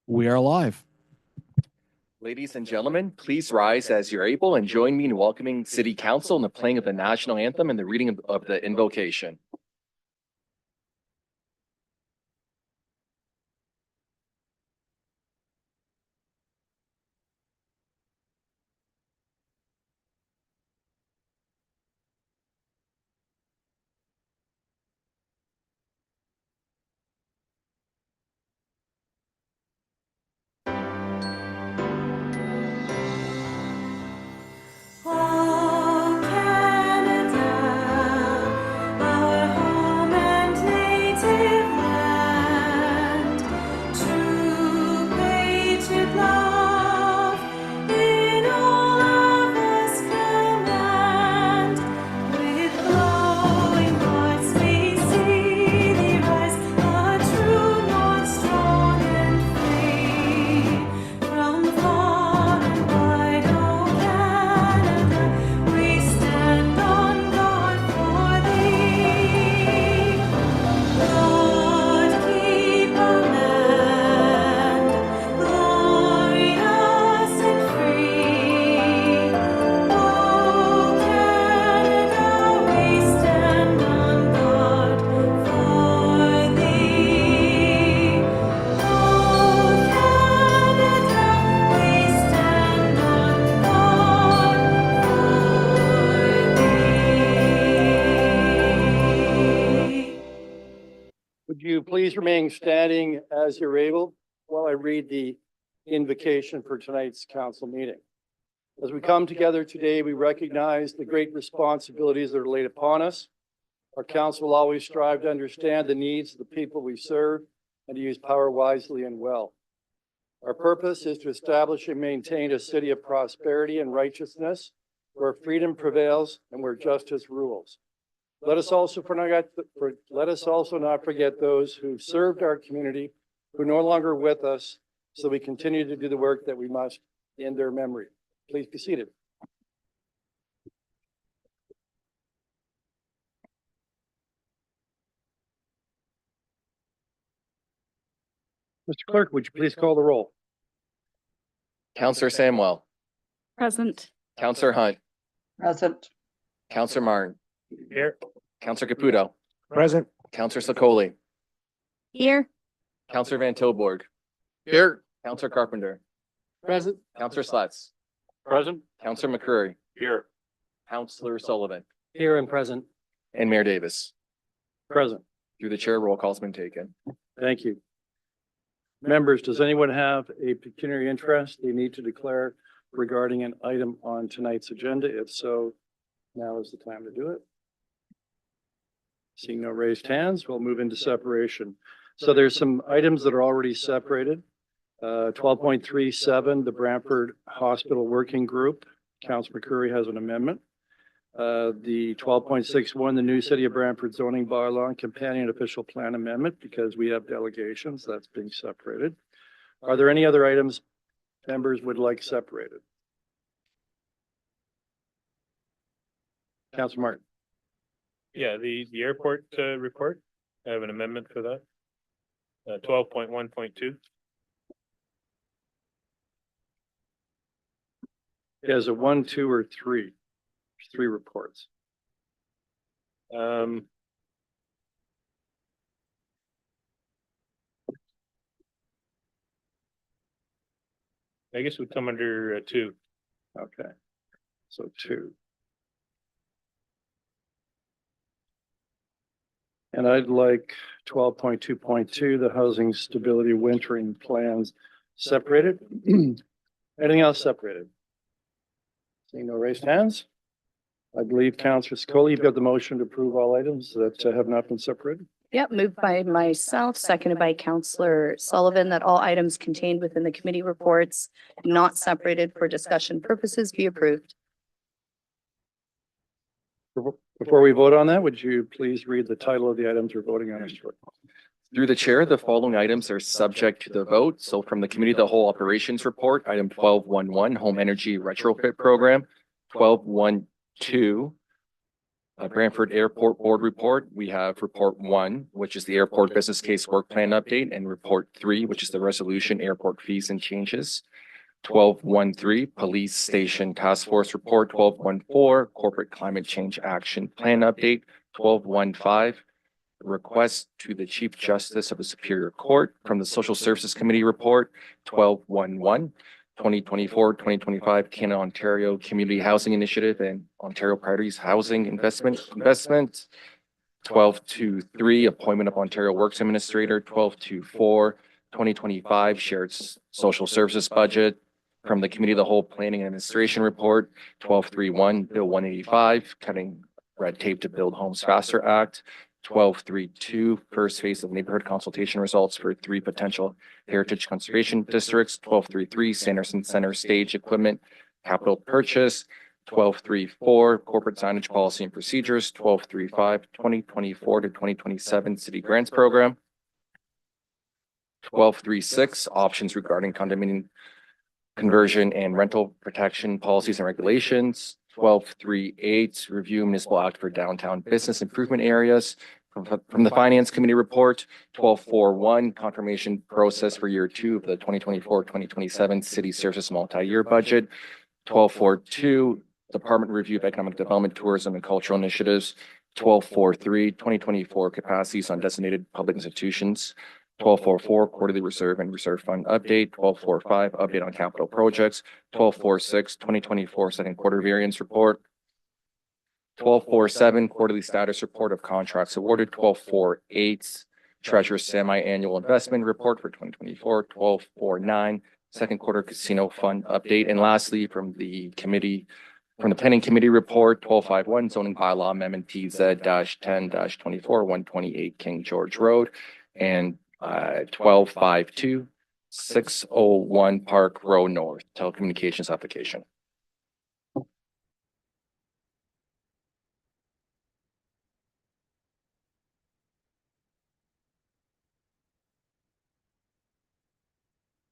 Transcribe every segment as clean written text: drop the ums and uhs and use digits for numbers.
We are live. Ladies and gentlemen, please rise as you're able and join me in welcoming City Council in the playing of the national anthem and the reading of the invocation. Would you please remain standing as you're able while I read the invocation for tonight's council meeting? As we come together today, we recognize the great responsibilities that are laid upon us. Our council will always strive to understand the needs of the people we serve and to use power wisely and well. Our purpose is to establish and maintain a city of prosperity and righteousness where freedom prevails and where justice rules. Let us also not forget those who served our community, who are no longer with us, so we continue to do the work that we must in their memory. Please be seated. Mr. Clerk, would you please call the roll? Councillor Samwell, Present. Councillor Hunt, Present. Councillor Martin, Here. Councillor Caputo, Present. Councillor Sokoli, Here. Councillor Van Tilburg. Here. Councillor Carpenter, Present. Councillor Slats, Present. Councillor McCrory, Here. Councillor Sullivan, Here and present. and Mayor Davis. Present. Through the chair, roll call's been taken. Thank you. Members, does anyone have a pecuniary interest they need to declare regarding an item on tonight's agenda? If so, now is the time to do it. Seeing no raised hands, we'll move into separation. So there's some items that are already separated. 12.37, the Brantford Hospital Working Group. Councilor McCrory has an amendment. The 12.61, the new City of Brantford zoning bylaw and companion official plan amendment, because we have delegations, that's being separated. Are there any other items members would like separated? Councilor Martin. Yeah, the airport report, I have an amendment for that. 12.1.2. Is it 1, 2, or 3? There's 3 reports. I guess it would come under 2. Okay, so 2. And I'd like 12.2.2, the housing stability wintering plans separated. Anything else separated? Seeing no raised hands. I believe Councillor Scully, you've got the motion to approve all items that have not been separated. Yep, moved by myself, seconded by Councillor Sullivan, that all items contained within the committee reports not separated for discussion purposes be approved. Before we vote on that, would you please read the title of the items we're voting on? Through the chair, the following items are subject to the vote. So from the Committee of the Whole Operations Report, item 12.11, Home Energy Retrofit Program, 12.12, Brantford Airport Board Report. We have Report 1, which is the Airport Business Case Work Plan Update, and Report 3, which is the Resolution Airport Fees and Changes. 12.13 Police Station Task Force Report. 12.14 Corporate Climate Change Action Plan Update. 12.15 Request to the Chief Justice of the Superior Court from the Social Services Committee Report. 12.11 2024-2025 Canada Ontario Community Housing Initiative and Ontario Priorities Housing Investment. 12.23 Appointment of Ontario Works Administrator. 12.24 2025 Shared Social Services Budget from the Committee of the Whole Planning and Administration Report. 12.31 Bill 185 Cutting Red Tape to Build Homes Faster Act. 12.32 First phase of neighborhood consultation results for 3 potential heritage conservation districts. 12.33 Sanderson Center stage equipment capital purchase. 12.34 corporate signage policy and procedures. 12.35 2024 to 2027 city grants program. 12.36 options regarding condominium conversion and rental protection policies and regulations. 12.38 review municipal act for downtown business improvement areas from the Finance Committee report. 12.41 confirmation process for year 2 of the 2024-2027 city services multi-year budget. 12.42 department review of economic development, tourism and cultural initiatives. 12.43 2024 capacities on designated public institutions. 12.44 quarterly reserve and reserve fund update. 12.45 update on capital projects. 12.46 2024 second quarter variance report. 12.47 quarterly status report of contracts awarded. 12.48 treasurer semi-annual investment report for 2024. 12.49 second quarter casino fund update. And lastly, from the planning committee report, 12.51 zoning bylaw amendment TZ-10-24 128 King George Road, and 12.52 601 Park Row North telecommunications application.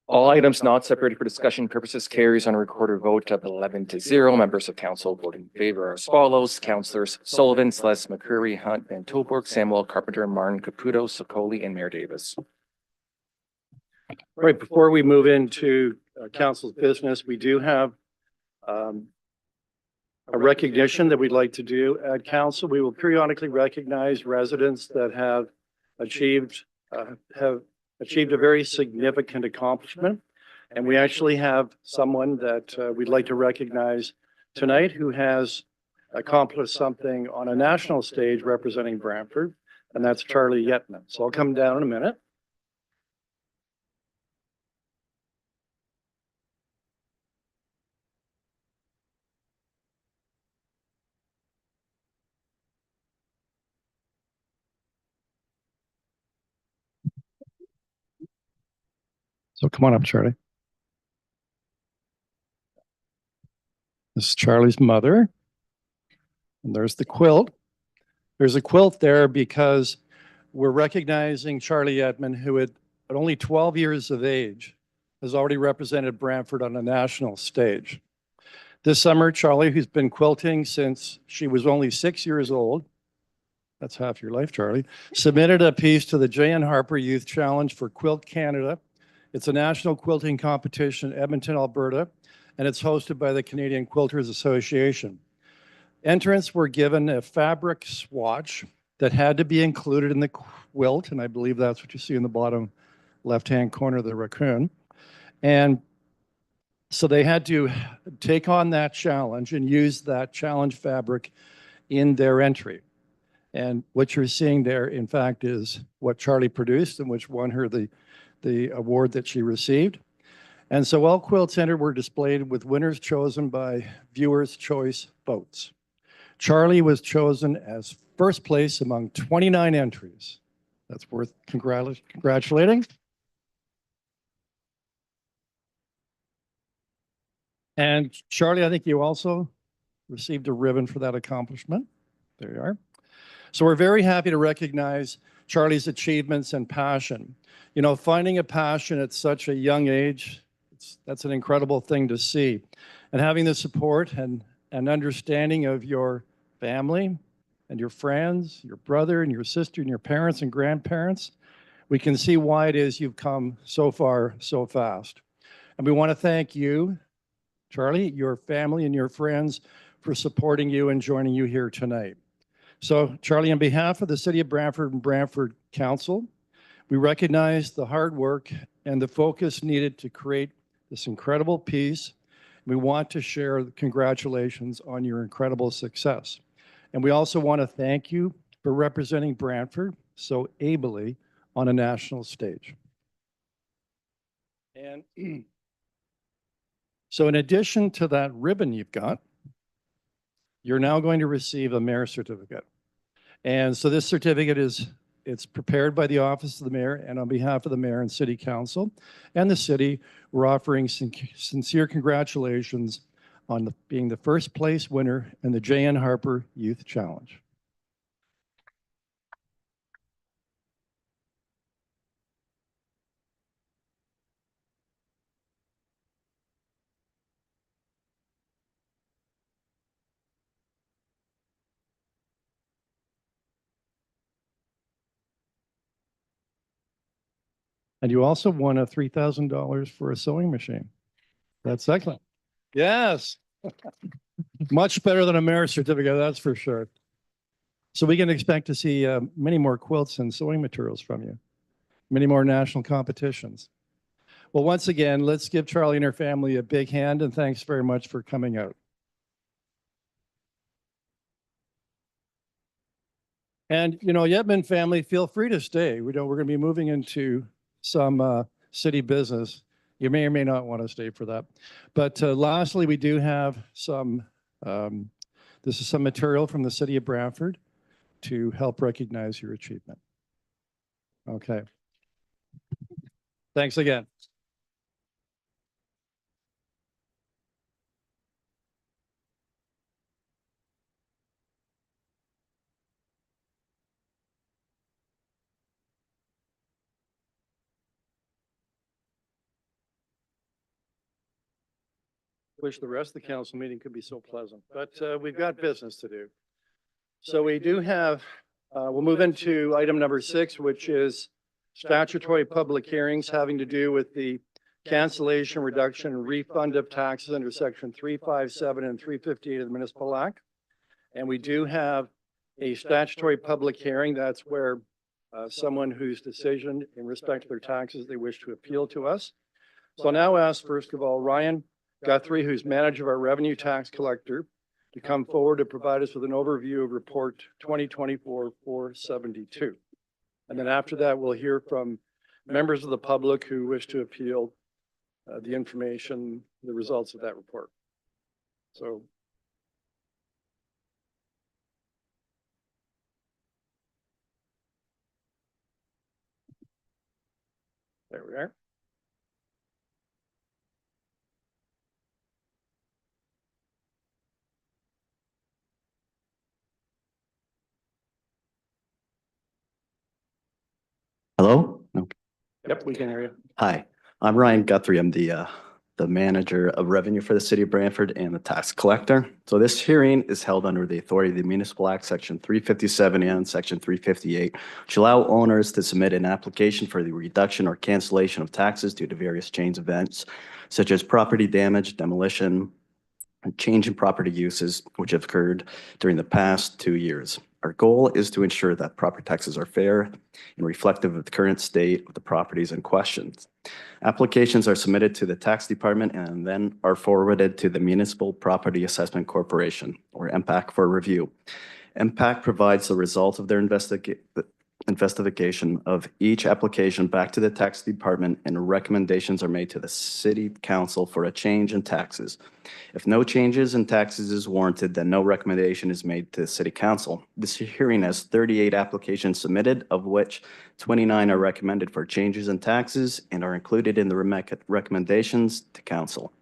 All items not separated for discussion purposes carries on a recorded vote of 11-0. Members of council voting in favor are as follows: Councillors Sullivan, Celeste, McCurry, Hunt, Van Tilburg, Samuel, Carpenter, Martin, Caputo, Sokoli, and Mayor Davis. Right, before we move into council's business, we do have a recognition that we'd like to do at council. We will periodically recognize residents that have achieved a very significant accomplishment. And we actually have someone that we'd like to recognize tonight who has accomplished something on a national stage representing Brantford, and that's Charlie Yetman. So I'll come down in a minute. So come on up, Charlie. This is Charlie's mother. And there's the quilt. There's a quilt there because we're recognizing Charlie Yetman, who at only 12 years of age has already represented Brantford on a national stage. This summer, Charlie, who's been quilting since she was only 6 years old, that's half your life, Charlie, submitted a piece to the J.N. Harper Youth Challenge for Quilt Canada. It's a national quilting competition in Edmonton, Alberta, and it's hosted by the Canadian Quilters Association. Entrants were given a fabric swatch that had to be included in the quilt, and I believe that's what you see in the bottom left-hand corner of the raccoon. And so they had to take on that challenge and use that challenge fabric in their entry. And what you're seeing there, in fact, is what Charlie produced and which won her the award that she received. And so all quilts entered were displayed with winners chosen by viewers' choice votes. Charlie was chosen as first place among 29 entries. That's worth congratulating. And Charlie, I think you also received a ribbon for that accomplishment. There you are. So we're very happy to recognize Charlie's achievements and passion. You know, finding a passion at such a young age, that's an incredible thing to see. And having the support and understanding of your family and your friends, your brother and your sister and your parents and grandparents, we can see why it is you've come so far so fast. And we want to thank you, Charlie, your family and your friends for supporting you and joining you here tonight. So Charlie, on behalf of the City of Brantford and Brantford Council, we recognize the hard work and the focus needed to create this incredible piece. We want to share the congratulations on your incredible success. And we also want to thank you for representing Brantford so ably on a national stage. And so in addition to that ribbon you've got, you're now going to receive a mayor certificate. And so this certificate it's prepared by the Office of the Mayor, and on behalf of the Mayor and City Council and the city, we're offering sincere congratulations on being the first place winner in the J.N. Harper Youth Challenge. And you also won a $3,000 for a sewing machine. That's excellent. Yes. Much better than a mayor's certificate, that's for sure. So we can expect to see many more quilts and sewing materials from you, many more national competitions. Well, once again, let's give Charlie and her family a big hand, and thanks very much for coming out. And, you know, Yetman family, feel free to stay. We're going to be moving into some city business. You may or may not want to stay for that. But lastly, we do have some, this is some material from the City of Brantford to help recognize your achievement. Okay. Thanks again. Wish the rest of the council meeting could be so pleasant, but we've got business to do. So we do have, we'll move into item number 6, which is statutory public hearings having to do with the cancellation, reduction, and refund of taxes under section 357 and 358 of the Municipal Act. And we do have a statutory public hearing. That's where someone whose decision in respect to their taxes they wish to appeal to us. So I'll now ask, first of all, Ryan Guthrie, who's manager of our revenue tax collector, to come forward to provide us with an overview of report 2024-472. And then after that, we'll hear from members of the public who wish to appeal the information, the results of that report. So. There we are. Hello? No. Yep, we can hear you. Hi, I'm Ryan Guthrie. I'm the manager of revenue for the City of Brantford and the tax collector. So this hearing is held under the authority of the Municipal Act, Section 357 and Section 358, which allow owners to submit an application for the reduction or cancellation of taxes due to various change events, such as property damage, demolition, and change in property uses, which have occurred during the past 2 years. Our goal is to ensure that property taxes are fair and reflective of the current state of the properties in question. Applications are submitted to the tax department and then are forwarded to the Municipal Property Assessment Corporation, or MPAC, for review. MPAC provides the results of their investigation of each application back to the tax department, and recommendations are made to the City Council for a change in taxes. If no changes in taxes is warranted, then no recommendation is made to the City Council. This hearing has 38 applications submitted, of which 29 are recommended for changes in taxes and are included in the recommendations to Council.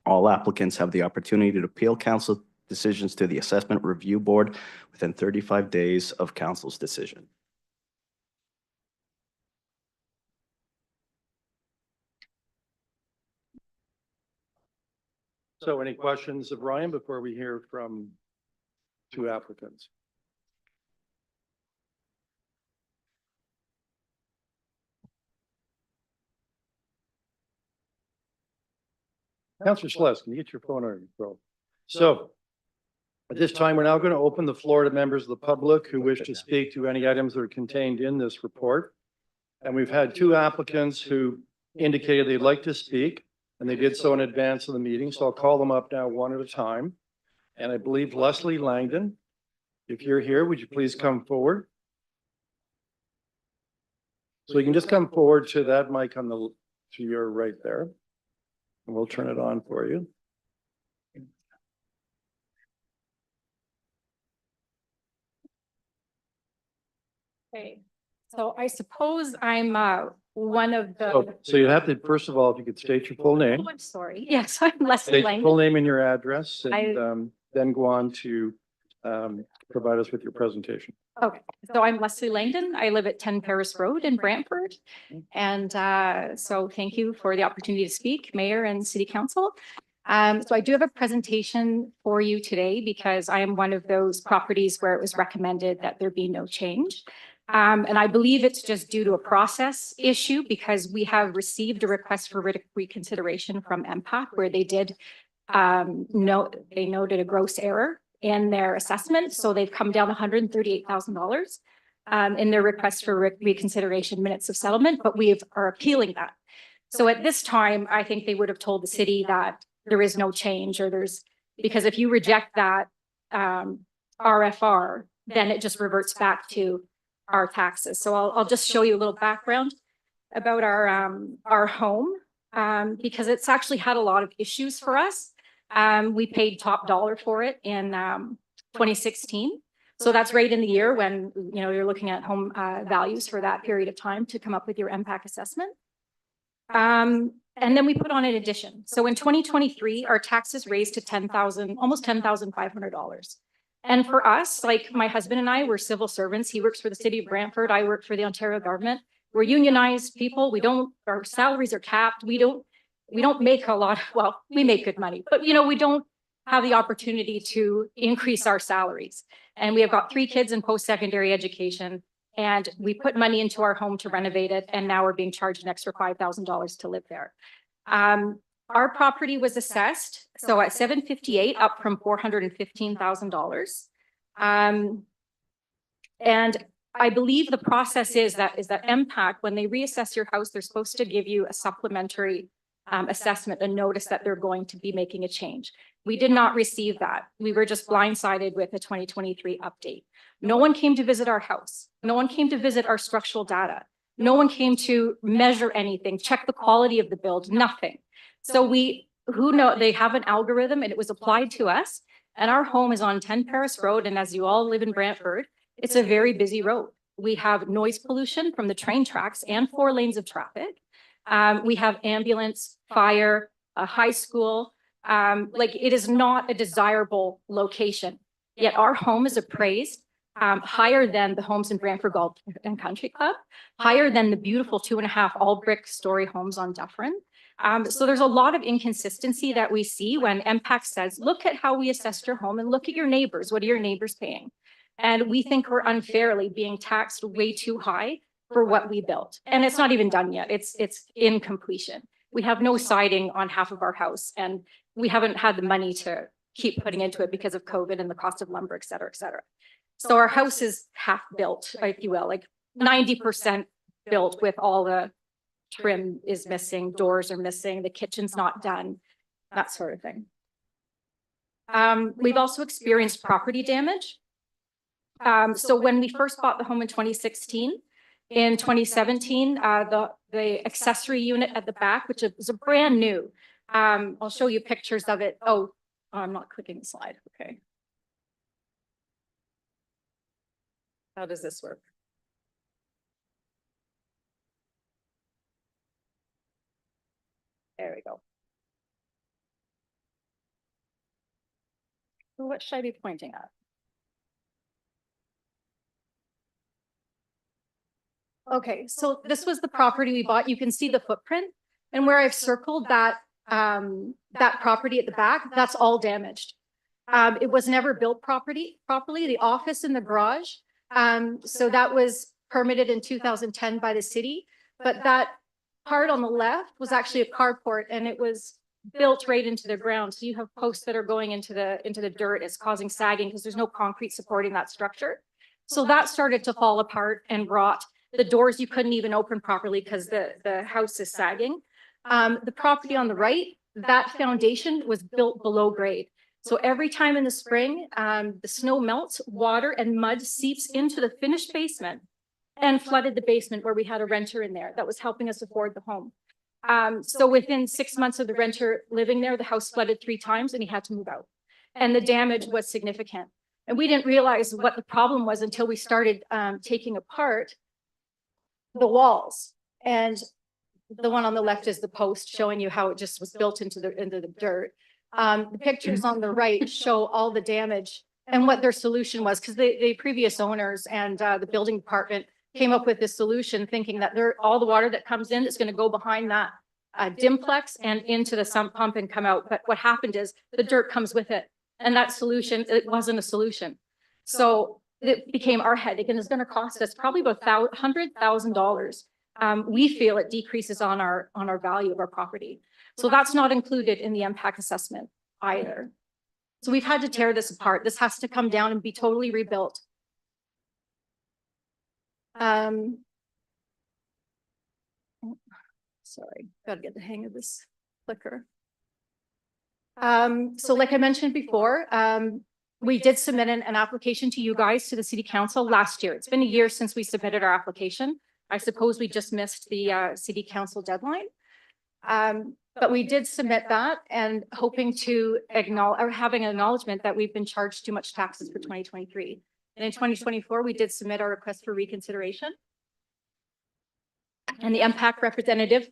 All applicants have the opportunity to appeal Council decisions to the Assessment Review Board within 35 days of Council's decision. So any questions of Ryan before we hear from 2 applicants? Councillor Celeste, can you get your phone on your throat? So at this time, we're now going to open the floor to members of the public who wish to speak to any items that are contained in this report. And we've had two applicants who indicated they'd like to speak, and they did so in advance of the meeting. So I'll call them up now one at a time. And I believe Leslie Langdon, if you're here, would you please come forward? So you can just come forward to that mic on the, to your right there. And we'll turn it on for you. Okay, so I suppose I'm one of the. So you have to, first of all, if you could state your full name. Oh, I'm sorry. Yes, I'm Leslie State your full Langdon. name and your address, and then go on to provide us with your presentation. Okay, so I'm Leslie Langdon. I live at 10 Paris Road in Brantford. And so thank you for the opportunity to speak, Mayor and City Council. So I do have a presentation for you today because I am one of those properties where it was recommended that there be no change. And I believe it's just due to a process issue because we have received a request for reconsideration from MPAC where they did they noted a gross error in their assessment. So they've come down $138,000 in their request for reconsideration minutes of settlement, but we are appealing that. So at this time, I think they would have told the city that there is no change or because if you reject that RFR, then it just reverts back to our taxes. So I'll just show you a little background about our home because it's actually had a lot of issues for us. We paid top dollar for it in 2016. So that's right in the year when, you know, you're looking at home values for that period of time to come up with your MPAC assessment. And then we put on an addition. So in 2023, our taxes raised to almost $10,500. And for us, like my husband and I, we're civil servants. He works for the city of Brantford. I work for the Ontario government. We're unionized people. Our salaries are capped. We don't make a lot. Well, we make good money, but you know, we don't have the opportunity to increase our salaries. And we have got 3 kids in post-secondary education. And we put money into our home to renovate it. And now we're being charged an extra $5,000 to live there. Our property was assessed. So at $758,000 up from $415,000. And I believe the process is that MPAC, when they reassess your house, they're supposed to give you a supplementary assessment, a notice that they're going to be making a change. We did not receive that. We were just blindsided with a 2023 update. No one came to visit our house. No one came to visit our structural data. No one came to measure anything, check the quality of the build, nothing. So they have an algorithm and it was applied to us. And our home is on 10 Paris Road. And as you all live in Brantford, it's a very busy road. We have noise pollution from the train tracks and 4 lanes of traffic. We have ambulance, fire, a high school. Like it is not a desirable location. Yet our home is appraised higher than the homes in Brantford Golf and Country Club, higher than the beautiful 2.5 all brick story homes on Dufferin. So there's a lot of inconsistency that we see when MPAC says, look at how we assessed your home and look at your neighbors. What are your neighbors paying? And we think we're unfairly being taxed way too high for what we built. And it's not even done yet. It's in completion. We have no siding on half of our house and we haven't had the money to keep putting into it because of COVID and the cost of lumber, et cetera, et cetera. So our house is half built, if you will, like 90% built with all the trim is missing, doors are missing, the kitchen's not done, that sort of thing. We've also experienced property damage. So when we first bought the home in 2016, in 2017, the accessory unit at the back, which is a brand new, I'll show you pictures of it. Oh, I'm not clicking the slide. Okay. How does this work? There we go. So what should I be pointing at? Okay, so this was the property we bought. You can see the footprint and where I've circled that property at the back, that's all damaged. It was never built properly, the office and the garage. So that was permitted in 2010 by the city, but that part on the left was actually a carport and it was built right into the ground. So you have posts that are going into the dirt. It's causing sagging because there's no concrete supporting that structure. So that started to fall apart and rot. The doors you couldn't even open properly because the house is sagging. The property on the right, that foundation was built below grade. So every time in the spring, the snow melts, water and mud seeps into the finished basement and flooded the basement where we had a renter in there that was helping us afford the home. So within 6 months of the renter living there, the house flooded 3 times and he had to move out. And the damage was significant. And we didn't realize what the problem was until we started taking apart the walls. And the one on the left is the post showing you how it just was built into the dirt. The pictures on the right show all the damage and what their solution was, because the previous owners and the building department came up with this solution thinking that all the water that comes in is going to go behind that Dimplex and into the sump pump and come out. But what happened is the dirt comes with it. And that solution, it wasn't a solution. So it became our headache and it's going to cost us probably about $100,000. We feel it decreases on our value of our property. So that's not included in the impact assessment either. So we've had to tear this apart. This has to come down and be totally rebuilt. Sorry, gotta get the hang of this clicker. So like I mentioned before, we did submit an application to you guys, to the city council last year. It's been a year since we submitted our application. I suppose we just missed the city council deadline. But we did submit that and hoping to acknowledge, or having an acknowledgement that we've been charged too much taxes for 2023. And in 2024, we did submit our request for reconsideration. And the impact representative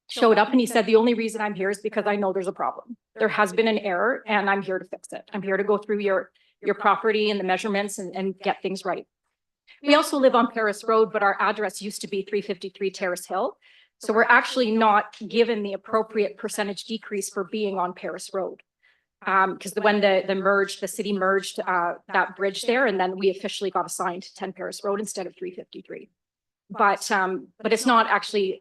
showed up and he said, the only reason I'm here is because I know there's a problem. There has been an error and I'm here to fix it. I'm here to go through your property and the measurements and get things right. We also live on Paris Road, but our address used to be 353 Terrace Hill. So we're actually not given the appropriate percentage decrease for being on Paris Road. Because when the city merged that bridge there, and then we officially got assigned 10 Paris Road instead of 353. But it's not actually,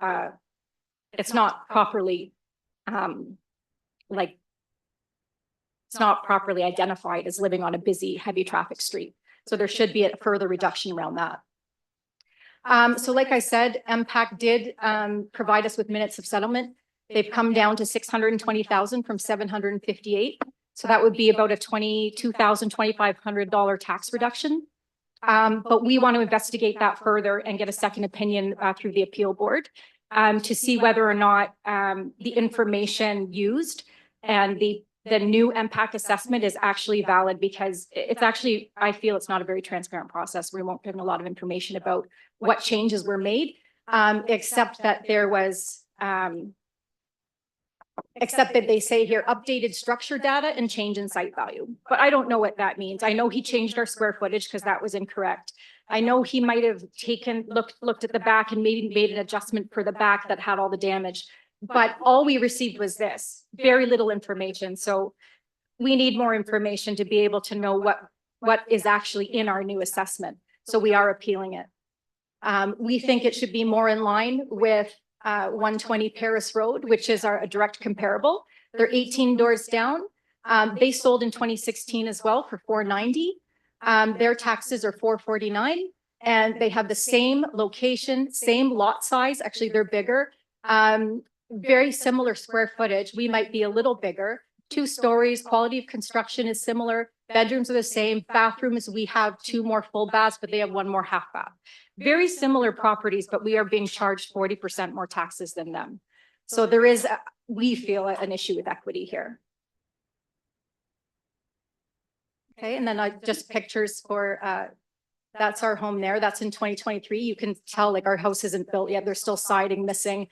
it's not properly, it's not properly identified as living on a busy, heavy traffic street. So there should be a further reduction around that. So like I said, MPAC did provide us with minutes of settlement. They've come down to 620,000 from 758. So that would be about a $22,500 tax reduction. But we want to investigate that further and get a second opinion through the appeal board to see whether or not the information used and the new impact assessment is actually valid, because it's actually, I feel it's not a very transparent process. We won't give a lot of information about what changes were made, except that there was, except that they say here, updated structure data and change in site value. But I don't know what that means. I know he changed our square footage because that was incorrect. I know he might have looked at the back and maybe made an adjustment for the back that had all the damage. But all we received was this, very little information. So we need more information to be able to know what is actually in our new assessment. So we are appealing it. We think it should be more in line with 120 Paris Road, which is a direct comparable. They're 18 doors down. They sold in 2016 as well for $490. Their taxes are $449, and they have the same location, same lot size. Actually, they're bigger. Very similar square footage. We might be a little bigger. 2 stories, quality of construction is similar. Bedrooms are the same. Bathrooms, we have 2 more full baths, but they have 1 more half bath. Very similar properties, but we are being charged 40% more taxes than them. So there is, we feel, an issue with equity here. Okay, and then just pictures for, that's our home there. That's in 2023. You can tell like our house isn't built yet. There's still siding missing.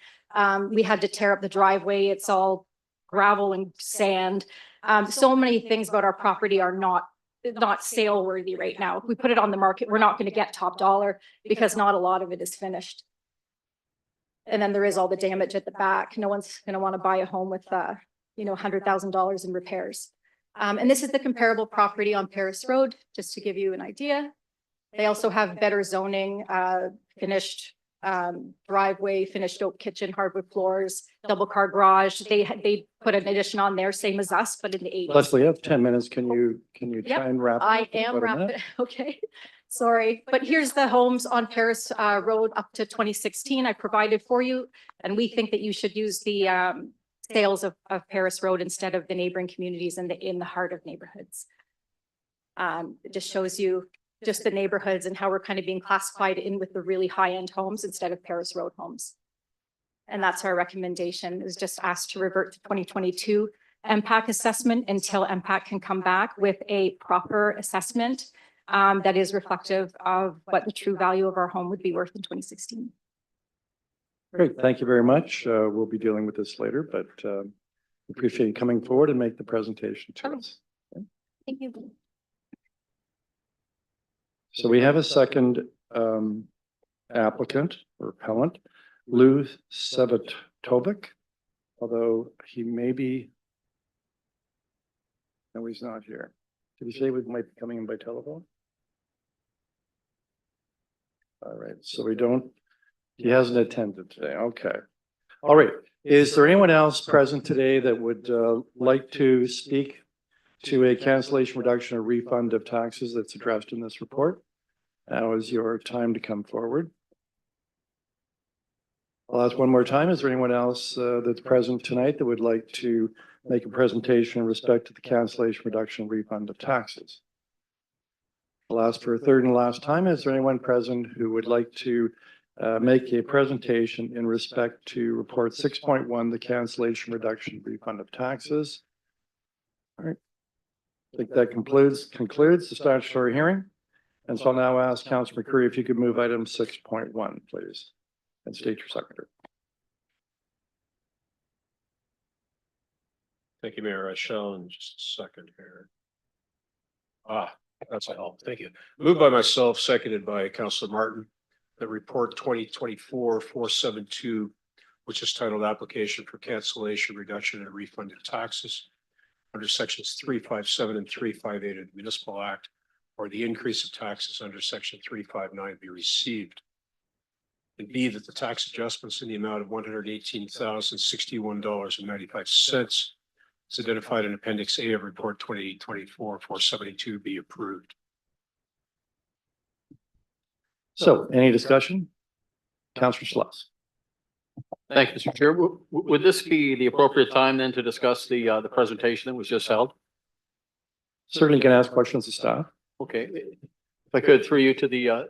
We had to tear up the driveway. It's all gravel and sand. So many things about our property are not sale worthy right now. If we put it on the market, we're not going to get top dollar because not a lot of it is finished. And then there is all the damage at the back. No one's going to want to buy a home with, $100,000 in repairs. And this is the comparable property on Paris Road, just to give you an idea. They also have better zoning, finished driveway, finished oak kitchen, hardwood floors, double car garage. They put an addition on there, same as us, but in the 80s. Leslie, you have 10 minutes. Can you Yep, try and wrap? I up in am about a minute? rapid, okay, sorry, but here's the homes on Paris Road up to 2016 I provided for you. And we think that you should use the sales of Paris Road instead of the neighboring communities in the heart of neighborhoods. It just shows you just the neighborhoods and how we're kind of being classified in with the really high-end homes instead of Paris Road homes. And that's our recommendation, is just asked to revert to 2022 MPAC assessment until MPAC can come back with a proper assessment that is reflective of what the true value of our home would be worth in 2016. Great, thank you very much. We'll be dealing with this later, but appreciate you coming forward and make the presentation to Okay. us. Thank you. So we have a second applicant or appellant, Lou Sevatovic, although he may be. No, he's not here. Did he say we might be coming in by telephone? All right, so he hasn't attended today. Okay. All right. Is there anyone else present today that would like to speak to a cancellation, reduction, or refund of taxes that's addressed in this report? Now is your time to come forward. I'll ask one more time. Is there anyone else that's present tonight that would like to make a presentation in respect to the cancellation, reduction, refund of taxes? I'll ask for a third and last time. Is there anyone present who would like to make a presentation in respect to report 6.1, the cancellation, reduction, refund of taxes? All right. I think that concludes the statutory hearing. And so I'll now ask Councillor McCreary if you could move item 6.1, please, and state your seconder. Thank you, Mayor. I shall in just a second here. That's a help. Thank you. Moved by myself, seconded by Councillor Martin, that report 2024-472, which is titled Application for Cancellation, Reduction, and Refund of Taxes under sections 357 and 358 of the Municipal Act, or the increase of taxes under section 359 be received. And B, that the tax adjustments in the amount of $118,061.95 as identified in Appendix A of Report 2024-472 be approved. So any discussion? Councillor Schloss. Thank you, Mr. Chair. Would this be the appropriate time then to discuss the presentation that was just held? Certainly can ask questions of staff. Okay, if I could, through you to the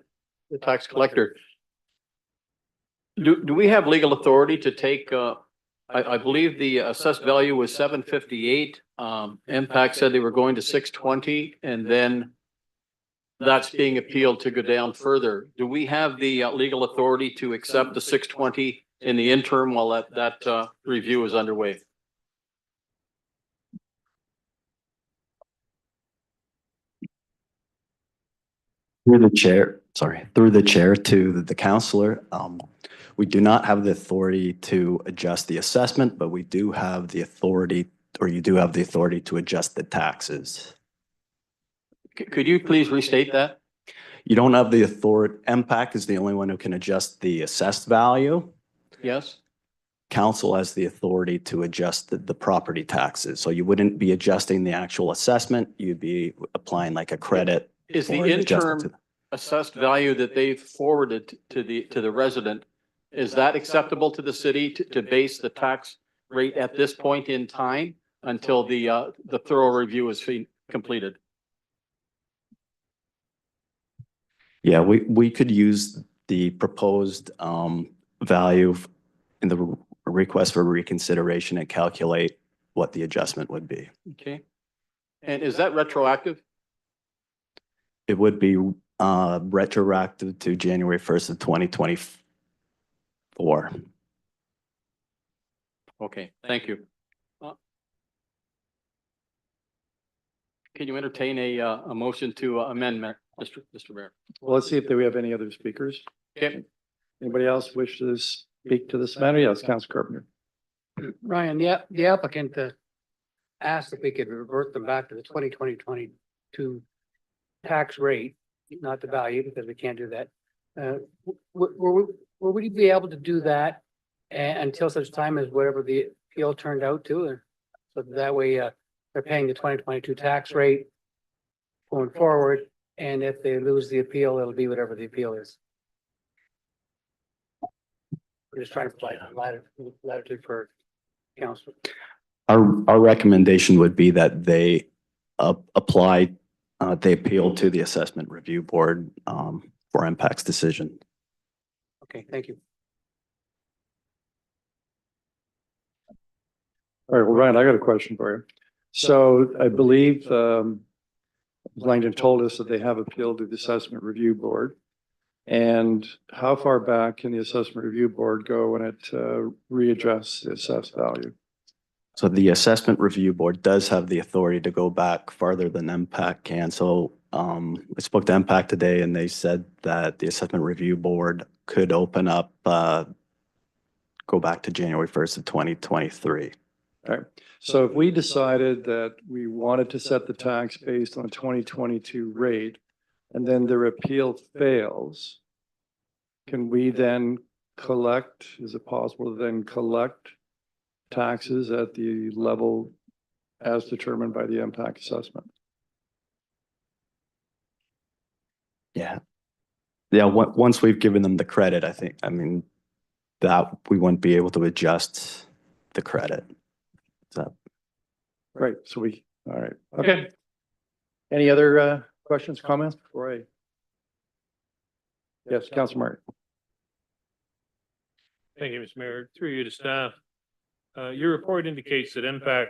tax collector. Do we have legal authority to take, I believe the assessed value was 758. MPAC said they were going to 620, and then that's being appealed to go down further. Do we have the legal authority to accept the 620 in the interim while that review is underway? Through the chair to the counselor, we do not have the authority to adjust the assessment, but we do have the authority, or you do have the authority to adjust the taxes. Could you please restate that? You don't have the authority. MPAC is the only one who can adjust the assessed value. Yes. Council has the authority to adjust the property taxes. So you wouldn't be adjusting the actual assessment. You'd be applying like a credit. Is the or an adjustment interim assessed value that they forwarded to the resident, is that acceptable to the city to base the tax rate at this point in time until the thorough review is completed? Yeah, we could use the proposed value in the request for reconsideration and calculate what the adjustment would be. Okay. And is that retroactive? It would be retroactive to January 1st of 2024. Okay, thank you. Can you entertain a motion to amend, Mr. Mayor? Well, let's see if we have any other speakers. Okay. Anybody else wish to speak to this matter? Yes, Councilor Carpenter. Ryan, the applicant asked if we could revert them back to the 2022 tax rate, not the value, because we can't do that. Will we be able to do that until such time as whatever the appeal turned out to? Or so that way, they're paying the 2022 tax rate going forward, and if they lose the appeal, it'll be whatever the appeal is. We're just trying to provide latitude for council. Our recommendation would be that they apply, they appeal to the assessment review board for impacts decision. Okay, thank you. All right, well, Ryan, I got a question for you. So I believe Langdon told us that they have appealed to the assessment review board. And how far back can the assessment review board go when it readjusts the assessed value? So the assessment review board does have the authority to go back farther than MPAC can. So I spoke to MPAC today and they said that the assessment review board could open up, go back to January 1st of 2023. Okay, so if we decided that we wanted to set the tax based on a 2022 rate and then their appeal fails, can we then collect, is it possible to then collect taxes at the level as determined by the MPAC assessment? Yeah. Yeah, once we've given them the credit, I mean, that we wouldn't be able to adjust the credit. So. Right, so all right, okay. Any other questions, comments before I? Yes, Councilor Martin. Thank you, Mr. Mayor. Through you to staff. Your report indicates that MPAC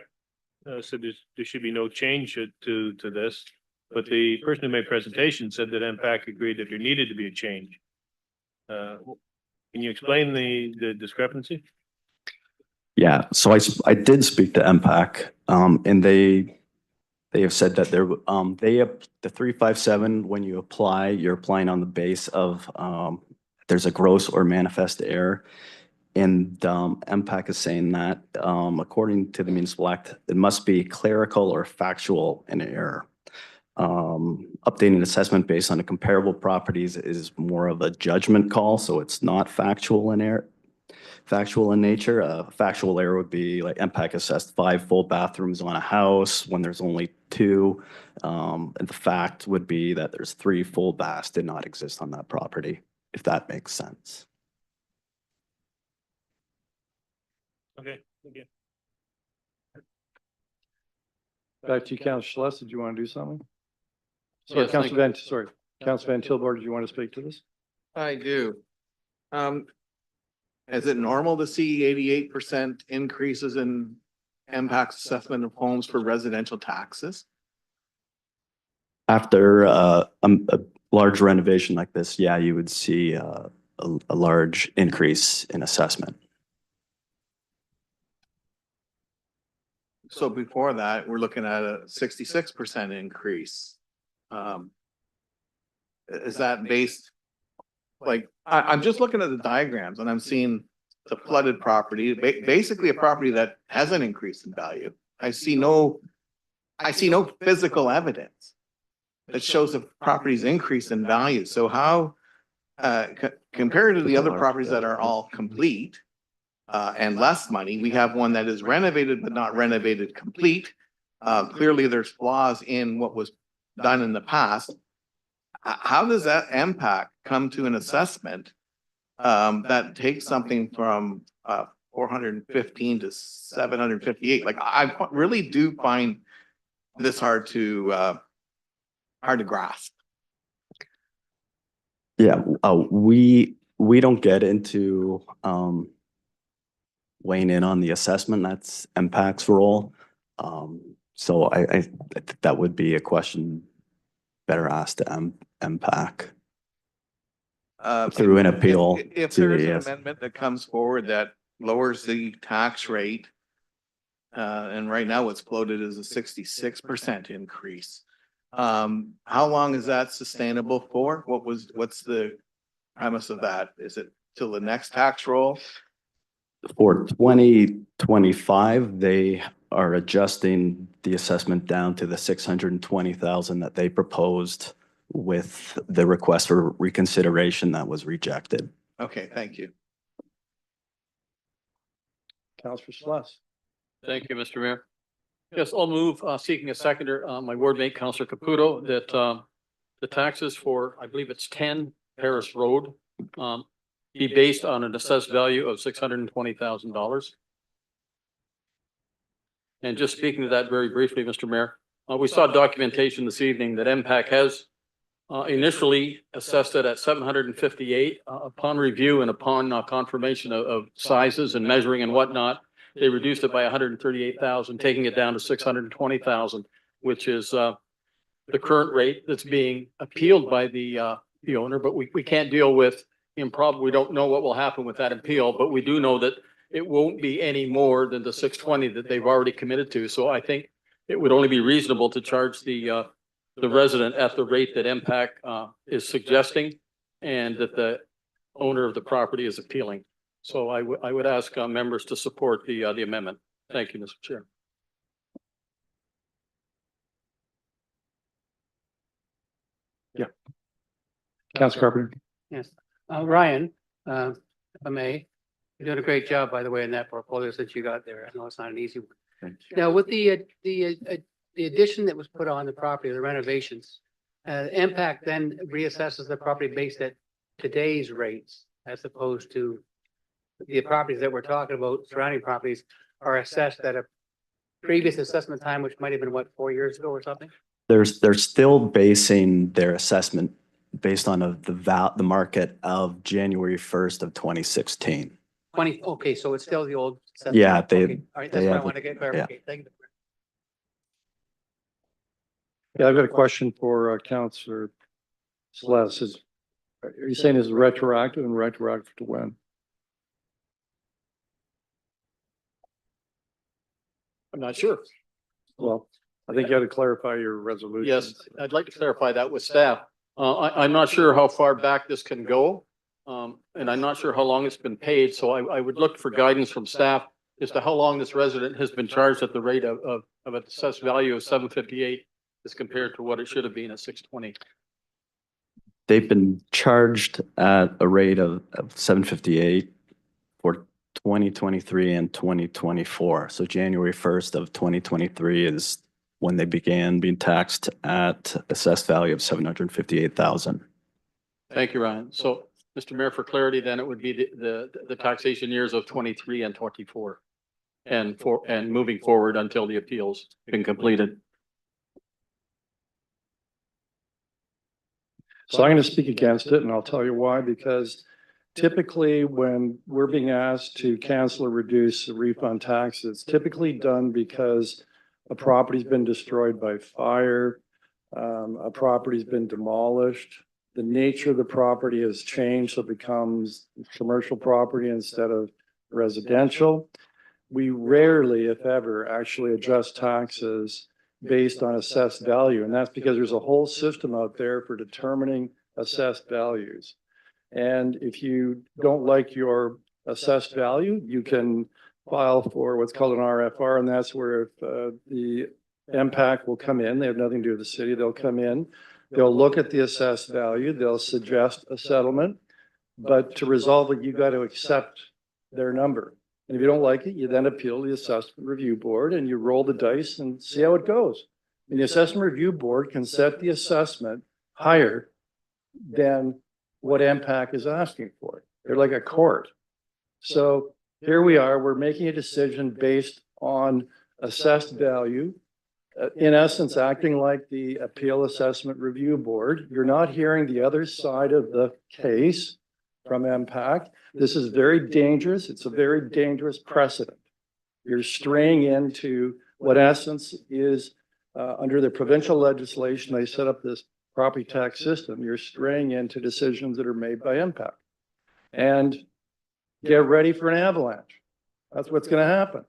said there should be no change to this, but the person who made presentation said that MPAC agreed that there needed to be a change. Can you explain the discrepancy? Yeah, so I did speak to MPAC, and they have said that the 357, when you apply, you're applying on the base of there's a gross or manifest error. And MPAC is saying that according to the Municipal Act, it must be clerical or factual in error. Updating assessment based on the comparable properties is more of a judgment call, so it's not factual in error. Factual in nature. Factual error would be like MPAC assessed 5 full bathrooms on a house when there's only 2. And the fact would be that there's 3 full baths did not exist on that property, if that makes sense. Okay, thank you. Back to you, Councilor Schless, did you want to do something? Sorry, Yes, thank Councilor Van Tilburg, do you want to speak to this? I do. Is it normal to see 88% increases in impact assessment of homes for residential taxes? After a large renovation like this, yeah, you would see a large increase in assessment. So before that, we're looking at a 66% increase. Is that based? Like, I'm just looking at the diagrams and I'm seeing the flooded property, basically a property that hasn't increased in value. I see no physical evidence that shows the property's increase in value. So how, compared to the other properties that are all complete and less money, we have one that is renovated but not renovated complete. Clearly there's flaws in what was done in the past. How does that impact come to an assessment that takes something from 415 to 758? Like, I really do find this hard to grasp. Yeah, we don't get into weighing in on the assessment. That's MPAC's role. So I think that would be a question better asked to MPAC through an appeal. If there is an amendment that comes forward that lowers the tax rate, and right now what's floated is a 66% increase. How long is that sustainable for? What's the premise of that? Is it till the next tax roll? For 2025, they are adjusting the assessment down to the 620,000 that they proposed with the request for reconsideration that was rejected. Okay, thank you. Councillor Sluss. Thank you, Mr. Mayor. Yes, I'll move, seeking a seconder, my ward mate, Councillor Caputo, that, the taxes for, I believe it's 10 Paris Road, be based on an assessed value of $620,000. And just speaking to that very briefly, Mr. Mayor, we saw documentation this evening that MPAC has initially assessed it at 758. Upon review and upon confirmation of sizes and measuring and whatnot, they reduced it by 138,000, taking it down to 620,000, which is the current rate that's being appealed by the owner. But we can't deal with improbable. We don't know what will happen with that appeal, but we do know that it won't be any more than the 620 that they've already committed to. So I think it would only be reasonable to charge the resident at the rate that MPAC is suggesting, and that the owner of the property is appealing. So I would ask members to support the amendment. Thank you, Mr. Chair. Councillor Carpenter. Yes. Ryan, if I may, you're doing a great job, by the way, in that portfolio that you got there. I know it's not an easy one. Now, with the addition that was put on the property, the renovations, MPAC then reassesses the property based at today's rates, as opposed to the properties that we're talking about, surrounding properties, are assessed at a previous assessment time, which might have been, what, 4 years ago or something? They're still basing their assessment based on the market of January 1st of 2016. Okay, so it's still the old. assessment. Yeah, they- Okay, all right, that's they what I have- want to get clarified. Thank you. Yeah, I've got a question for Councillor Sluss. Are you saying this is retroactive, and retroactive to when? I'm not sure. Well, I think you got to clarify your resolution. Yes, I'd like to clarify that with staff. I'm not sure how far back this can go. And I'm not sure how long it's been paid, so I would look for guidance from staff as to how long this resident has been charged at the rate of an assessed value of 758 as compared to what it should have been at 620. They've been charged at a rate of 758 for 2023 and 2024. So January 1st of 2023 is when they began being taxed at assessed value of 758,000. Thank you, Ryan. So, Mr. Mayor, for clarity, then it would be the taxation years of 23 and 24, and moving forward until the appeals been completed. So I'm going to speak against it, and I'll tell you why, because typically when we're being asked to cancel or reduce the refund tax, it's typically done because a property's been destroyed by fire, a property's been demolished, the nature of the property has changed, so it becomes commercial property instead of residential. We rarely, if ever, actually adjust taxes based on assessed value, and that's because there's a whole system out there for determining assessed values. And if you don't like your assessed value, you can file for what's called an RFR, and that's where if the MPAC will come in, they have nothing to do with the city, they'll come in, they'll look at the assessed value, they'll suggest a settlement, but to resolve it, you got to accept their number. And if you don't like it, you then appeal the assessment review board and you roll the dice and see how it goes. And the assessment review board can set the assessment higher than what MPAC is asking for. They're like a court. So here we are, we're making a decision based on assessed value. In essence, acting like the appeal assessment review board. You're not hearing the other side of the case from MPAC. This is very dangerous. It's a very dangerous precedent. You're straying into what essence is under the provincial legislation, they set up this property tax system. You're straying into decisions that are made by MPAC. And get ready for an avalanche. That's what's going to happen.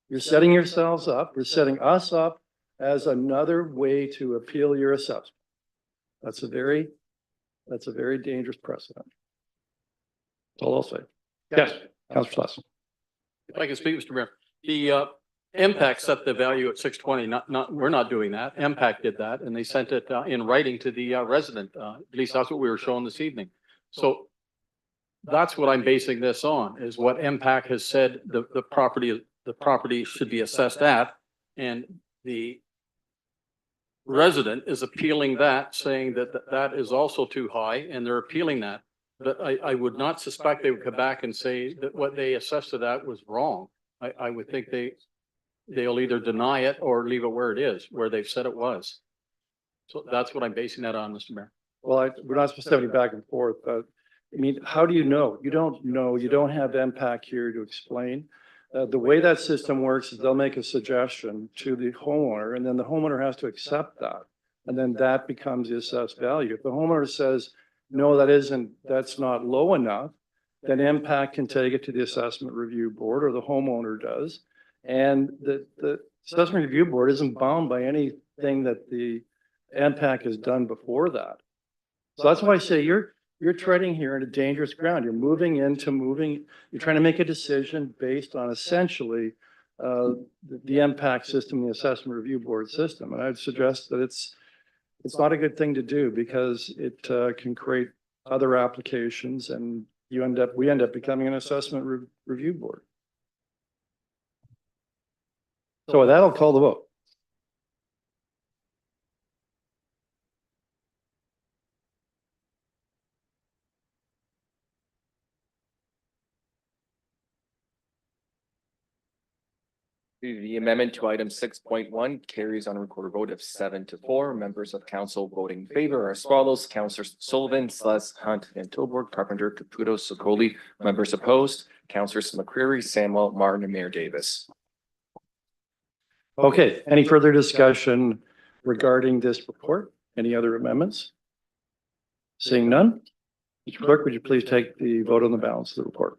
You're setting yourselves up. You're setting us up as another way to appeal your assessment. That's a very dangerous precedent. That's all I'll say. Yes, Councillor Sluss. If I can speak, Mr. Mayor, the MPAC set the value at 620. We're not doing that. MPAC did that, and they sent it in writing to the resident. At least that's what we were shown this evening. So that's what I'm basing this on, is what MPAC has said the property should be assessed at. And the resident is appealing that, saying that is also too high, and they're appealing that. But I would not suspect they would come back and say that what they assessed to that was wrong. I would think they'll either deny it or leave it where it is, where they've said it was. So that's what I'm basing that on, Mr. Mayor. Well, we're not supposed to have any back and forth, but I mean, how do you know? You don't know. You don't have MPAC here to explain. The way that system works is they'll make a suggestion to the homeowner, and then the homeowner has to accept that. And then that becomes the assessed value. If the homeowner says, no, that's not low enough, then MPAC can take it to the assessment review board, or the homeowner does. And the assessment review board isn't bound by anything that the MPAC has done before that. So that's why I say you're treading here into dangerous ground. You're you're trying to make a decision based on essentially the MPAC system, the assessment review board system. And I'd suggest that it's not a good thing to do, because it can create other applications, and we end up becoming an assessment review board. So with that, I'll call the vote. The amendment to item 6.1 carries on a recorded vote of 7-4. Members of council voting in favor are as follows: Councillors Sullivan, Sluss, Hunt, Van Tilburg, Carpenter, Caputo, Sokoli. Members opposed, Councillors McCreary, Samuel, Martin, and Mayor Davis. Okay, any further discussion regarding this report? Any other amendments? Seeing none, Mr. Clerk, would you please take the vote on the balance of the report?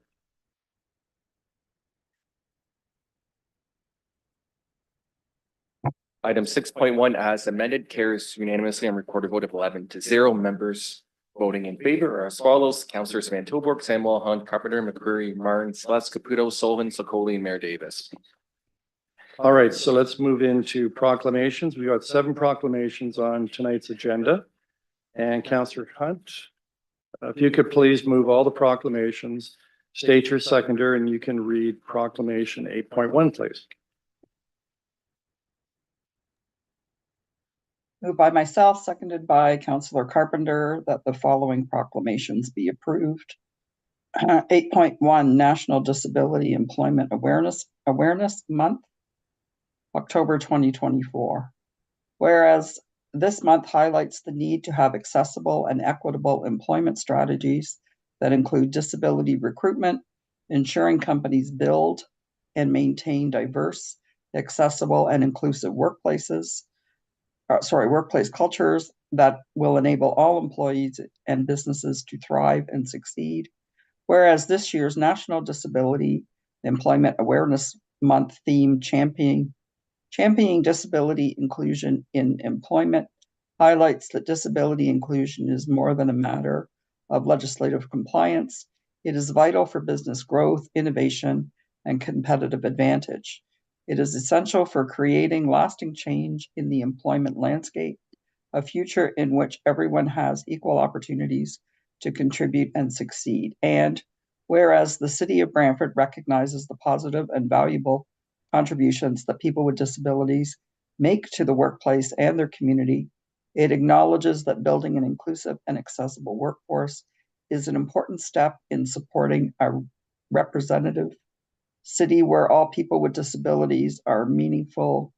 Item 6.1 as amended carries unanimously on recorded vote of 11-0. Members voting in favor are as follows: Councillors Van Tilburg, Samuel, Hunt, Carpenter, McCreary, Martin, Sluss, Caputo, Sullivan, Sokoli, and Mayor Davis. All right, so let's move into proclamations. We got 7 proclamations on tonight's agenda. And Councillor Hunt, if you could please move all the proclamations, state your seconder, and you can read proclamation 8.1, please. Moved by myself, seconded by Councillor Carpenter, that the following proclamations be approved. 8.1 National Disability Employment Awareness Month, October 2024. Whereas this month highlights the need to have accessible and equitable employment strategies that include disability recruitment, ensuring companies build and maintain diverse, accessible, and inclusive workplace cultures that will enable all employees and businesses to thrive and succeed. Whereas this year's National Disability Employment Awareness Month theme, championing disability inclusion in employment, highlights that disability inclusion is more than a matter of legislative compliance. It is vital for business growth, innovation, and competitive advantage. It is essential for creating lasting change in the employment landscape, a future in which everyone has equal opportunities to contribute and succeed. And whereas the City of Brantford recognizes the positive and valuable contributions that people with disabilities make to the workplace and their community, it acknowledges that building an inclusive and accessible workforce is an important step in supporting a representative city where all people with disabilities are meaningfully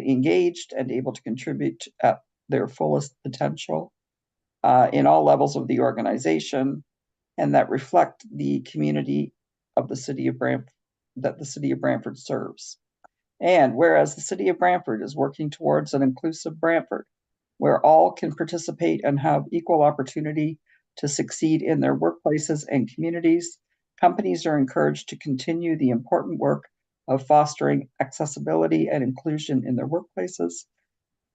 engaged and able to contribute at their fullest potential in all levels of the organization, and that reflect the community of the City of Brantford that the City of Brantford serves. And whereas the City of Brantford is working towards an inclusive Brantford, where all can participate and have equal opportunity to succeed in their workplaces and communities, companies are encouraged to continue the important work of fostering accessibility and inclusion in their workplaces.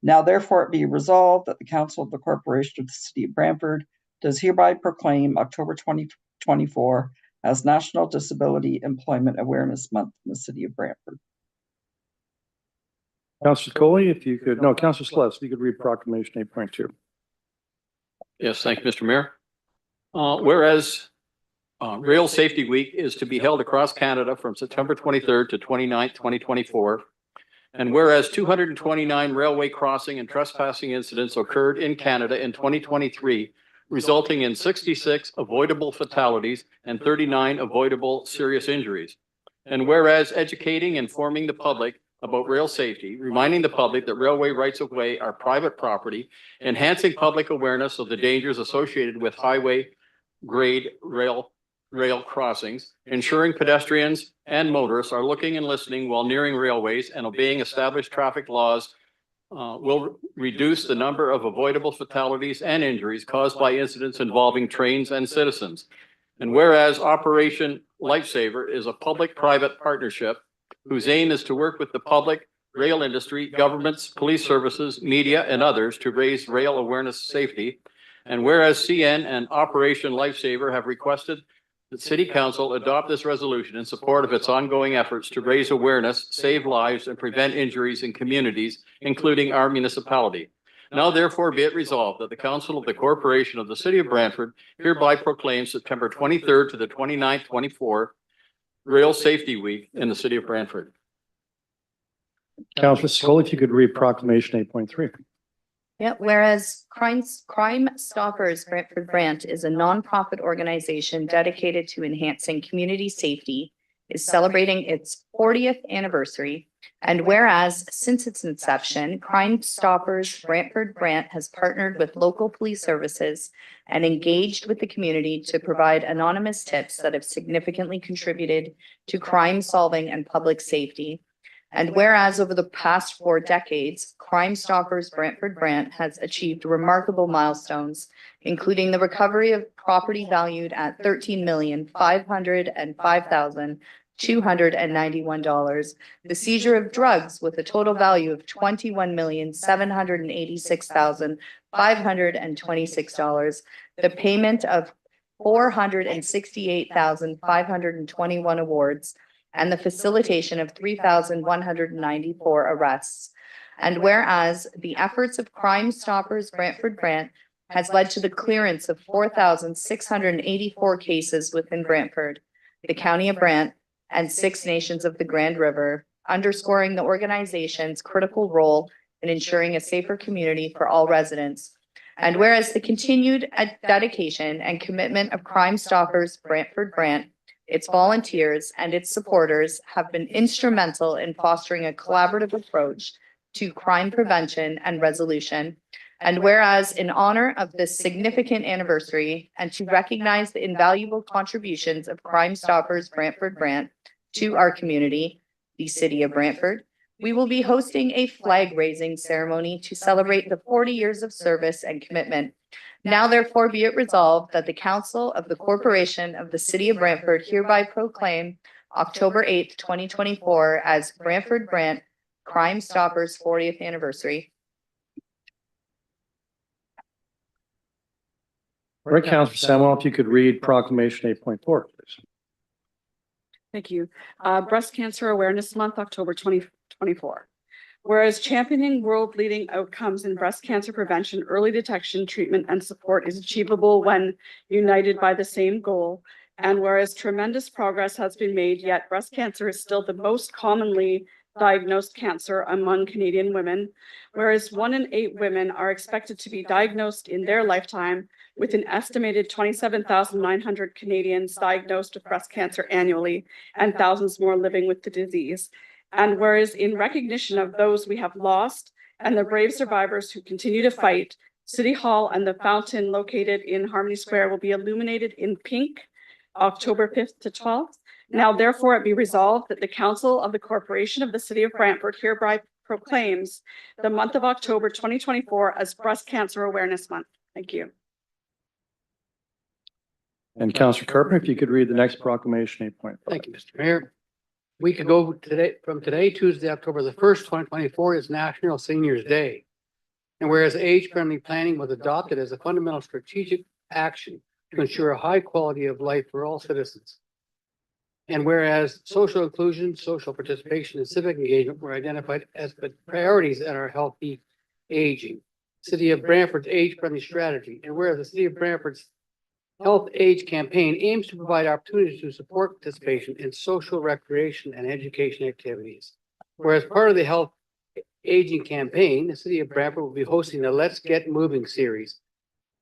Now, therefore, it be resolved that the Council of the Corporation of the City of Brantford does hereby proclaim October 2024 as National Disability Employment Awareness Month in the City of Brantford. Councillor Coley, Councillor Sluss, if you could read proclamation 8.2. Yes, thank you, Mr. Mayor. Whereas Rail Safety Week is to be held across Canada from September 23rd to 29th, 2024. And whereas 229 railway crossing and trespassing incidents occurred in Canada in 2023, resulting in 66 avoidable fatalities and 39 avoidable serious injuries. And whereas educating and informing the public about rail safety, reminding the public that railway rights of way are private property, enhancing public awareness of the dangers associated with highway grade rail crossings, ensuring pedestrians and motorists are looking and listening while nearing railways and obeying established traffic laws will reduce the number of avoidable fatalities and injuries caused by incidents involving trains and citizens. And whereas Operation Lifesaver is a public-private partnership whose aim is to work with the public, rail industry, governments, police services, media, and others to raise rail awareness safety. And whereas CN and Operation Lifesaver have requested that City Council adopt this resolution in support of its ongoing efforts to raise awareness, save lives, and prevent injuries in communities, including our municipality. Now therefore be it resolved that the Council of the Corporation of the City of Brantford hereby proclaims September 23rd to the 29th, 24 Rail Safety Week in the City of Brantford. Councillor Scully, if you could read proclamation 8.3. Yeah, whereas Crime Stoppers Brantford Brant is a nonprofit organization dedicated to enhancing community safety, is celebrating its 40th anniversary. And whereas since its inception, Crime Stoppers Brantford Brant has partnered with local police services and engaged with the community to provide anonymous tips that have significantly contributed to crime solving and public safety. And whereas over the past 4 decades, Crime Stoppers Brantford Brant has achieved remarkable milestones, including the recovery of property valued at $13,505,291, the seizure of drugs with a total value of $21,786,526, the payment of 468,521 awards, and the facilitation of 3,194 arrests. And whereas the efforts of Crime Stoppers Brantford Brant has led to the clearance of 4,684 cases within Brantford, the County of Brant, and 6 nations of the Grand River, underscoring the organization's critical role in ensuring a safer community for all residents. And whereas the continued dedication and commitment of Crime Stoppers Brantford Brant, its volunteers, and its supporters have been instrumental in fostering a collaborative approach to crime prevention and resolution. And whereas in honor of this significant anniversary and to recognize the invaluable contributions of Crime Stoppers Brantford Brant to our community, the City of Brantford, we will be hosting a flag raising ceremony to celebrate the 40 years of service and commitment. Now therefore be it resolved that the Council of the Corporation of the City of Brantford hereby proclaim October 8th, 2024 as Brantford Brant Crime Stoppers 40th anniversary. All right, Councillor Samuel, if you could read proclamation 8.4, please. Thank you. Breast Cancer Awareness Month, October 2024. Whereas championing world-leading outcomes in breast cancer prevention, early detection, treatment, and support is achievable when united by the same goal. And whereas tremendous progress has been made, yet breast cancer is still the most commonly diagnosed cancer among Canadian women, whereas 1 in 8 women are expected to be diagnosed in their lifetime, with an estimated 27,900 Canadians diagnosed with breast cancer annually, and thousands more living with the disease. And whereas in recognition of those we have lost and the brave survivors who continue to fight, City Hall and the fountain located in Harmony Square will be illuminated in pink, October 5th to 12th. Now therefore it be resolved that the Council of the Corporation of the City of Brantford hereby proclaims the month of October 2024 as Breast Cancer Awareness Month. Thank you. And Councillor Carpenter, if you could read the next proclamation 8.5. Thank you, Mr. Mayor. Week ago today, from today, Tuesday, October the 1st, 2024 is National Seniors Day. And whereas age-friendly planning was adopted as a fundamental strategic action to ensure a high quality of life for all citizens. And whereas social inclusion, social participation, and civic engagement were identified as priorities in our healthy aging. City of Brantford's age-friendly strategy. And whereas the City of Brantford's Health Age campaign aims to provide opportunities to support participation in social recreation and education activities. Whereas part of the Health Aging campaign, the city of Brantford will be hosting the Let's Get Moving series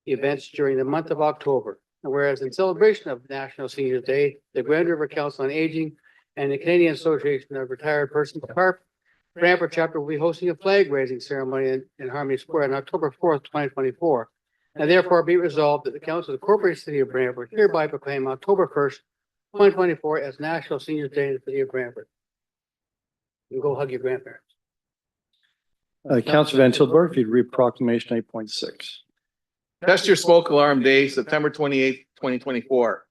events during the month of October. And whereas in celebration of National Seniors Day, the Grand River Council on Aging and the Canadian Association of Retired Persons, Brantford chapter will be hosting a flag raising ceremony in Harmony Square on October 4th, 2024. And therefore be resolved that the Council of the Corporate City of Brantford hereby proclaim October 1st, 2024 as National Seniors Day in the city of Brantford. You can go hug your grandparents. Councilor Van Tilburg, if you'd read proclamation 8.6. Test your smoke alarm day, September 28th, 2024.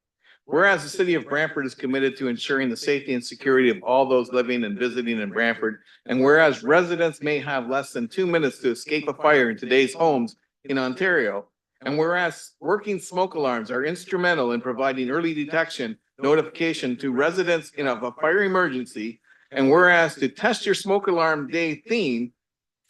Whereas the city of Brantford is committed to ensuring the safety and security of all those living and visiting in Brantford, and whereas residents may have less than 2 minutes to escape a fire in today's homes in Ontario, and whereas working smoke alarms are instrumental in providing early detection notification to residents in a fire emergency, and whereas to test your smoke alarm day theme,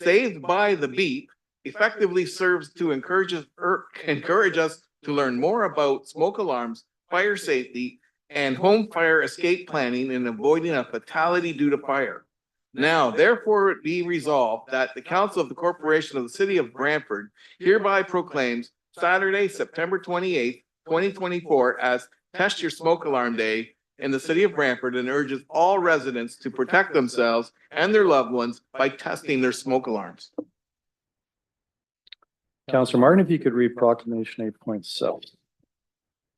Saved by the Beep, effectively serves to encourage us to learn more about smoke alarms, fire safety, and home fire escape planning and avoiding a fatality due to fire. Now, therefore, it be resolved that the Council of the Corporation of the City of Brantford hereby proclaims Saturday, September 28th, 2024 as Test Your Smoke Alarm Day in the City of Brantford and urges all residents to protect themselves and their loved ones by testing their smoke alarms. Councilor Martin, if you could read proclamation 8.7.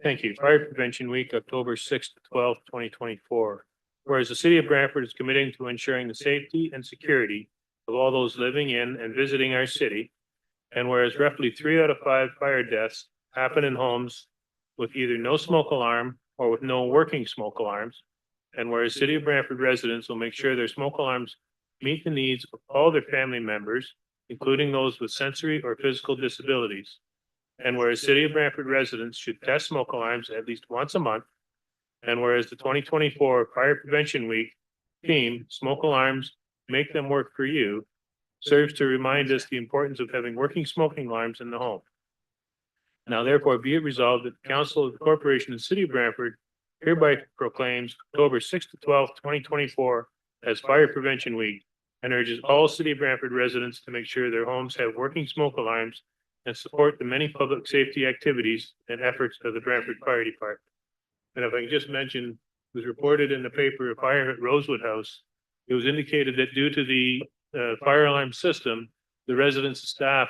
Thank you. Fire Prevention Week, October 6th to 12th, 2024. Whereas the city of Brantford is committing to ensuring the safety and security of all those living in and visiting our city. And whereas roughly 3 out of 5 fire deaths happen in homes with either no smoke alarm or with no working smoke alarms. And whereas City of Brantford residents will make sure their smoke alarms meet the needs of all their family members, including those with sensory or physical disabilities. And whereas City of Brantford residents should test smoke alarms at least once a month. And whereas the 2024 Fire Prevention Week theme, Smoke Alarms, Make Them Work for You, serves to remind us the importance of having working smoking alarms in the home. Now therefore be it resolved that the Council of the Corporation and City of Brantford hereby proclaims October 6th to 12th, 2024 as Fire Prevention Week and urges all City of Brantford residents to make sure their homes have working smoke alarms and support the many public safety activities and efforts of the Brantford Fire Department. And if I can just mention, it was reported in the paper of fire at Rosewood House. It was indicated that due to the fire alarm system, the residents and staff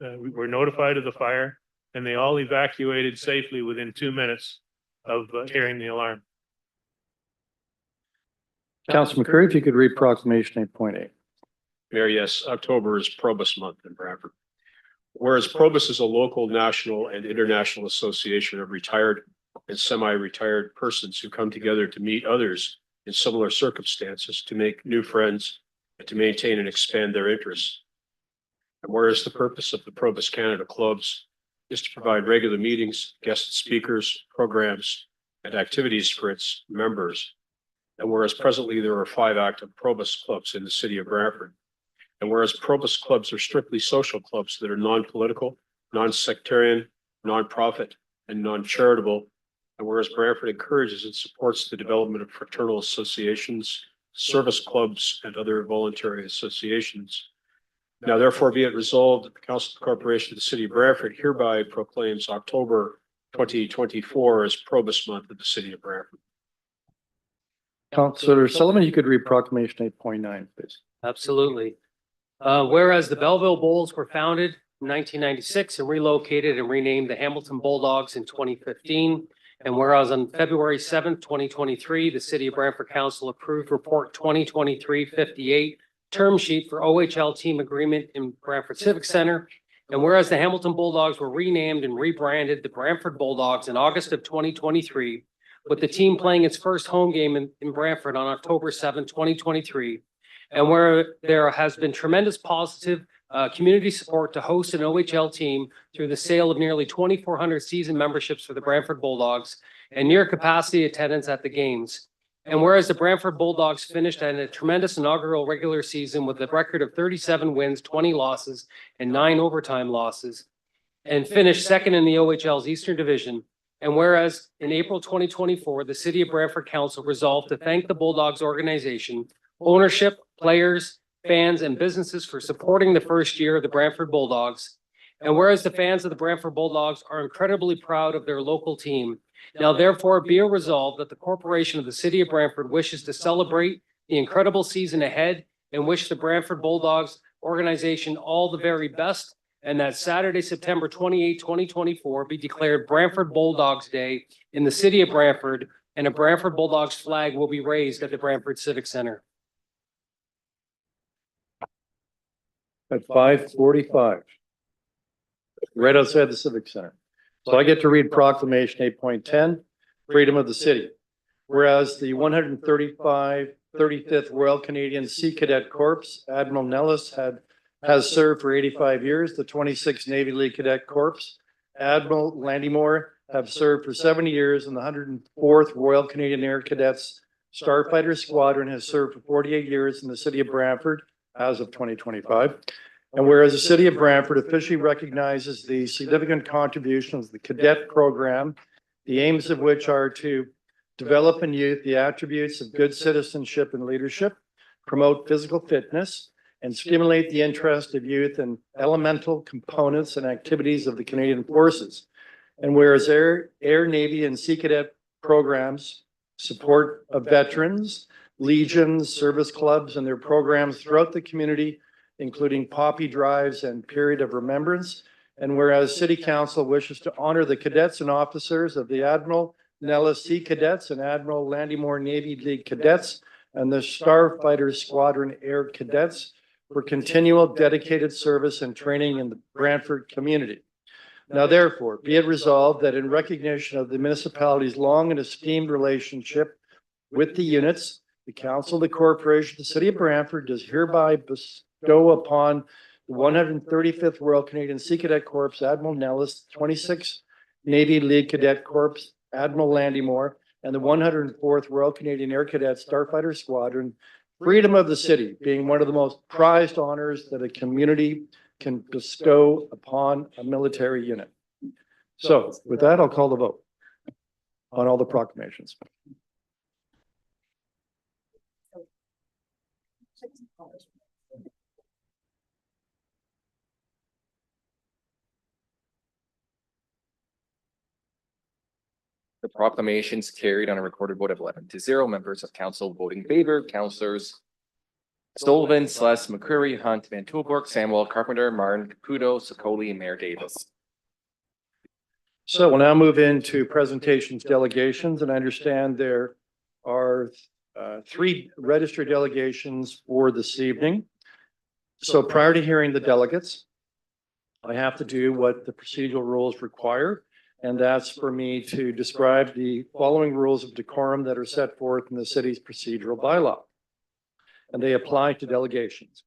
were notified of the fire and they all evacuated safely within 2 minutes of hearing the alarm. Councilor McCurry, if you could read proclamation 8.8. Mayor, yes, October is Probus Month in Brantford. Whereas Probus is a local, national, and international association of retired and semi-retired persons who come together to meet others in similar circumstances, to make new friends, and to maintain and expand their interests. And whereas the purpose of the Probus Canada clubs is to provide regular meetings, guest speakers, programs, and activities for its members. And whereas presently there are 5 active Probus clubs in the city of Brantford. And whereas Probus clubs are strictly social clubs that are non-political, non-sectarian, non-profit, and non-charitable. And whereas Brantford encourages and supports the development of fraternal associations, service clubs, and other voluntary associations. Now therefore be it resolved that the Council of the Corporation of the City of Brantford hereby proclaims October 2024 as Probus Month of the City of Brantford. Councilor Sullivan, you could read proclamation 8.9, please. Absolutely. Whereas the Belleville Bulls were founded in 1996 and relocated and renamed the Hamilton Bulldogs in 2015. And whereas on February 7th, 2023, the City of Brantford Council approved Report 2023-58 term sheet for OHL team agreement in Brantford Civic Center. And whereas the Hamilton Bulldogs were renamed and rebranded the Brantford Bulldogs in August of 2023, with the team playing its first home game in Brantford on October 7, 2023. And where there has been tremendous positive community support to host an OHL team through the sale of nearly 2,400 season memberships for the Brantford Bulldogs and near capacity attendance at the games. And whereas the Brantford Bulldogs finished at a tremendous inaugural regular season with a record of 37 wins, 20 losses, and 9 overtime losses, and finished second in the OHL's Eastern Division. And whereas in April 2024, the City of Brantford Council resolved to thank the Bulldogs organization, ownership, players, fans, and businesses for supporting the first year of the Brantford Bulldogs. And whereas the fans of the Brantford Bulldogs are incredibly proud of their local team, now therefore be it resolved that the corporation of the City of Brantford wishes to celebrate the incredible season ahead and wish the Brantford Bulldogs organization all the very best, and that Saturday, September 28, 2024 be declared Brantford Bulldogs Day in the City of Brantford, and a Brantford Bulldogs flag will be raised at the Brantford Civic Center. At 5:45. Right outside the Civic Center. So I get to read proclamation 8.10, freedom of the city. Whereas the 35th Royal Canadian Sea Cadet Corps, Admiral Nellis has served for 85 years. The 26th Navy League Cadet Corps, Admiral Landymore, have served for 70 years, and the 104th Royal Canadian Air Cadets Starfighter Squadron has served for 48 years in the city of Brantford as of 2025. And whereas the city of Brantford officially recognizes the significant contributions of the cadet program, the aims of which are to develop in youth the attributes of good citizenship and leadership, promote physical fitness, and stimulate the interest of youth in elemental components and activities of the Canadian Forces. And whereas Air, Navy, and Sea Cadet programs support of veterans, legions, service clubs, and their programs throughout the community, including poppy drives and period of remembrance. And whereas City Council wishes to honor the cadets and officers of the Admiral Nellis Sea Cadets and Admiral Landymore Navy League Cadets and the Starfighter Squadron Air Cadets for continual dedicated service and training in the Brantford community. Now therefore, be it resolved that in recognition of the municipality's long and esteemed relationship with the units, the Council of the Corporation of the City of Brantford does hereby bestow upon the 135th Royal Canadian Sea Cadet Corps, Admiral Nellis, 26th Navy League Cadet Corps, Admiral Landymore, and the 104th Royal Canadian Air Cadets Starfighter Squadron, freedom of the city being one of the most prized honors that a community can bestow upon a military unit. So with that, I'll call the vote on all the proclamations. The proclamations carried on a recorded vote of 11-0. Members of council voting in favor, councillors Sullivan, Celeste, McCreary, Hunt, Van Toolbrook, Samuel, Carpenter, Martin, Caputo, Sicoli, and Mayor Davis. So we'll now move into presentations, delegations, and I understand there are 3 registered delegations for this evening. So prior to hearing the delegates, I have to do what the procedural rules require, and that's for me to describe the following rules of decorum that are set forth in the city's procedural bylaw. And they apply to delegations.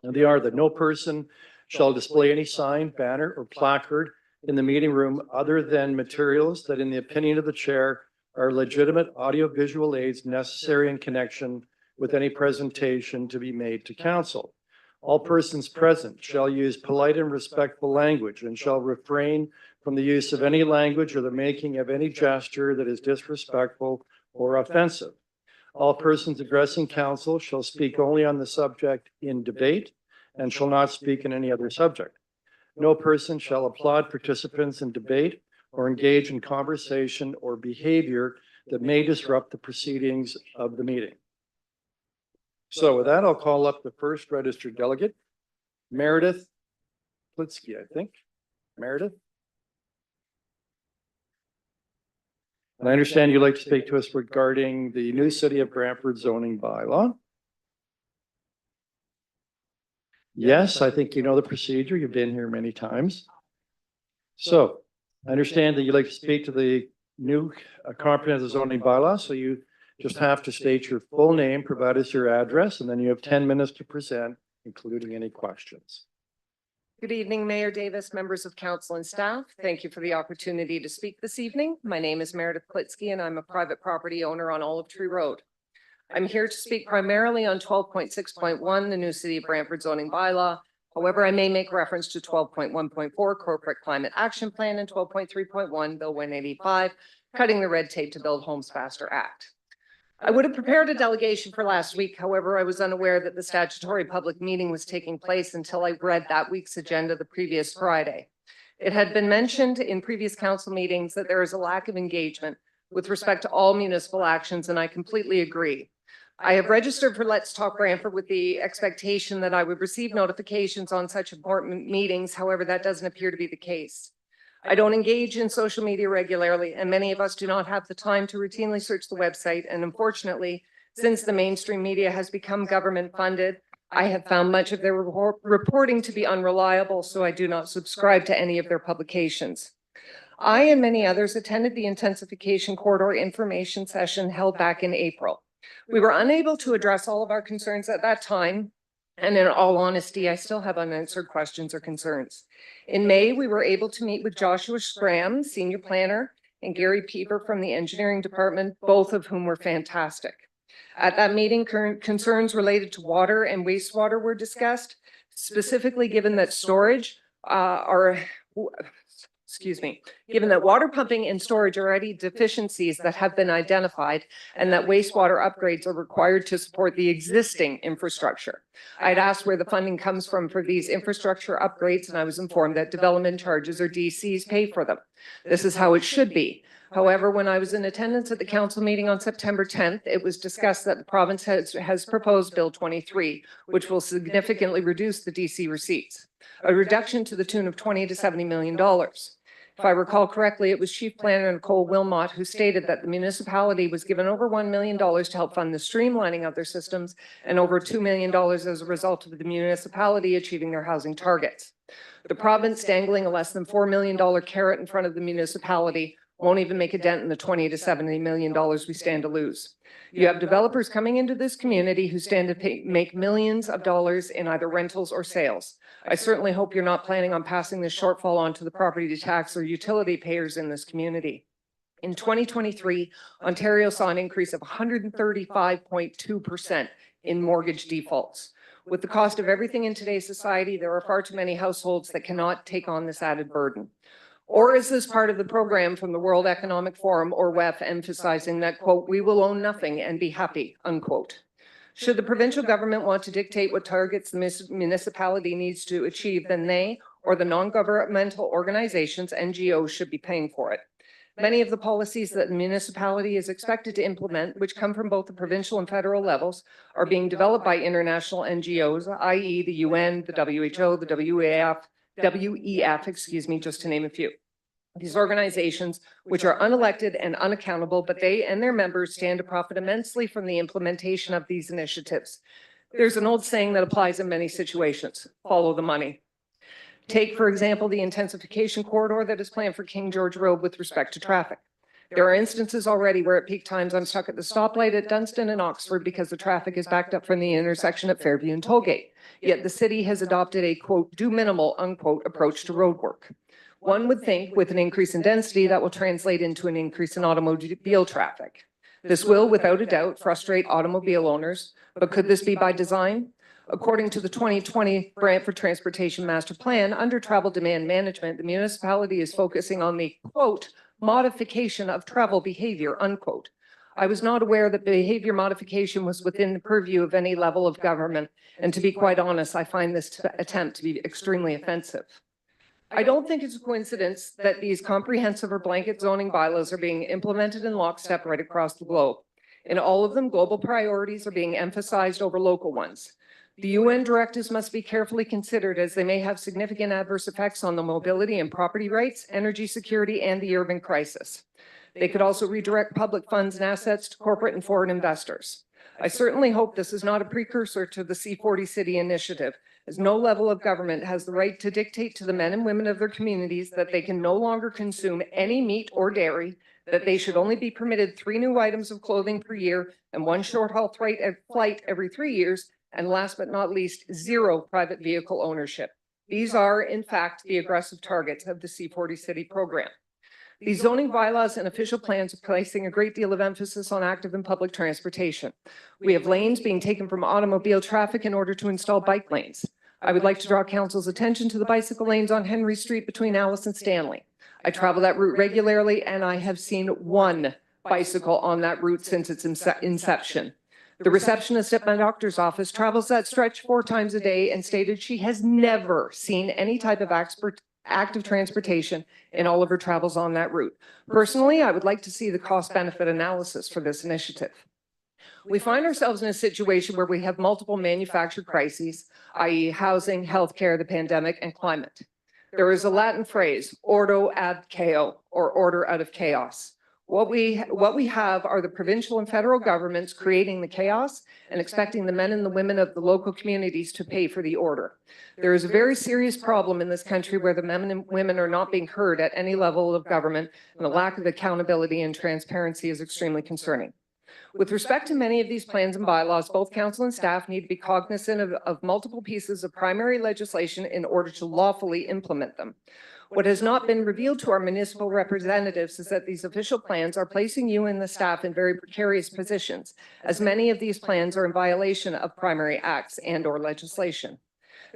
And they are that no person shall display any sign, banner, or placard in the meeting room other than materials that, in the opinion of the chair, are legitimate audiovisual aids necessary in connection with any presentation to be made to council. All persons present shall use polite and respectful language and shall refrain from the use of any language or the making of any gesture that is disrespectful or offensive. All persons addressing council shall speak only on the subject in debate and shall not speak in any other subject. No person shall applaud participants in debate or engage in conversation or behavior that may disrupt the proceedings of the meeting. So with that, I'll call up the first registered delegate, Meredith Klitsky, I think. Meredith? And I understand you'd like to speak to us regarding the new City of Brantford zoning bylaw. Yes, I think you know the procedure. You've been here many times. So I understand that you'd like to speak to the new comprehensive zoning bylaw. So you just have to state your full name, provide us your address, and then you have 10 minutes to present, including any questions. Good evening, Mayor Davis, members of council and staff. Thank you for the opportunity to speak this evening. My name is Meredith Klitsky and I'm a private property owner on Olive Tree Road. I'm here to speak primarily on 12.6.1, the new City of Brantford zoning bylaw, However, I may make reference to 12.1.4 Corporate Climate Action Plan and 12.3.1 Bill 185, Cutting the Red Tape to Build Homes Faster Act. I would have prepared a delegation for last week. However, I was unaware that the statutory public meeting was taking place until I read that week's agenda the previous Friday. It had been mentioned in previous council meetings that there is a lack of engagement with respect to all municipal actions, and I completely agree. I have registered for Let's Talk Brantford with the expectation that I would receive notifications on such important meetings. However, that doesn't appear to be the case. I don't engage in social media regularly, and many of us do not have the time to routinely search the website. And unfortunately, since the mainstream media has become government funded, I have found much of their reporting to be unreliable, so I do not subscribe to any of their publications. I and many others attended the intensification corridor information session held back in April. We were unable to address all of our concerns at that time, and in all honesty, I still have unanswered questions or concerns. In May, we were able to meet with Joshua Scram, Senior Planner, and Gary Peever from the Engineering Department, both of whom were fantastic. At that meeting, current concerns related to water and wastewater were discussed, specifically given that given that water pumping and storage are already deficiencies that have been identified and that wastewater upgrades are required to support the existing infrastructure. I'd asked where the funding comes from for these infrastructure upgrades, and I was informed that development charges or DCs pay for them. This is how it should be. However, when I was in attendance at the council meeting on September 10th, it was discussed that the province has proposed Bill 23, which will significantly reduce the DC receipts, a reduction to the tune of $20 to $70 million. If I recall correctly, it was Chief Planner Nicole Wilmot who stated that the municipality was given over $1 million to help fund the streamlining of their systems and over $2 million as a result of the municipality achieving their housing targets. The province dangling a less than $4 million carrot in front of the municipality won't even make a dent in the $20 to $70 million we stand to lose. You have developers coming into this community who stand to make millions of dollars in either rentals or sales. I certainly hope you're not planning on passing this shortfall on to the property tax or utility payers in this community. In 2023, Ontario saw an increase of 135.2% in mortgage defaults. With the cost of everything in today's society, there are far too many households that cannot take on this added burden. Or is this part of the program from the World Economic Forum, or WEF, emphasizing that, quote, we will own nothing and be happy, unquote? Should the provincial government want to dictate what targets the municipality needs to achieve, then they or the non-governmental organizations, NGOs, should be paying for it. Many of the policies that the municipality is expected to implement, which come from both the provincial and federal levels, are being developed by international NGOs, i.e. the UN, the WHO, the WEF, just to name a few. These organizations, which are unelected and unaccountable, but they and their members stand to profit immensely from the implementation of these initiatives. There's an old saying that applies in many situations: follow the money. Take, for example, the intensification corridor that is planned for King George Road with respect to traffic. There are instances already where at peak times I'm stuck at the stoplight at Dunstan and Oxford because the traffic is backed up from the intersection at Fairview and Tollgate. Yet the city has adopted a, quote, do minimal, unquote, approach to road work. One would think with an increase in density that will translate into an increase in automobile traffic. This will, without a doubt, frustrate automobile owners, but could this be by design? According to the 2020 Brantford Transportation Master Plan, under travel demand management, the municipality is focusing on the, quote, modification of travel behavior, unquote. I was not aware that behavior modification was within the purview of any level of government. And to be quite honest, I find this attempt to be extremely offensive. I don't think it's a coincidence that these comprehensive or blanket zoning bylaws are being implemented in lockstep right across the globe. In all of them, global priorities are being emphasized over local ones. The UN directives must be carefully considered as they may have significant adverse effects on the mobility and property rights, energy security, and the urban crisis. They could also redirect public funds and assets to corporate and foreign investors. I certainly hope this is not a precursor to the C40 City Initiative, as no level of government has the right to dictate to the men and women of their communities that they can no longer consume any meat or dairy, that they should only be permitted 3 new items of clothing per year and 1 short-haul flight every 3 years, and last but not least, 0 private vehicle ownership. These are, in fact, the aggressive targets of the C40 City program. These zoning bylaws and official plans are placing a great deal of emphasis on active and public transportation. We have lanes being taken from automobile traffic in order to install bike lanes. I would like to draw council's attention to the bicycle lanes on Henry Street between Alice and Stanley. I travel that route regularly and I have seen one bicycle on that route since its inception. The receptionist at my doctor's office travels that stretch 4 times a day and stated she has never seen any type of active transportation in all of her travels on that route. Personally, I would like to see the cost benefit analysis for this initiative. We find ourselves in a situation where we have multiple manufactured crises, i.e. housing, healthcare, the pandemic, and climate. There is a Latin phrase, ordo ad chaos, or order out of chaos. What we have are the provincial and federal governments creating the chaos and expecting the men and the women of the local communities to pay for the order. There is a very serious problem in this country where the men and women are not being heard at any level of government, and the lack of accountability and transparency is extremely concerning. With respect to many of these plans and bylaws, both council and staff need to be cognizant of multiple pieces of primary legislation in order to lawfully implement them. What has not been revealed to our municipal representatives is that these official plans are placing you and the staff in very precarious positions, as many of these plans are in violation of primary acts and/or legislation.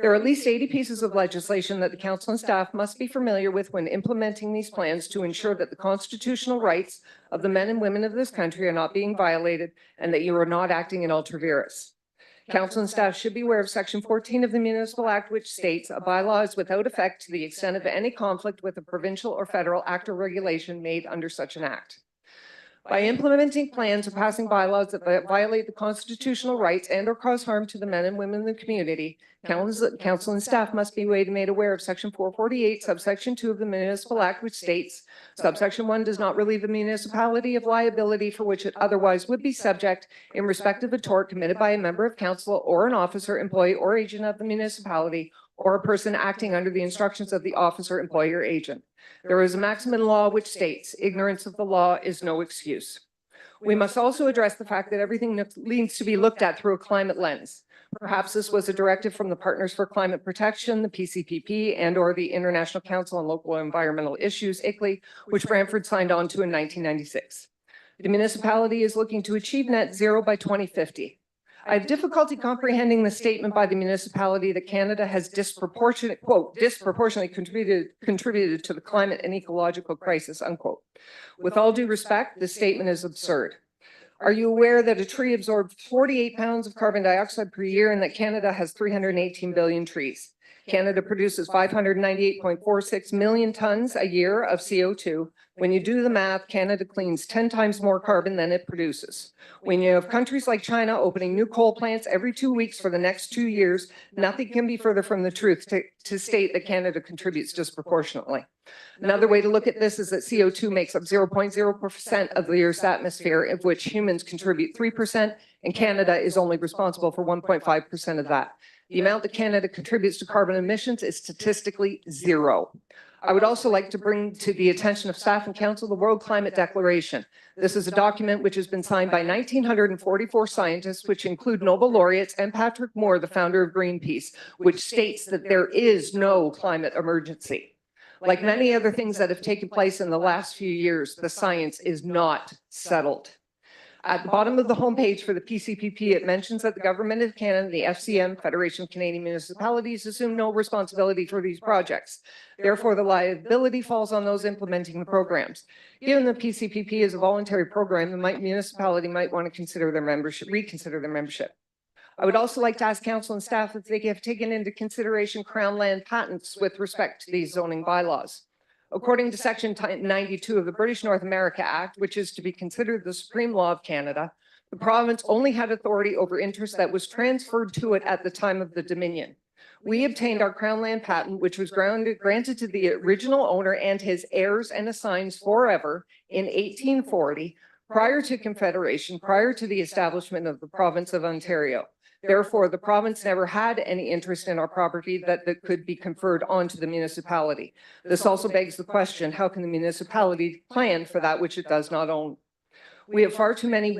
There are at least 80 pieces of legislation that the council and staff must be familiar with when implementing these plans to ensure that the constitutional rights of the men and women of this country are not being violated and that you are not acting in ultra vires. Council and staff should be aware of Section 14 of the Municipal Act, which states a bylaw is without effect to the extent of any conflict with a provincial or federal act or regulation made under such an act. By implementing plans or passing bylaws that violate the constitutional rights and or cause harm to the men and women in the community, council and staff must be made aware of Section 448, subsection 2 of the Municipal Act, which states subsection 1 does not relieve the municipality of liability for which it otherwise would be subject in respect of a tort committed by a member of council or an officer, employee, or agent of the municipality, or a person acting under the instructions of the officer, employee, or agent. There is a maximum law which states ignorance of the law is no excuse. We must also address the fact that everything needs to be looked at through a climate lens. Perhaps this was a directive from the Partners for Climate Protection, the PCPP, and or the International Council on Local Environmental Issues, ICLEI, which Brantford signed on to in 1996. The municipality is looking to achieve net zero by 2050. I have difficulty comprehending the statement by the municipality that Canada has disproportionately contributed to the climate and ecological crisis, unquote. With all due respect, this statement is absurd. Are you aware that a tree absorbs 48 pounds of carbon dioxide per year and that Canada has 318 billion trees? Canada produces 598.46 million tons a year of CO2. When you do the math, Canada cleans 10 times more carbon than it produces. When you have countries like China opening new coal plants every 2 weeks for the next 2 years, nothing can be further from the truth to state that Canada contributes disproportionately. Another way to look at this is that CO2 makes up 0.0% of the Earth's atmosphere, of which humans contribute 3%, and Canada is only responsible for 1.5% of that. The amount that Canada contributes to carbon emissions is statistically zero. I would also like to bring to the attention of staff and council the World Climate Declaration. This is a document which has been signed by 1,944 scientists, which include Nobel laureates and Patrick Moore, the founder of Greenpeace, which states that there is no climate emergency. Like many other things that have taken place in the last few years, the science is not settled. At the bottom of the homepage for the PCPP, it mentions that the Government of Canada, the FCM, Federation of Canadian Municipalities, assume no responsibility for these projects. Therefore, the liability falls on those implementing the programs. Given the PCPP is a voluntary program, the municipality might want to reconsider their membership. I would also like to ask council and staff if they have taken into consideration Crown land patents with respect to these zoning bylaws. According to Section 92 of the British North America Act, which is to be considered the supreme law of Canada, the province only had authority over interest that was transferred to it at the time of the Dominion. We obtained our Crown land patent, which was granted to the original owner and his heirs and assigns forever in 1840, prior to Confederation, prior to the establishment of the province of Ontario. Therefore, the province never had any interest in our property that could be conferred onto the municipality. This also begs the question, how can the municipality plan for that which it does not own? We have far too many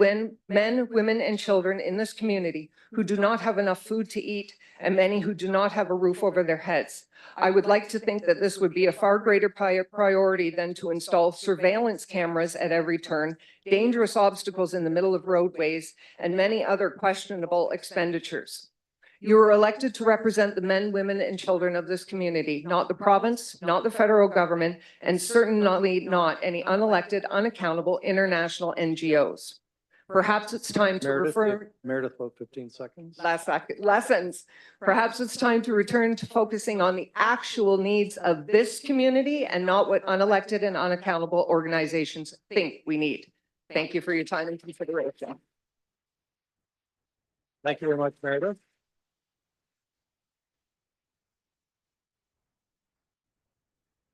men, women, and children in this community who do not have enough food to eat, and many who do not have a roof over their heads. I would like to think that this would be a far greater priority than to install surveillance cameras at every turn, dangerous obstacles in the middle of roadways, and many other questionable expenditures. You were elected to represent the men, women, and children of this community, not the province, not the federal government, and certainly not any unelected, unaccountable international NGOs. Perhaps it's time to refer. Meredith, about 15 seconds. Last sentence. Perhaps it's time to return to focusing on the actual needs of this community and not what unelected and unaccountable organizations think we need. Thank you for your time and consideration. Thank you very much, Meredith.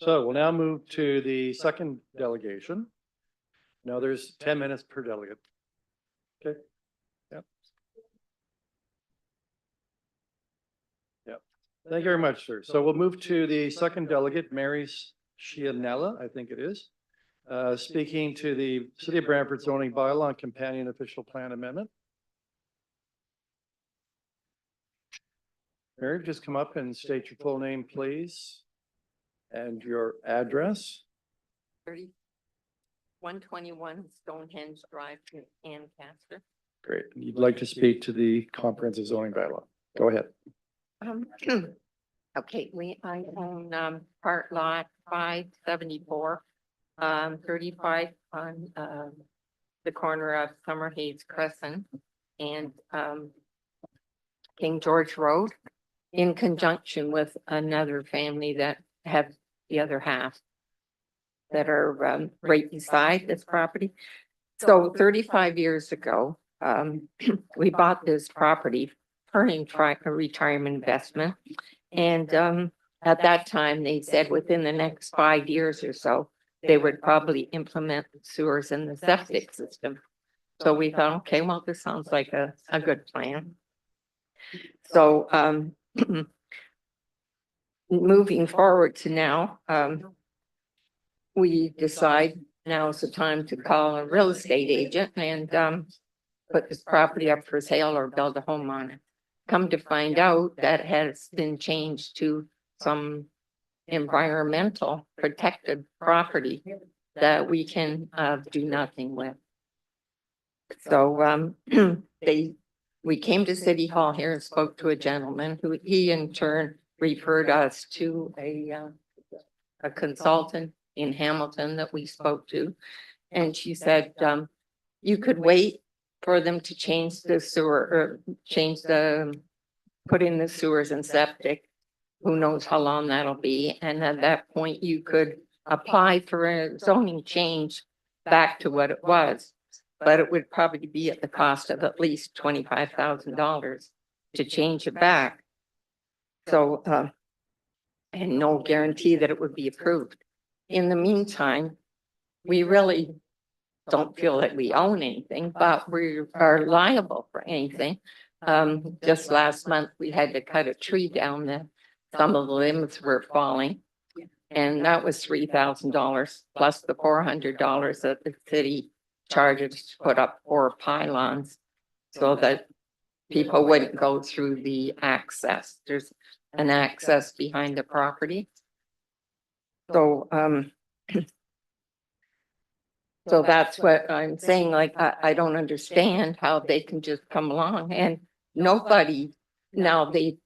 So we'll now move to the second delegation. Now there's 10 minutes per delegate. Okay. Yep. Yep. Thank you very much, sir. So we'll move to the second delegate, Mary Shianella, I think it is, speaking to the City of Brantford zoning bylaw and companion official plan amendment. Mary, just come up and state your full name, please, and your address. 121 Stonehenge Drive in Ancaster. Great. You'd like to speak to the comprehensive zoning bylaw. Go ahead. Okay, I own, part lot 574, 35 on, the corner of Summer Hayes Crescent and, King George Road, in conjunction with another family that have the other half that are, right beside this property. So 35 years ago, we bought this property for a retirement investment. And at that time, they said within the next 5 years or so, they would probably implement the sewers in the septic system. So we thought, okay, well, this sounds like a good plan. So moving forward to now, we decide now is the time to call a real estate agent and put this property up for sale or build a home on it. Come to find out that has been changed to some environmental protected property that we can do nothing with. So we came to City Hall here and spoke to a gentleman who he in turn referred us to a consultant in Hamilton that we spoke to. And she said, you could wait for them to change the sewer or put in the sewers and septic. Who knows how long that'll be. And at that point, you could apply for a zoning change back to what it was. But it would probably be at the cost of at least $25,000 to change it back. So, and no guarantee that it would be approved. In the meantime, we really don't feel that we own anything, but we are liable for anything. Just last month, we had to cut a tree down that some of the limbs were falling. And that was $3,000 plus the $400 that the city charges to put up 4 pylons so that people wouldn't go through the access. There's an access behind the property. So, so that's what I'm saying, like, I don't understand how they can just come along and nobody, now they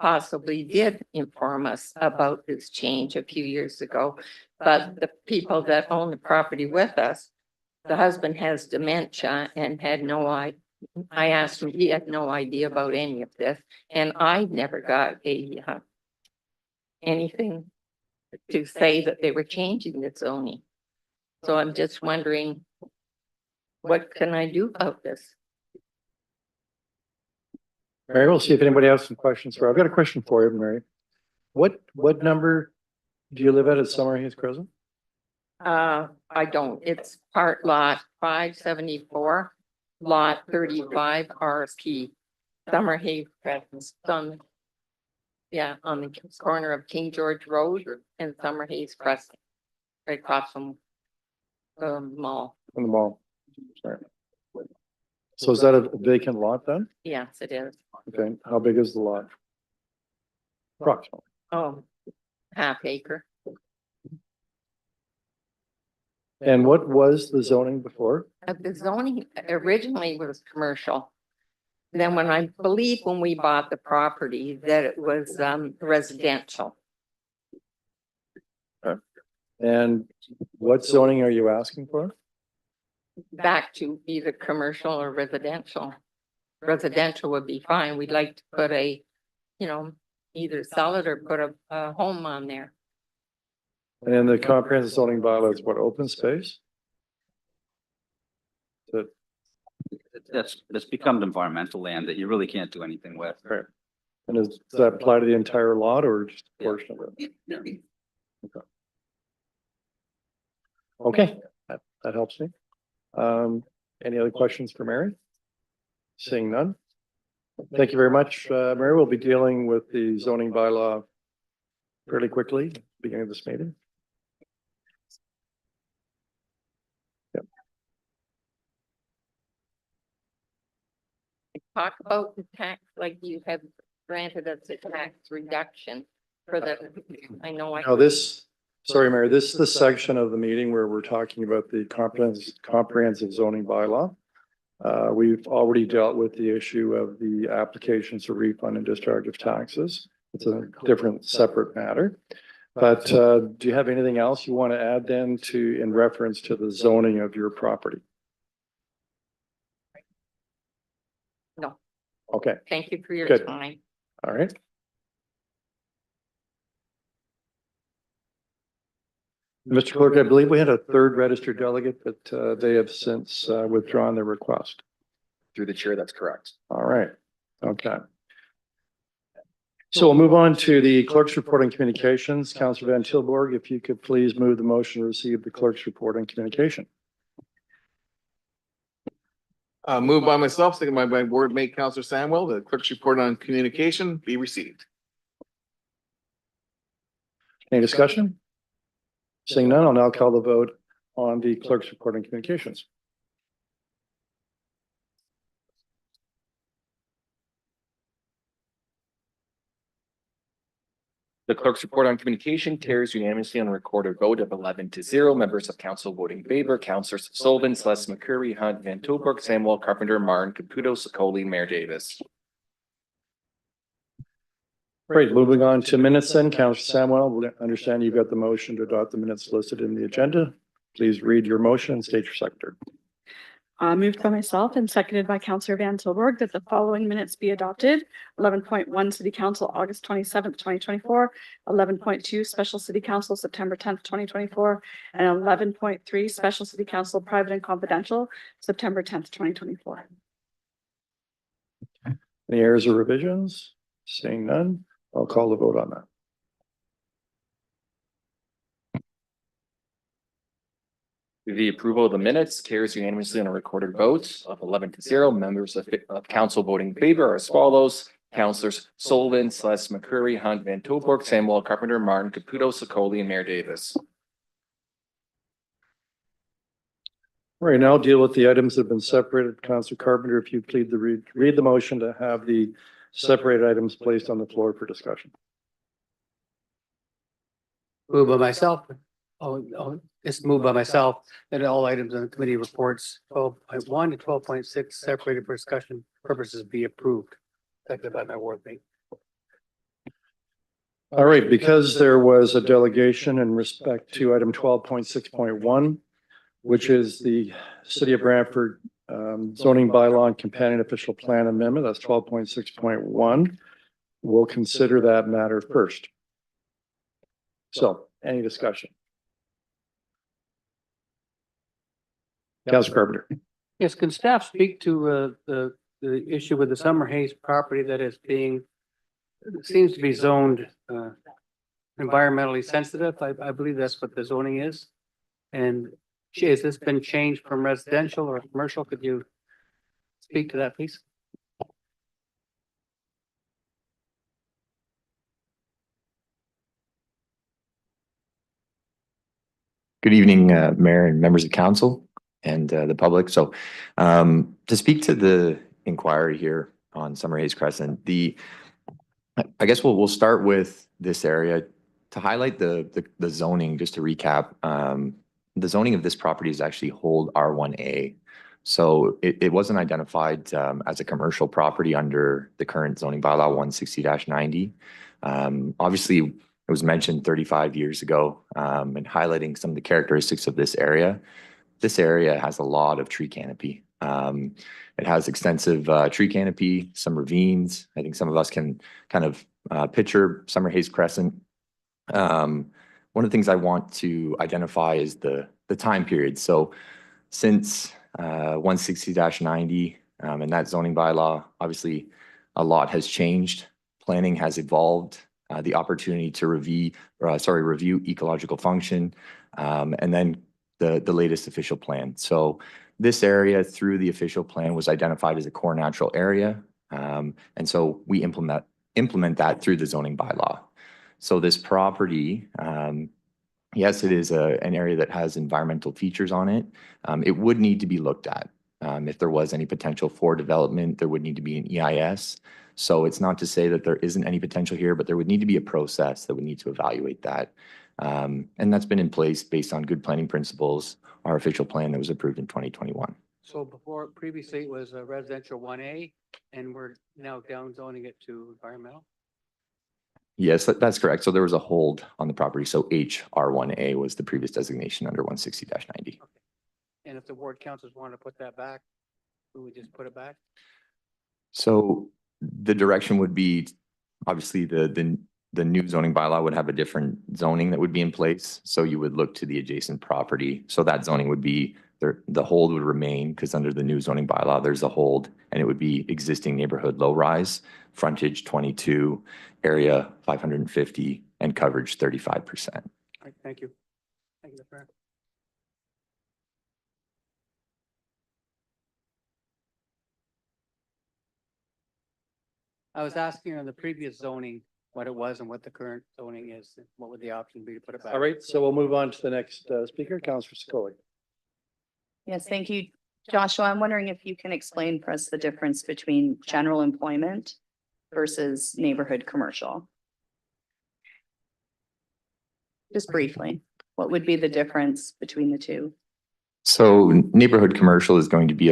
possibly did inform us about this change a few years ago, but the people that own the property with us, the husband has dementia and had no idea. I asked him, he had no idea about any of this, and I never got anything to say that they were changing the zoning. So I'm just wondering, what can I do about this? Mary, we'll see if anybody has some questions for her. I've got a question for you, Mary. What number do you live at Summer Hayes Crescent? I don't. It's part lot 574, lot 35 RP, Summer Hayes Crescent. On the corner of King George Road and Summer Hayes Crescent, right across from the mall. From the mall. Sorry. So is that a vacant lot then? Yes, it is. Okay, how big is the lot? Approximately. Oh, half acre. And what was the zoning before? The zoning originally was commercial. Then when I believe when we bought the property that it was residential. And what zoning are you asking for? Back to either commercial or residential. Residential would be fine. We'd like to put either sell it or put a home on there. And the comprehensive zoning bylaw is what, open space? So, That's become environmental land that you really can't do anything with. right. And does that apply to the entire lot or just a portion of it? Okay, that helps me. Any other questions for Mary? Seeing none. Thank you very much, Mary. We'll be dealing with the zoning bylaw fairly quickly, beginning of this meeting. Yep. Talk about the tax, like you have granted us a tax reduction for the, I know. Now this, sorry, Mary, this is the section of the meeting where we're talking about the comprehensive zoning bylaw. We've already dealt with the issue of the applications for refund and discharge of taxes. It's a different, separate matter. But do you have anything else you want to add then in reference to the zoning of your property? No. Okay, Thank you for your Good. time. all right. Mr. Clerk, I believe we had a third registered delegate, but they have since withdrawn their request. Through the chair, that's correct. All right, okay. So we'll move on to the clerk's report on communications. Councillor Van Tilburg, if you could please move the motion to receive the clerk's report on communication. Moved by myself, second by my board mate, Counselor Samuel, the clerk's report on communication be received. Any discussion? Seeing none, I'll now call the vote on the clerk's report on communications. The clerk's report on communication carries unanimously on a recorded vote of 11-0. Members of council voting in favor, Councillors Sullivan, Celeste McCurry, Hunt, Van Tilburg, Samuel, Carpenter, Martin, Caputo, Sicoli, Mayor Davis. Great, moving on to minutes then. Councillor Samuel, we understand you've got the motion to adopt the minutes listed in the agenda. Please read your motion and state your seconder. Moved by myself and seconded by Counselor Van Tilburg that the following minutes be adopted. 11.1 City Council, August 27th, 2024. 11.2 Special City Council, September 10th, 2024. And 11.3 Special City Council, Private and Confidential, September 10th, 2024. Any errors or revisions? Seeing none, I'll call the vote on that. The approval of the minutes carries unanimously on a recorded vote of 11-0. Members of council voting in favor are as follows. Councillors Sullivan, Celeste McCurry, Hunt, Van Tilburg, Samuel, Carpenter, Martin, Caputo, Sicoli, and Mayor Davis. All right, now deal with the items that have been separated. Councillor Carpenter, if you plead read the motion to have the separated items placed on the floor for discussion. Moved by myself. It's moved by myself that all items on the committee reports 12.1 to 12.6 separated for discussion purposes be approved. Seconded by my ward mate. All right, because there was a delegation in respect to item 12.6.1, which is the City of Brantford zoning bylaw and companion official plan amendment, that's 12.6.1. We'll consider that matter first. So, any discussion? Councilor Carpenter. Yes, can staff speak to the issue with the Summer Hayes property that is being, seems to be zoned environmentally sensitive? I believe that's what the zoning is. And has this been changed from residential or commercial? Could you speak to that, please? Good evening, Mayor and members of council and the public. So to speak to the inquiry here on Summer Hayes Crescent, I guess we'll start with this area to highlight the zoning. Just to recap, the zoning of this property is actually hold R1A. So it wasn't identified as a commercial property under the current zoning bylaw 160-90. Obviously, it was mentioned 35 years ago, and highlighting some of the characteristics of this area. This area has a lot of tree canopy. It has extensive tree canopy, some ravines. I think some of us can kind of picture Summer Hayes Crescent. One of the things I want to identify is the time period. So since 160-90 and that zoning bylaw, obviously a lot has changed. Planning has evolved. The opportunity to review ecological function, and then the latest official plan. So this area through the official plan was identified as a core natural area. And so we implement that through the zoning bylaw. So this property, yes, it is an area that has environmental features on it. It would need to be looked at. If there was any potential for development, there would need to be an EIS. So it's not to say that there isn't any potential here, but there would need to be a process that would need to evaluate that. And that's been in place based on good planning principles, our official plan that was approved in 2021. So before, previously it was a residential 1A, and we're now down zoning it to environmental? Yes, that's correct. So there was a hold on the property. So HR1A was the previous designation under 160-90. And if the ward councils wanted to put that back, we would just put it back? So the direction would be, obviously, the new zoning bylaw would have a different zoning that would be in place. So you would look to the adjacent property. So that zoning would be, the hold would remain, because under the new zoning bylaw, there's a hold, and it would be existing neighborhood low rise, frontage 22, area 550, and coverage 35%. All right, thank you. Thank you, Fran. I was asking on the previous zoning what it was and what the current zoning is. What would the option be to put it back? All right, so we'll move on to the next speaker, Councillor Scully. Yes, thank you. Joshua, I'm wondering if you can explain for us the difference between general employment versus neighborhood commercial. Just briefly, what would be the difference between the two? So neighborhood commercial is going to be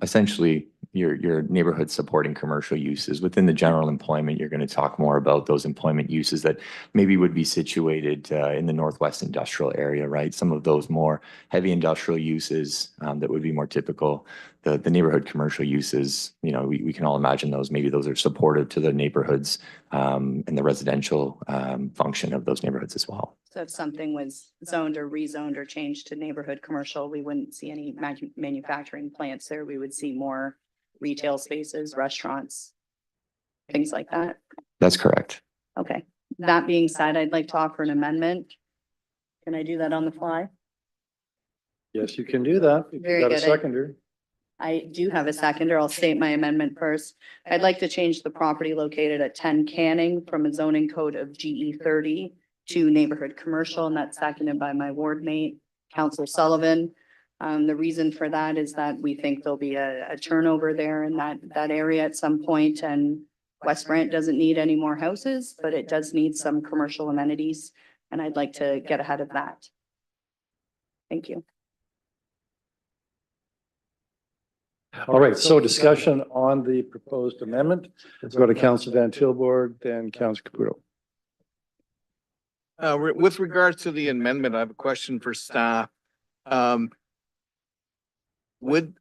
essentially your neighborhood supporting commercial uses. Within the general employment, you're going to talk more about those employment uses that maybe would be situated in the Northwest industrial area, right? Some of those more heavy industrial uses that would be more typical. The neighborhood commercial uses, you know, we can all imagine those. Maybe those are supportive to the neighborhoods and the residential function of those neighborhoods as well. So if something was zoned or rezoned or changed to neighborhood commercial, we wouldn't see any manufacturing plants there. We would see more retail spaces, restaurants, things like that. That's correct. Okay. That being said, I'd like to offer an amendment. Can I do that on the fly? Yes, you can do that. If Very you've got a good. seconder. I do have a seconder. I'll state my amendment first. I'd like to change the property located at 10 Canning from a zoning code of GE 30 to neighborhood commercial, and that's seconded by my ward mate, Councillor Sullivan. The reason for that is that we think there'll be a turnover there in that area at some point, and West Brant doesn't need any more houses, but it does need some commercial amenities, and I'd like to get ahead of that. Thank you. All right, so discussion on the proposed amendment. Let's go to Councillor Van Tilburg, then Councillor Caputo. With regards to the amendment, I have a question for staff. Would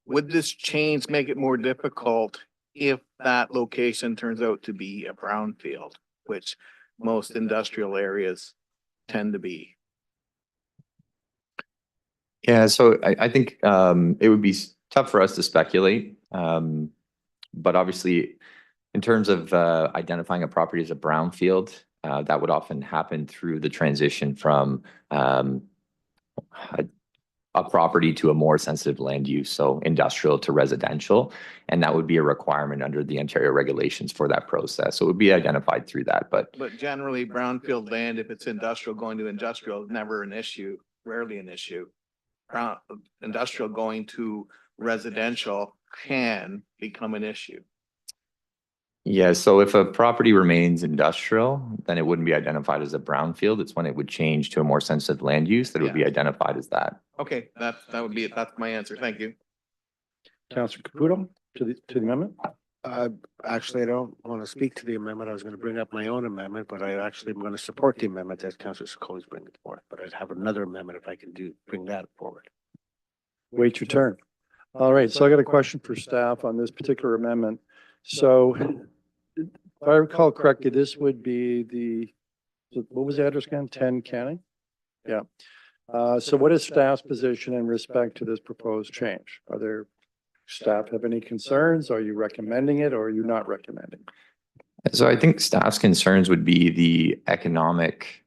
this change make it more difficult if that location turns out to be a brownfield, which most industrial areas tend to be? Yeah, so I think it would be tough for us to speculate. But obviously, in terms of identifying a property as a brownfield, that would often happen through the transition from a property to a more sensitive land use, so industrial to residential. And that would be a requirement under the Ontario regulations for that process. So it would be identified through that, but Generally, brownfield land, if it's industrial going to industrial, is never an issue, rarely an issue. Industrial going to residential can become an issue. Yeah, so if a property remains industrial, then it wouldn't be identified as a brownfield. It's when it would change to a more sensitive land use that it would be identified as that. Okay, that would be it. That's my answer. Thank you. Councillor Caputo to the amendment? Actually, I don't want to speak to the amendment. I was going to bring up my own amendment, but I actually am going to support the amendment that Councillor Sakala is bringing forth. But I'd have another amendment if I can bring that forward. Wait your turn. All right, so I got a question for staff on this particular amendment. So if I recall correctly, this would be what was the address again? 10 Canning? Yeah. So what is staff's position in respect to this proposed change? Are there staff have any concerns? Are you recommending it or are you not recommending? So I think staff's concerns would be the economic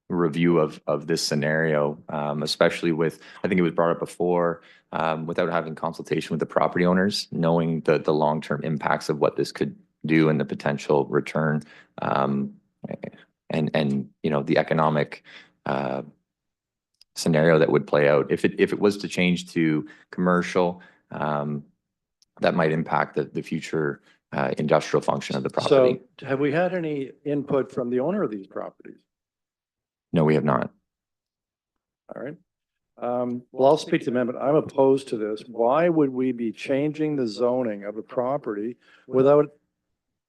review of this scenario, especially with, I think it was brought up before, without having consultation with the property owners, knowing the long-term impacts of what this could do and the potential return, and you know, the economic scenario that would play out. If it was to change to commercial, that might impact the future industrial function of the property. So have we had any input from the owner of these properties? No, we have not. All right. Well, I'll speak to the amendment. I'm opposed to this. Why would we be changing the zoning of a property without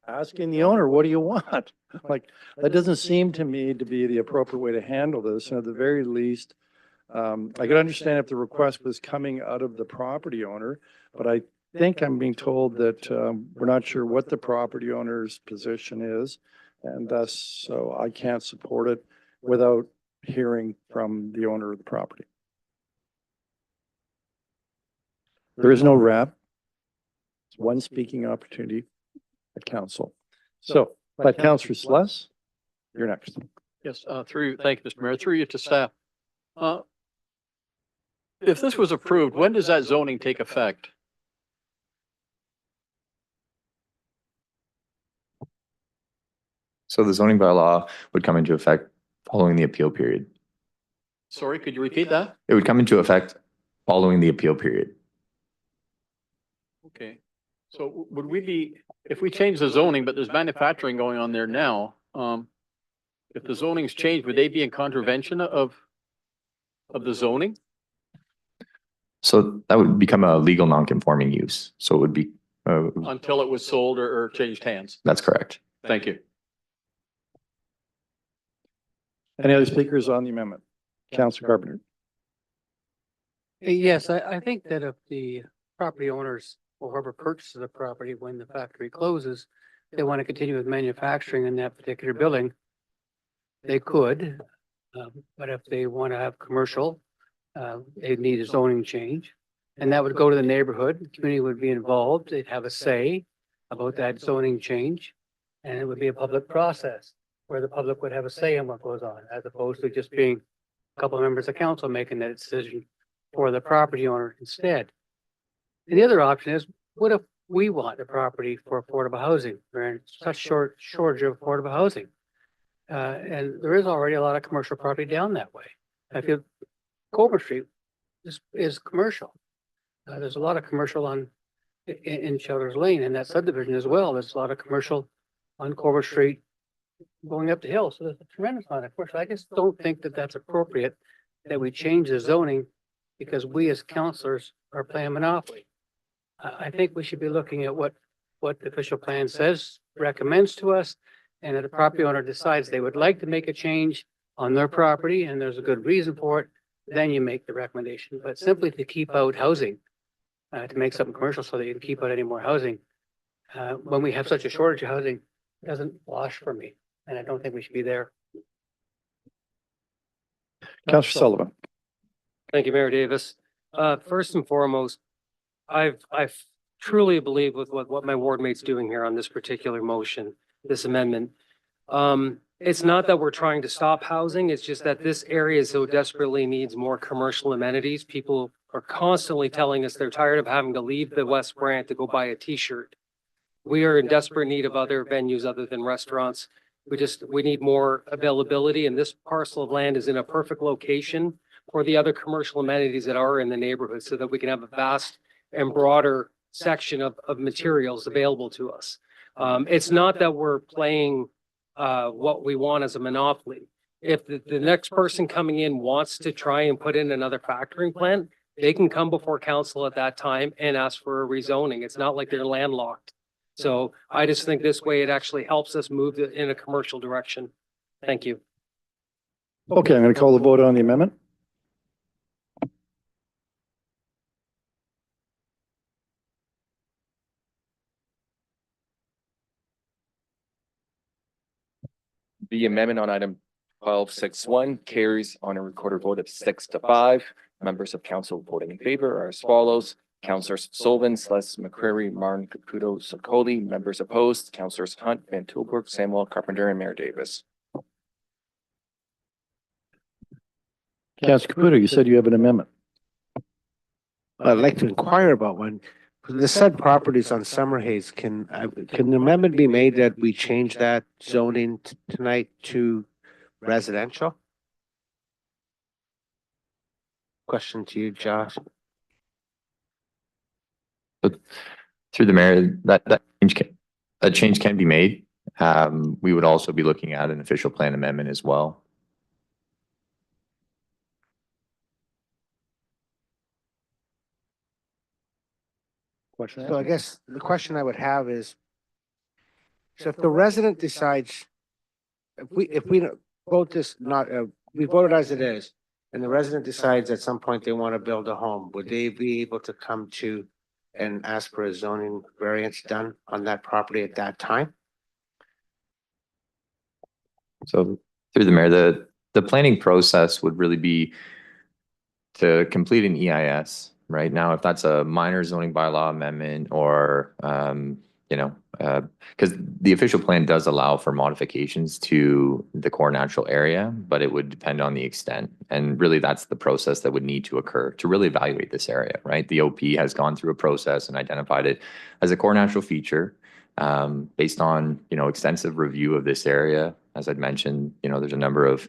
asking the owner, what do you want? Like, that doesn't seem to me to be the appropriate way to handle this. And at the very least, I could understand if the request was coming out of the property owner, but I think I'm being told that we're not sure what the property owner's position is. And thus, so I can't support it without hearing from the owner of the property. There is no rep. It's one speaking opportunity at council. So, but Councillor Sluss, you're next. Yes, thank you, Mr. Mayor, through you to staff. If this was approved, when does that zoning take effect? So the zoning bylaw would come into effect following the appeal period. Sorry, could you repeat that? It would come into effect following the appeal period. Okay, so would we be, if we change the zoning, but there's manufacturing going on there now, if the zoning's changed, would they be in contravention of the zoning? So that would become a legal non-conforming use. So it would be, Until it was sold or changed hands? that's correct. Thank you. Any other speakers on the amendment? Councillor Carpenter. Yes, I think that if the property owners or whoever purchases the property when the factory closes, they want to continue with manufacturing in that particular building, they could. But if they want to have commercial, they need a zoning change. And that would go to the neighborhood, the community would be involved, they'd have a say about that zoning change. And it would be a public process where the public would have a say in what goes on, as opposed to just being a couple of members of council making that decision for the property owner instead. And the other option is, what if we want the property for affordable housing? We're in such shortage of affordable housing. And there is already a lot of commercial property down that way. I feel Coburn Street is commercial. There's a lot of commercial in Shelters Lane and that subdivision as well. There's a lot of commercial on Coburn Street going up the hill. So there's a tremendous amount of commercial. I just don't think that that's appropriate that we change the zoning because we as councillors are playing monopoly. I think we should be looking at what the official plan says, recommends to us, and if the property owner decides they would like to make a change on their property and there's a good reason for it, then you make the recommendation. But simply to keep out housing, to make something commercial so that you can keep out any more housing, when we have such a shortage of housing, doesn't wash for me. And I don't think we should be there. Councillor Sullivan. Thank you, Mayor Davis. First and foremost, I truly believe with what my ward mate's doing here on this particular motion, this amendment. It's not that we're trying to stop housing. It's just that this area so desperately needs more commercial amenities. People are constantly telling us they're tired of having to leave the West Brant to go buy a t-shirt. We are in desperate need of other venues other than restaurants. We need more availability, and this parcel of land is in a perfect location for the other commercial amenities that are in the neighborhood so that we can have a vast and broader section of materials available to us. It's not that we're playing what we want as a monopoly. If the next person coming in wants to try and put in another factoring plant, they can come before council at that time and ask for a rezoning. It's not like they're landlocked. So I just think this way it actually helps us move in a commercial direction. Thank you. Okay, I'm going to call the vote on the amendment. The amendment on item 1261 carries on a recorded vote of 6-5. Members of council voting in favor are as follows. Councilors Sullivan, Celeste McCreary, Martin, Caputo, Sokoli. Members opposed, Councilors Hunt, Van Tilburg, Samuel, Carpenter, and Mayor Davis. Councilor Caputo, you said you have an amendment. I'd like to inquire about one. The said properties on Summer Hayes, can an amendment be made that we change that zoning tonight to residential? Question to you, Josh. Through the mayor, that change can be made. We would also be looking at an official plan amendment as well. So I guess the question I would have is, so if the resident decides, if we vote this not, we voted as it is, and the resident decides at some point they want to build a home, would they be able to come to and ask for a zoning variance done on that property at that time? So through the mayor, the planning process would really be to complete an EIS. Right now, if that's a minor zoning bylaw amendment or, because the official plan does allow for modifications to the core natural area, but it would depend on the extent. And really, that's the process that would need to occur to really evaluate this area, right? The OP has gone through a process and identified it as a core natural feature based on, extensive review of this area. As I'd mentioned, there's a number of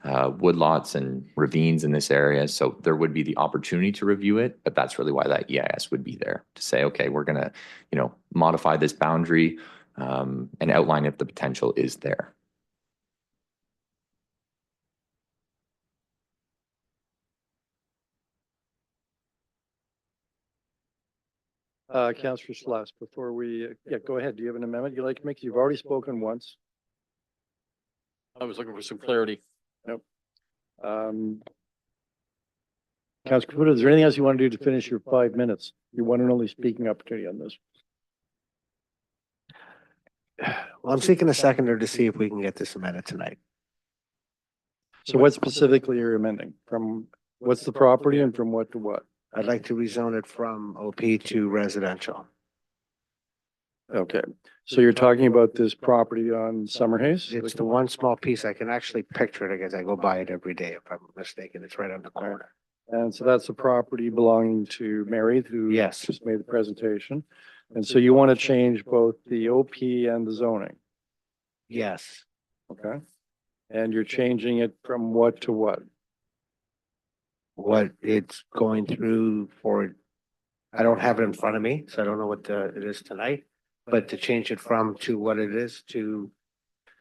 woodlots and ravines in this area. So there would be the opportunity to review it, but that's really why that EIS would be there to say, okay, we're going to, modify this boundary and outline if the potential is there. Councilor Celeste, before we, go ahead. Do you have an amendment you'd like to make? You've already spoken once. I was looking for some clarity. Nope. Councilor Caputo, is there anything else you want to do to finish your 5 minutes? Your one and only speaking opportunity on this. Well, I'm seeking a seconder to see if we can get this amended tonight. So what specifically are you amending? From what's the property and from what to what? I'd like to rezone it from OP to residential. Okay, so you're talking about this property on Summer Hayes? It's the one small piece. I can actually picture it because I go by it every day. If I'm mistaken, it's right on the corner. And so that's a property belonging to Mary, who Yes. just made the presentation. And so you want to change both the OP and the zoning, Yes. okay? And you're changing it from what to what? What it's going through for, I don't have it in front of me, so I don't know what it is tonight. But to change it from to what it is to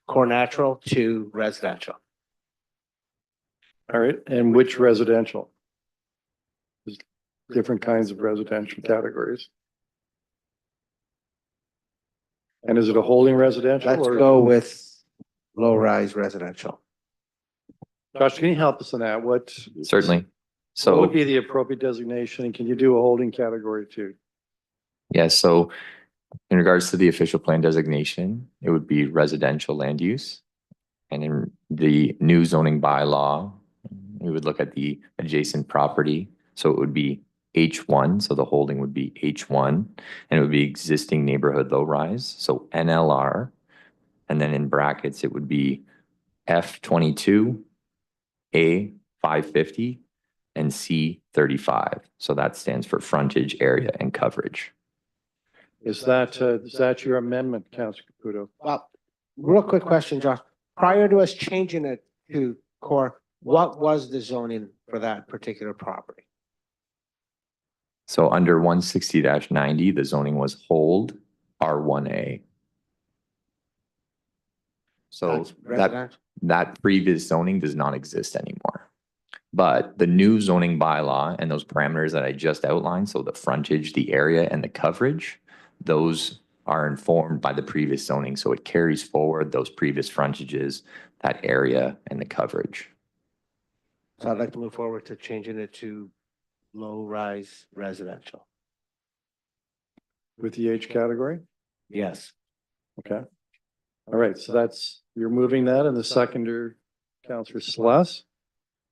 core natural to residential. All right, and which residential? There's different kinds of residential categories. And is it a holding residential? Let's or- go with low-rise residential. Josh, can you help us on that? What? Certainly. What So. would be the appropriate designation? And can you do a holding category too? Yeah, so in regards to the official plan designation, it would be residential land use. And in the new zoning bylaw, we would look at the adjacent property. So it would be H1, so the holding would be H1, and it would be existing neighborhood low rise, so NLR. And then in brackets, it would be F22, A550, and C35. So that stands for frontage, area, and coverage. Is that your amendment, Councilor Caputo? Well, real quick question, Josh. Prior to us changing it to core, what was the zoning for that particular property? So under 160-90, the zoning was hold R1A. So That's that, residential. that previous zoning does not exist anymore. But the new zoning bylaw and those parameters that I just outlined, so the frontage, the area, and the coverage, those are informed by the previous zoning. So it carries forward those previous frontages, that area, and the coverage. So I'd like to move forward to changing it to low-rise residential. With the age category? Yes. Okay. All right, so that's, you're moving that and the seconder, Counselor Sluss.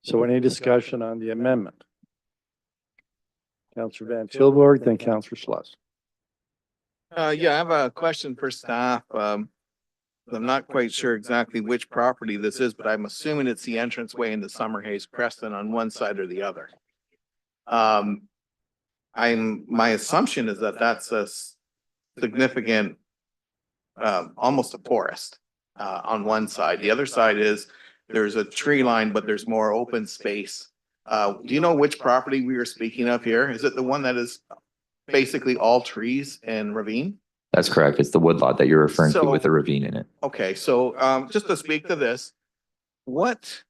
So any discussion on the amendment? Counselor Van Tilburg, then Counselor Sluss. Yeah, I have a question for staff. I'm not quite sure exactly which property this is, but I'm assuming it's the entranceway into Summer Hayes Crescent on one side or the other. My assumption is that that's a significant, almost a forest, on one side. The other side is there's a tree line, but there's more open space. Do you know which property we are speaking of here? Is it the one that is basically all trees and ravine? That's correct. It's the woodlot that you're referring to So- with a ravine in it. Okay, so just to speak to this, what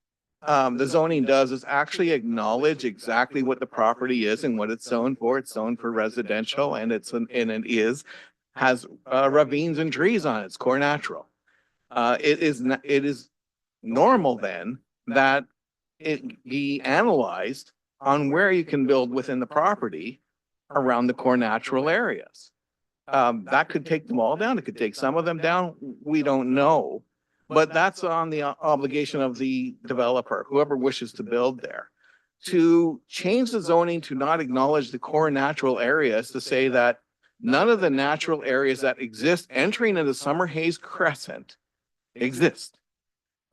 the zoning does is actually acknowledge exactly what the property is and what it's zoned for. It's zoned for residential and has ravines and trees on it. It's core natural. It is normal then that it be analyzed on where you can build within the property around the core natural areas. That could take them all down. It could take some of them down. We don't know. But that's on the obligation of the developer, whoever wishes to build there. To change the zoning to not acknowledge the core natural areas, to say that none of the natural areas that exist entering into Summer Hayes Crescent exist.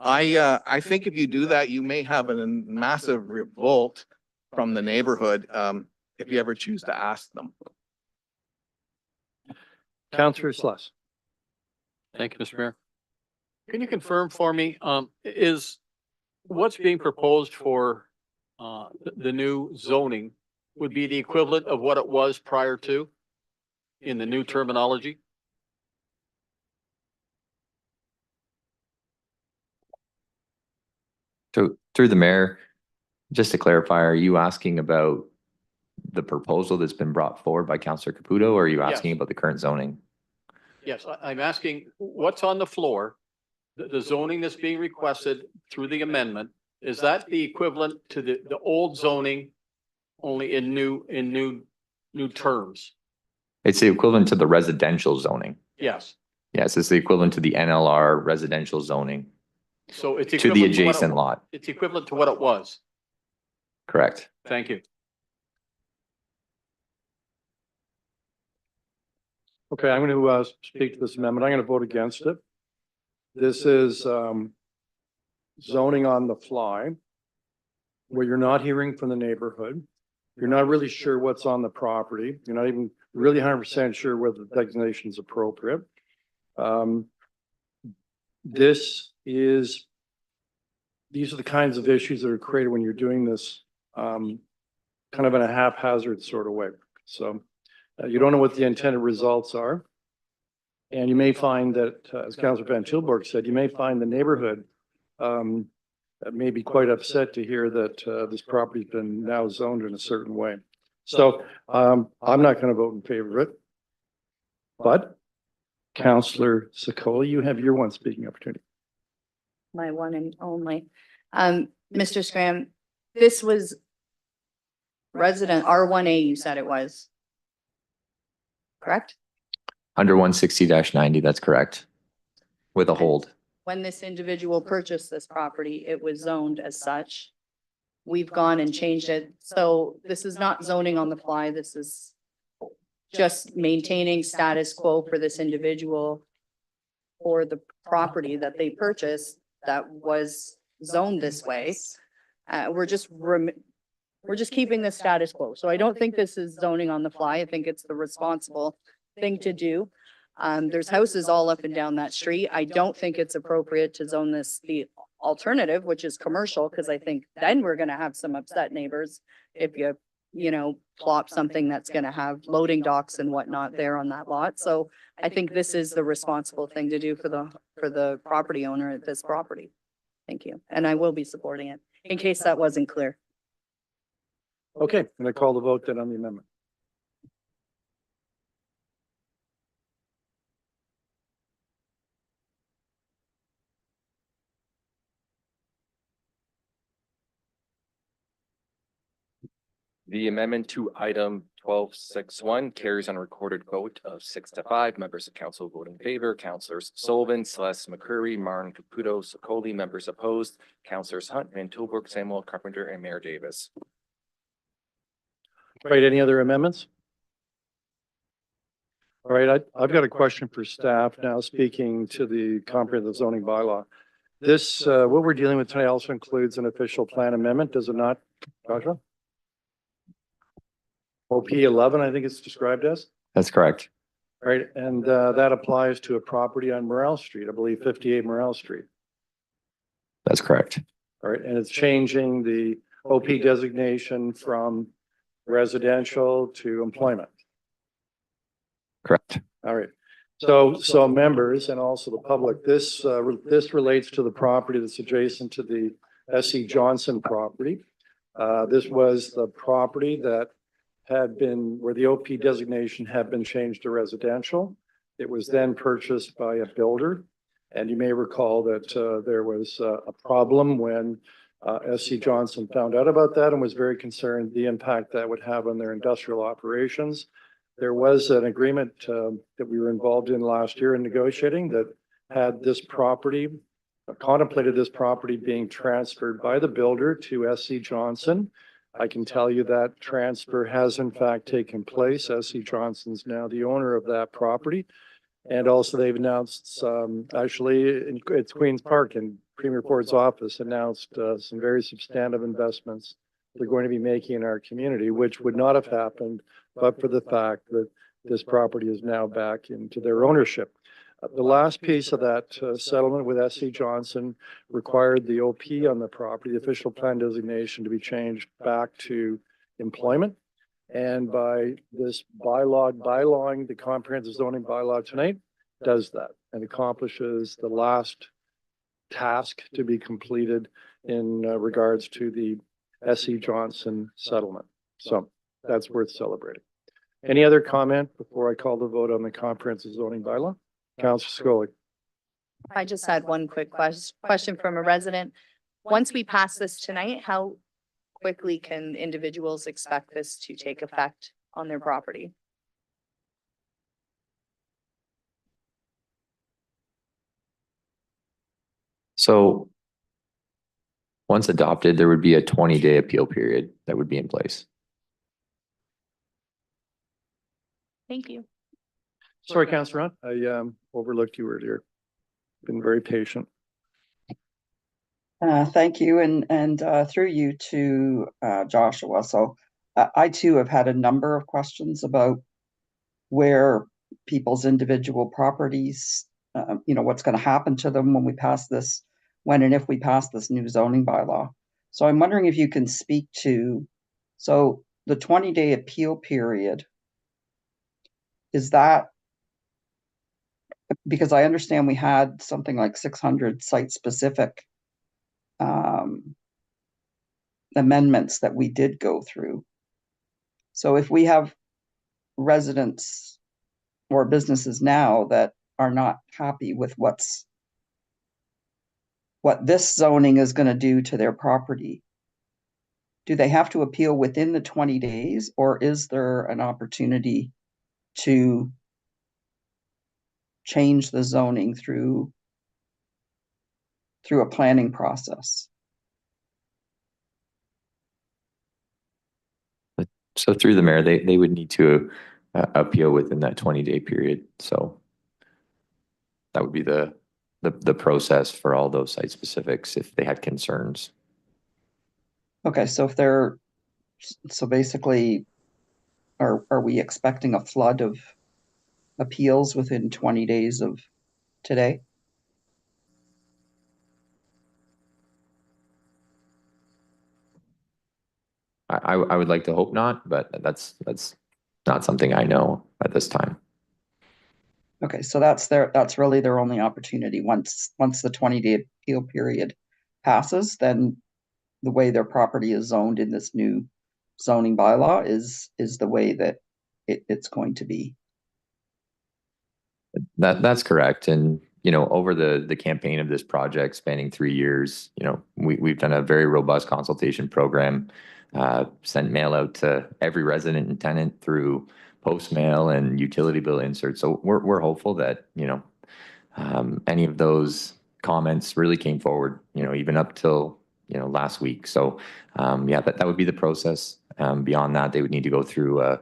I think if you do that, you may have a massive revolt from the neighborhood, if you ever choose to ask them. Counselor Sluss. Thank you, Mr. Mayor. Can you confirm for me, is what's being proposed for the new zoning would be the equivalent of what it was prior to in the new terminology? So through the mayor, just to clarify, are you asking about the proposal that's been brought forward by Councillor Caputo, or are you asking Yes. about the current zoning? Yes, I'm asking what's on the floor, the zoning that's being requested through the amendment, is that the equivalent to the old zoning only in new terms? It's the equivalent to the residential zoning. Yes, Yes, it's the equivalent to the NLR residential zoning so it's to the equivalent what it- adjacent lot. It's equivalent to what it was. Correct. Thank you. Okay, I'm going to speak to this amendment. I'm going to vote against it. This is zoning on the fly, where you're not hearing from the neighborhood. You're not really sure what's on the property. You're not even really 100% sure whether the designation is appropriate. These are the kinds of issues that are created when you're doing this kind of in a haphazard sort of way. So you don't know what the intended results are. And you may find that, as Councillor Van Tilburg said, you may find the neighborhood may be quite upset to hear that this property's been now zoned in a certain way. So I'm not going to vote in favor of it. But Councillor Sokola, you have your one speaking opportunity. My one and only. Mr. Scram, this was resident R1A, you said it was. Correct? Under 160-90, that's correct. With a hold. When this individual purchased this property, it was zoned as such. We've gone and changed it. So this is not zoning on the fly. This is just maintaining status quo for this individual or the property that they purchased that was zoned this way. We're just keeping the status quo. So I don't think this is zoning on the fly. I think it's the responsible thing to do. There's houses all up and down that street. I don't think it's appropriate to zone this the alternative, which is commercial, because I think then we're gonna have some upset neighbors if you plop something that's gonna have loading docks and whatnot there on that lot. So I think this is the responsible thing to do for the property owner at this property. Thank you. And I will be supporting it, in case that wasn't clear. Okay, I'm gonna call the vote then on the amendment. The amendment to item 12.6.1 carries on a recorded vote of 6-5. Members of council vote in favor. Councilors Sullivan, Celeste McCurry, Martin Caputo, Sokoli. Members opposed. Councilors Hunt, Van Tilburg, Samuel Carpenter, and Mayor Davis. Right, any other amendments? All right, I've got a question for staff now, speaking to the comprehensive zoning bylaw. This, what we're dealing with tonight also includes an official plan amendment, does it not, Joshua? OP 11, I think it's described as, That's correct. right? And that applies to a property on Morel Street, I believe 58 Morel Street. That's correct. All right, and it's changing the OP designation from residential to employment. Correct. All right. So members and also the public, this relates to the property that's adjacent to the S.E. Johnson property. This was the property that had been, where the OP designation had been changed to residential. It was then purchased by a builder. And you may recall that there was a problem when S.C. Johnson found out about that and was very concerned the impact that would have on their industrial operations. There was an agreement that we were involved in last year in negotiating that had this property, contemplated this property being transferred by the builder to S.C. Johnson. I can tell you that transfer has in fact taken place. S.C. Johnson's now the owner of that property. And also they've announced, actually it's Queen's Park, and Premier Ford's office announced some very substantive investments they're going to be making in our community, which would not have happened but for the fact that this property is now back into their ownership. The last piece of that settlement with S.C. Johnson required the OP on the property, the official plan designation, to be changed back to employment. And by this bylawing the comprehensive zoning bylaw tonight, does that and accomplishes the last task to be completed in regards to the S.E. Johnson settlement. So that's worth celebrating. Any other comment before I call the vote on the comprehensive zoning bylaw? Councilor Scully. I just had one quick question from a resident. Once we pass this tonight, how quickly can individuals expect this to take effect on their property? So once adopted, there would be a 20-day appeal period that would be in place. Thank you. Sorry, Councilor Hunt, I overlooked you earlier. Been very patient. Thank you, and through you to Joshua. So I too have had a number of questions about where people's individual properties, what's going to happen to them when we pass this, when and if we pass this new zoning bylaw. So I'm wondering if you can speak to, so the 20-day appeal period, is that, because I understand we had something like 600 site-specific amendments that we did go through. So if we have residents or businesses now that are not happy with what this zoning is going to do to their property, do they have to appeal within the 20 days, or is there an opportunity to change the zoning through a planning process? So through the mayor, they would need to appeal within that 20-day period. So that would be the process for all those site specifics if they had concerns. Okay, so so basically, are we expecting a flood of appeals within 20 days of today? I would like to hope not, but that's not something I know at this time. Okay, so that's really their only opportunity. Once the 20-day appeal period passes, then the way their property is zoned in this new zoning bylaw is the way that it's going to be. That's correct. And, over the campaign of this project spanning 3 years, we've done a very robust consultation program, sent mail out to every resident and tenant through post mail and utility bill inserts. So we're hopeful that, any of those comments really came forward, even up till, last week. So, that would be the process. Beyond that, they would need to go through a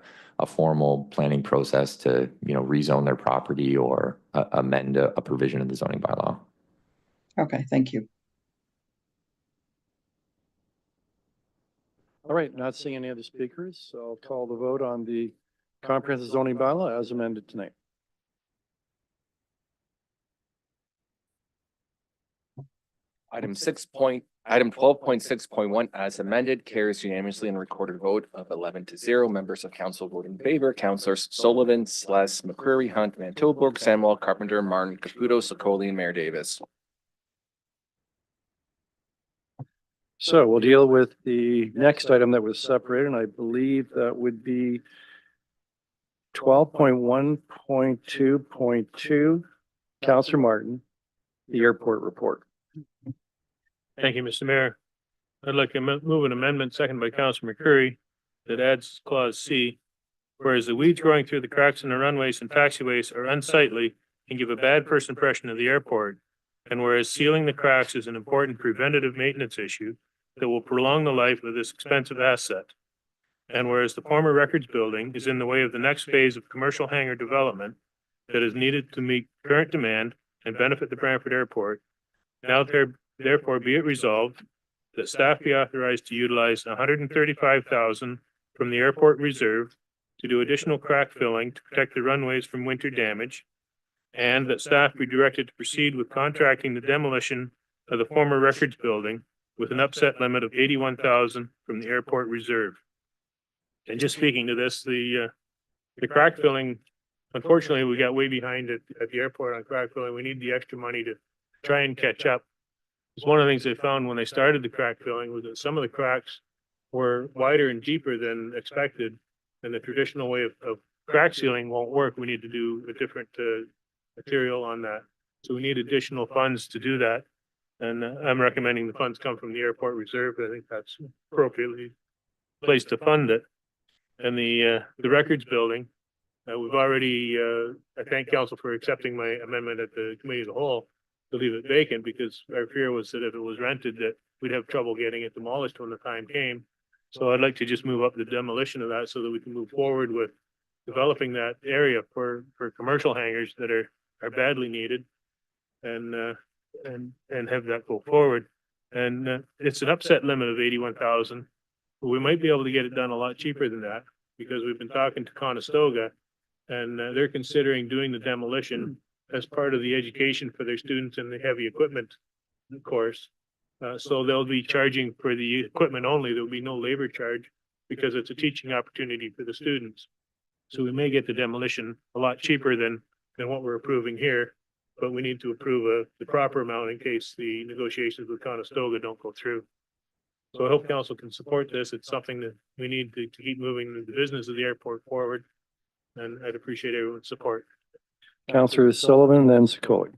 formal planning process to, rezone their property or amend a provision of the zoning bylaw. Okay, thank you. All right, not seeing any other speakers, so I'll call the vote on the comprehensive zoning bylaw as amended tonight. Item 12.6.1 as amended carries unanimously in recorded vote of 11-0. Members of council vote in favor. Councilors Sullivan, Sless, McCreary, Hunt, Van Tilburg, Samwell, Carpenter, Martin, Caputo, Sokoli, and Mayor Davis. So we'll deal with the next item that was separated, and I believe that would be 12.1.2.2. Councillor Martin, the airport report. Thank you, Mr. Mayor. I'd like to move an amendment seconded by Councilor McCreary that adds clause C. Whereas the weeds growing through the cracks in the runways and taxiways are unsightly and give a bad first impression of the airport. And whereas sealing the cracks is an important preventative maintenance issue that will prolong the life of this expensive asset. And whereas the former records building is in the way of the next phase of commercial hangar development that is needed to meet current demand and benefit the Brantford Airport, now therefore be it resolved that staff be authorized to utilize $135,000 from the airport reserve to do additional crack filling to protect the runways from winter damage, and that staff be directed to proceed with contracting the demolition of the former records building with an upset limit of $81,000 from the airport reserve. And just speaking to this, the crack filling, unfortunately, we got way behind at the airport on crack filling. We need the extra money to try and catch up. It's one of the things they found when they started the crack filling was that some of the cracks were wider and deeper than expected, and the traditional way of crack sealing won't work. We need to do a different material on that. So we need additional funds to do that. And I'm recommending the funds come from the airport reserve. I think that's appropriately placed to fund it. And the records building, we've already, I thank council for accepting my amendment at the committee of the whole to leave it vacant, because our fear was that if it was rented, that we'd have trouble getting it demolished when the time came. So I'd like to just move up the demolition of that so that we can move forward with developing that area for commercial hangars that are badly needed, and have that go forward. And it's an upset limit of 81,000. But we might be able to get it done a lot cheaper than that, because we've been talking to Conestoga, and they're considering doing the demolition as part of the education for their students in the heavy equipment course. So they'll be charging for the equipment only. There'll be no labor charge because it's a teaching opportunity for the students. So we may get the demolition a lot cheaper than what we're approving here, but we need to approve the proper amount in case the negotiations with Conestoga don't go through. So I hope council can support this. It's something that we need to keep moving the business of the airport forward, and I'd appreciate everyone's support. Councillor Sullivan, then Sokoli.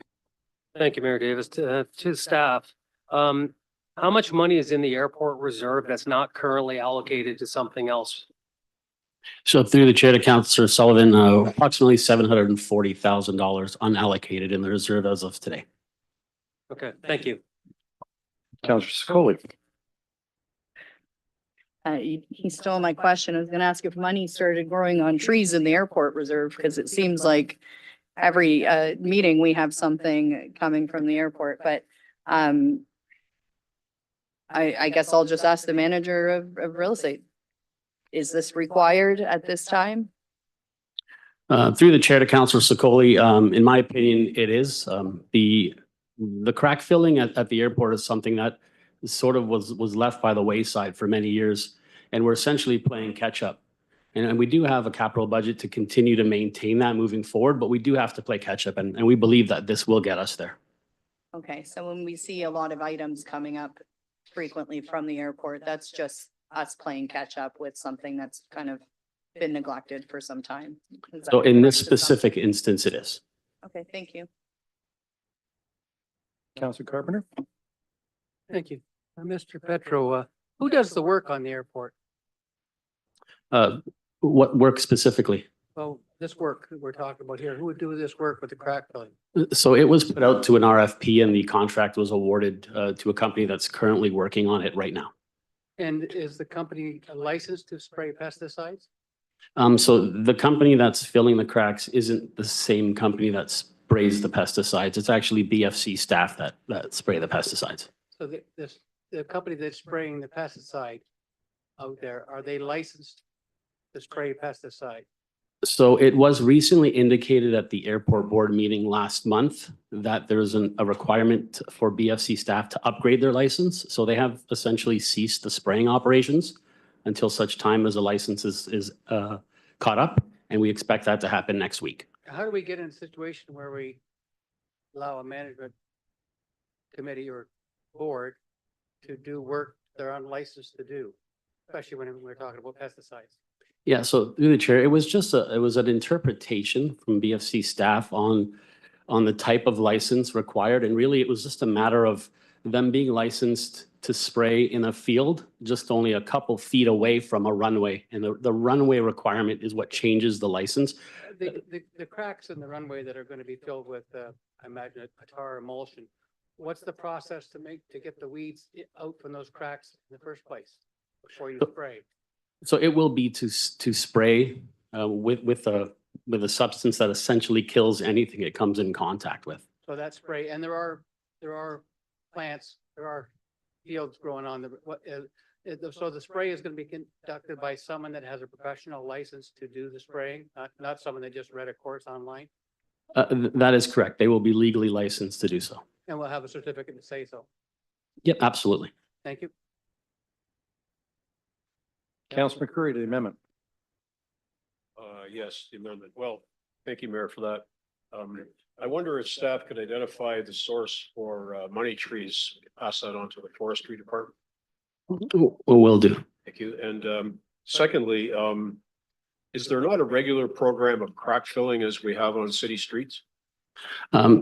Thank you, Mayor Davis. To the staff, how much money is in the airport reserve that's not currently allocated to something else? So through the chair to Councillor Sullivan, approximately $740,000 unallocated in the reserve as of today. Okay, thank you. Councillor Sokoli. He stole my question. I was gonna ask if money started growing on trees in the airport reserve, because it seems like every meeting we have something coming from the airport, but I guess I'll just ask the manager of real estate. Is this required at this time? Through the chair to Councillor Sokoli, in my opinion, it is. The crack filling at the airport is something that sort of was left by the wayside for many years. And we're essentially playing catch up. And we do have a capital budget to continue to maintain that moving forward, but we do have to play catch up and we believe that this will get us there. Okay, so when we see a lot of items coming up frequently from the airport, that's just us playing catch up with something that's kind of been neglected for some time. Is that So in this correct specific instance, it is. assumption? Okay, thank you. Councilor Carpenter? Thank you. Mr. Petro, who does the work on the airport? What work specifically? Well, this work that we're talking about here, who would do this work with the crack filling? So it was put out to an RFP and the contract was awarded to a company that's currently working on it right now. And is the company licensed to spray pesticides? So the company that's filling the cracks isn't the same company that sprays the pesticides. It's actually BFC staff that spray the pesticides. So the company that's spraying the pesticide out there, are they licensed to spray pesticide? So it was recently indicated at the airport board meeting last month that there's a requirement for BFC staff to upgrade their license. So they have essentially ceased the spraying operations until such time as the license is caught up. And we expect that to happen next week. How do we get in a situation where we allow a management committee or board to do work they're unlicensed to do, especially when we're talking about pesticides? Yeah, so through the chair, it was an interpretation from BFC staff on the type of license required. And really, it was just a matter of them being licensed to spray in a field, just only a couple feet away from a runway. And the runway requirement is what changes the license. The cracks in the runway that are going to be filled with, I imagine, a tar emulsion. What's the process to get the weeds out from those cracks in the first place before you spray? So it will be to spray with a substance that essentially kills anything it comes in contact with. So that spray, and there are plants, there are fields growing on so the spray is going to be conducted by someone that has a professional license to do the spraying, not someone that just read a course online? That is correct. They will be legally licensed to do so. And will have a certificate to say so. Yep, absolutely. Thank you. Councilor McCurry to the amendment. Yes, the amendment. Well, thank you, Mayor, for that. I wonder if staff could identify the source for money trees, pass that on to the forestry department. Will do. Thank you. And secondly, is there not a regular program of crack filling as we have on city streets?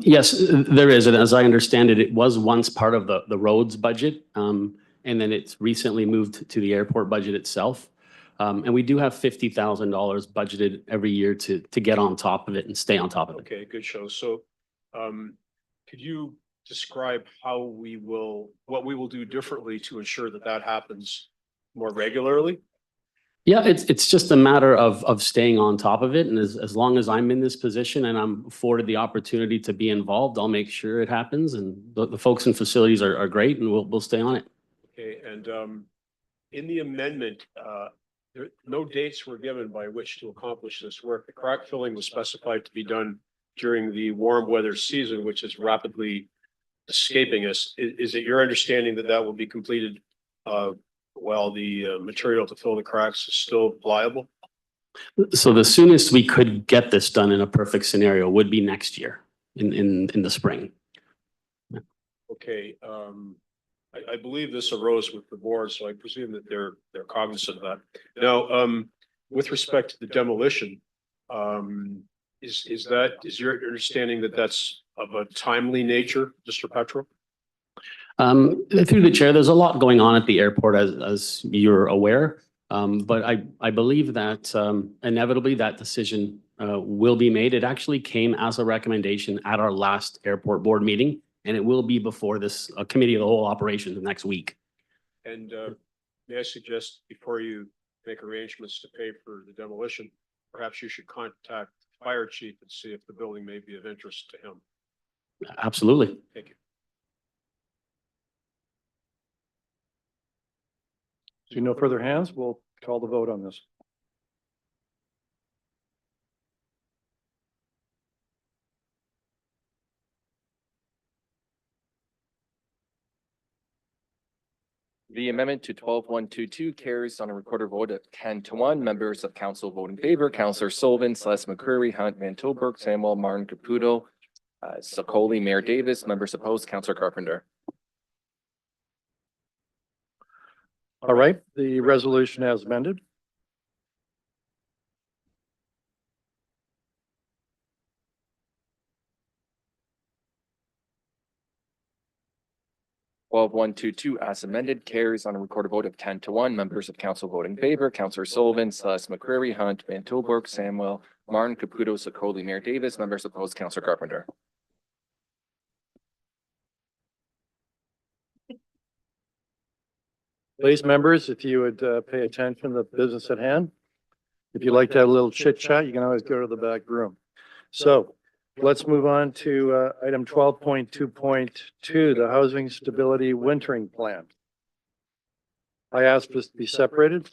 Yes, there is. And as I understand it, it was once part of the roads budget. And then it's recently moved to the airport budget itself. And we do have $50,000 budgeted every year to get on top of it and stay on top of it. Okay, good show. So could you describe what we will do differently to ensure that that happens more regularly? Yeah, it's just a matter of staying on top of it. And as long as I'm in this position and I'm afforded the opportunity to be involved, I'll make sure it happens. And the folks in facilities are great and we'll stay on it. Okay, and in the amendment, no dates were given by which to accomplish this work. The crack filling was specified to be done during the warm weather season, which is rapidly escaping us. Is it your understanding that that will be completed while the material to fill the cracks is still pliable? So the soonest we could get this done in a perfect scenario would be next year in the spring. Okay, I believe this arose with the board, so I presume that they're cognizant of that. Now, with respect to the demolition, is your understanding that that's of a timely nature, Mr. Petro? Through the chair, there's a lot going on at the airport as you're aware. But I believe that inevitably that decision will be made. It actually came as a recommendation at our last airport board meeting. And it will be before this committee of the whole operation next week. And may I suggest before you make arrangements to pay for the demolition, perhaps you should contact the fire chief and see if the building may be of interest to him. Absolutely. Thank you. So no further hands, we'll call the vote on this. The amendment to 12-122 carries on a recorded vote of 10-1. Members of council vote in favor. Councillor Sullivan, Celeste McCurry, Hunt, Van Tilburg, Samuel, Martin, Caputo, Sakoli, Mayor Davis. Members opposed, Councillor Carpenter. All right, the resolution as amended. Twelve one two two as amended carries on a recorded vote of 10-1. Members of council vote in favor. Councillor Sullivan, Celeste McCreary, Hunt, Van Tilburg, Samuel, Martin, Caputo, Sakoli, Mayor Davis. Members opposed, Councillor Carpenter. Please, members, if you would pay attention to the business at hand. If you'd like to have a little chit chat, you can always go to the back room. So let's move on to item 12.2.2, the Housing Stability Wintering Plan. I asked this to be separated.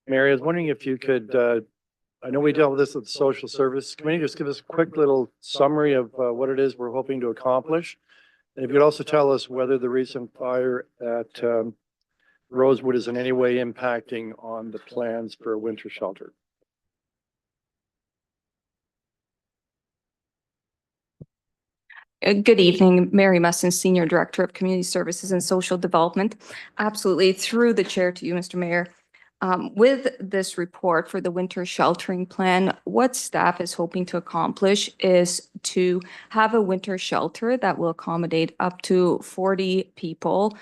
Mary, I was wondering if you could, I know we dealt with this at the Social Service Committee, just give us a quick little summary of what it is we're hoping to accomplish. And if you'd also tell us whether the recent fire at Rosewood is in any way impacting on the plans for a winter shelter. Good evening, Mary Musson, Senior Director of Community Services and Social Development. Absolutely, through the chair to you, Mr. Mayor. With this report for the winter sheltering plan, what staff is hoping to accomplish is to have a winter shelter that will accommodate up to 40 people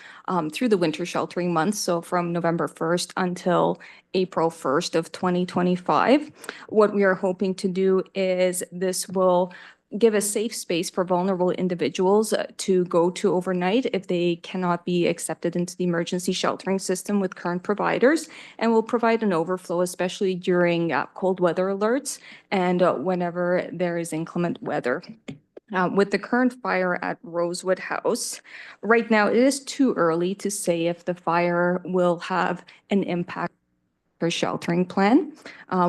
through the winter sheltering months. So from November 1st until April 1st of 2025. What we are hoping to do is this will give a safe space for vulnerable individuals to go to overnight if they cannot be accepted into the emergency sheltering system with current providers, and will provide an overflow, especially during cold weather alerts and whenever there is inclement weather. With the current fire at Rosewood House, right now it is too early to say if the fire will have an impact sheltering plan.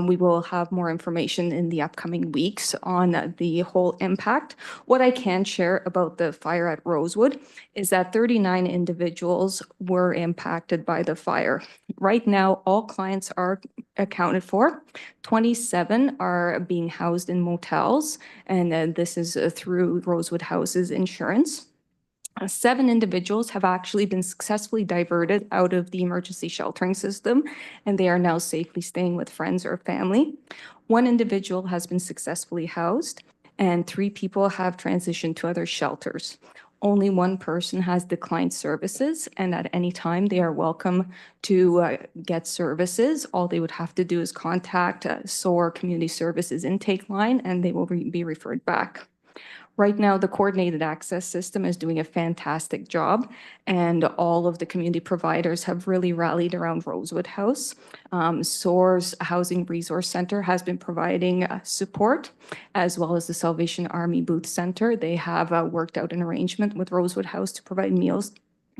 We will have more information in the upcoming weeks on the whole impact. What I can share about the fire at Rosewood is that 39 individuals were impacted by the fire. Right now, all clients are accounted for. 27 are being housed in motels, and this is through Rosewood House's insurance. 7 individuals have actually been successfully diverted out of the emergency sheltering system, and they are now safely staying with friends or family. 1 individual has been successfully housed, and 3 people have transitioned to other shelters. Only 1 person has declined services, and at any time they are welcome to get services. All they would have to do is contact SOAR Community Services intake line, and they will be referred back. Right now, the coordinated access system is doing a fantastic job, and all of the community providers have really rallied around Rosewood House. SOAR's Housing Resource Center has been providing support, as well as the Salvation Army Booth Center. They have worked out an arrangement with Rosewood House to provide meals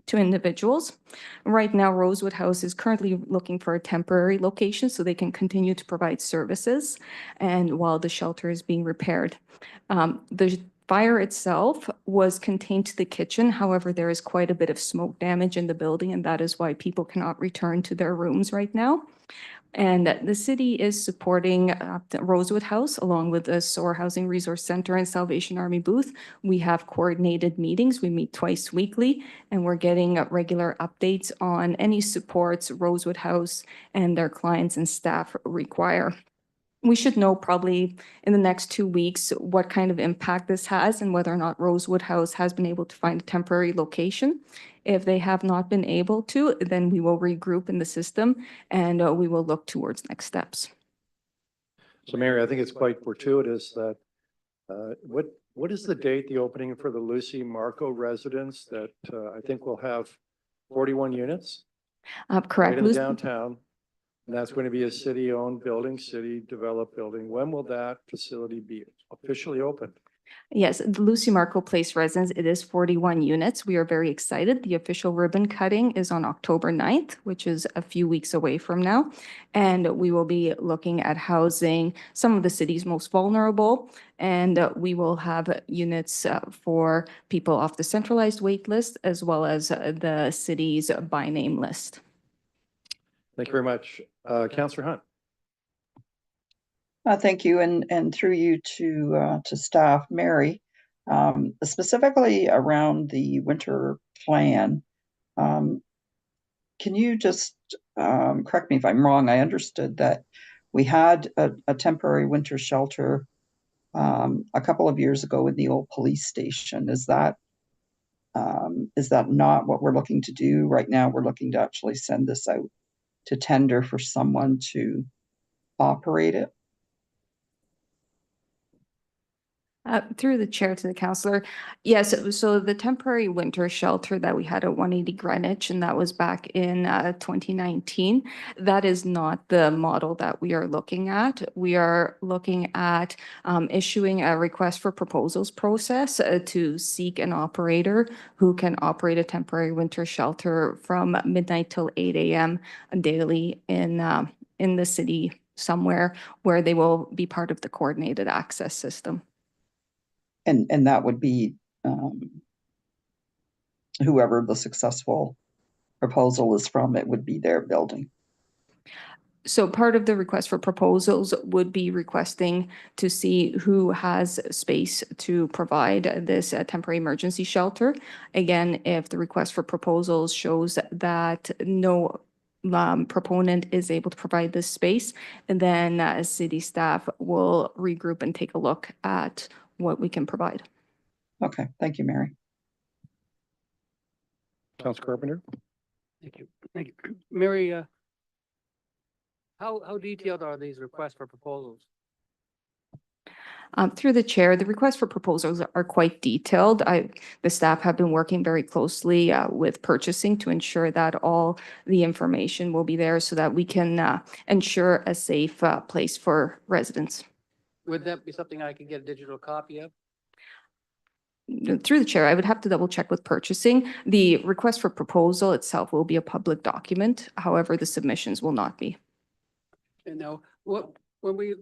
to individuals. Right now, Rosewood House is currently looking for a temporary location so they can continue to provide services, and while the shelter is being repaired. The fire itself was contained to the kitchen. However, there is quite a bit of smoke damage in the building, and that is why people cannot return to their rooms right now. And the city is supporting the Rosewood House along with the SOAR Housing Resource Center and Salvation Army Booth. We have coordinated meetings. We meet twice weekly, and we're getting regular updates on any supports Rosewood House and their clients and staff require. We should know probably in the next 2 weeks what kind of impact this has and whether or not Rosewood House has been able to find a temporary location. If they have not been able to, then we will regroup in the system and we will look towards next steps. So Mary, I think it's quite fortuitous that what is the date, the opening for the Lucy Marco residence that I think will have 41 units? Correct. Right in downtown. And that's going to be a city-owned building, city-developed building. When will that facility be officially opened? Yes, the Lucy Marco Place residence, it is 41 units. We are very excited. The official ribbon cutting is on October 9th, which is a few weeks away from now. And we will be looking at housing some of the city's most vulnerable. And we will have units for people off the centralized wait list as well as the city's by name list. Thank you very much. Councillor Hunt. Thank you, and through you to staff, Mary, specifically around the winter plan. Can you just correct me if I'm wrong? I understood that we had a temporary winter shelter a couple of years ago in the old police station. Is that not what we're looking to do right now? We're looking to actually send this out to tender for someone to operate it. Through the chair to the councillor. Yes, so the temporary winter shelter that we had at 180 Greenwich, and that was back in 2019, that is not the model that we are looking at. We are looking at issuing a request for proposals process to seek an operator who can operate a temporary winter shelter from midnight till 8 a.m. daily in the city somewhere where they will be part of the coordinated access system. And that would be whoever the successful proposal is from, it would be their building. So part of the request for proposals would be requesting to see who has space to provide this temporary emergency shelter. Again, if the request for proposals shows that no proponent is able to provide this space, and then city staff will regroup and take a look at what we can provide. Okay, thank you, Mary. Councilor Carpenter. Thank you. Thank you. Mary, how detailed are these requests for proposals? Through the chair, the requests for proposals are quite detailed. The staff have been working very closely with purchasing to ensure that all the information will be there so that we can ensure a safe place for residents. Would that be something I could get a digital copy of? Through the chair, I would have to double check with purchasing. The request for proposal itself will be a public document. However, the submissions will not be. And now, when we're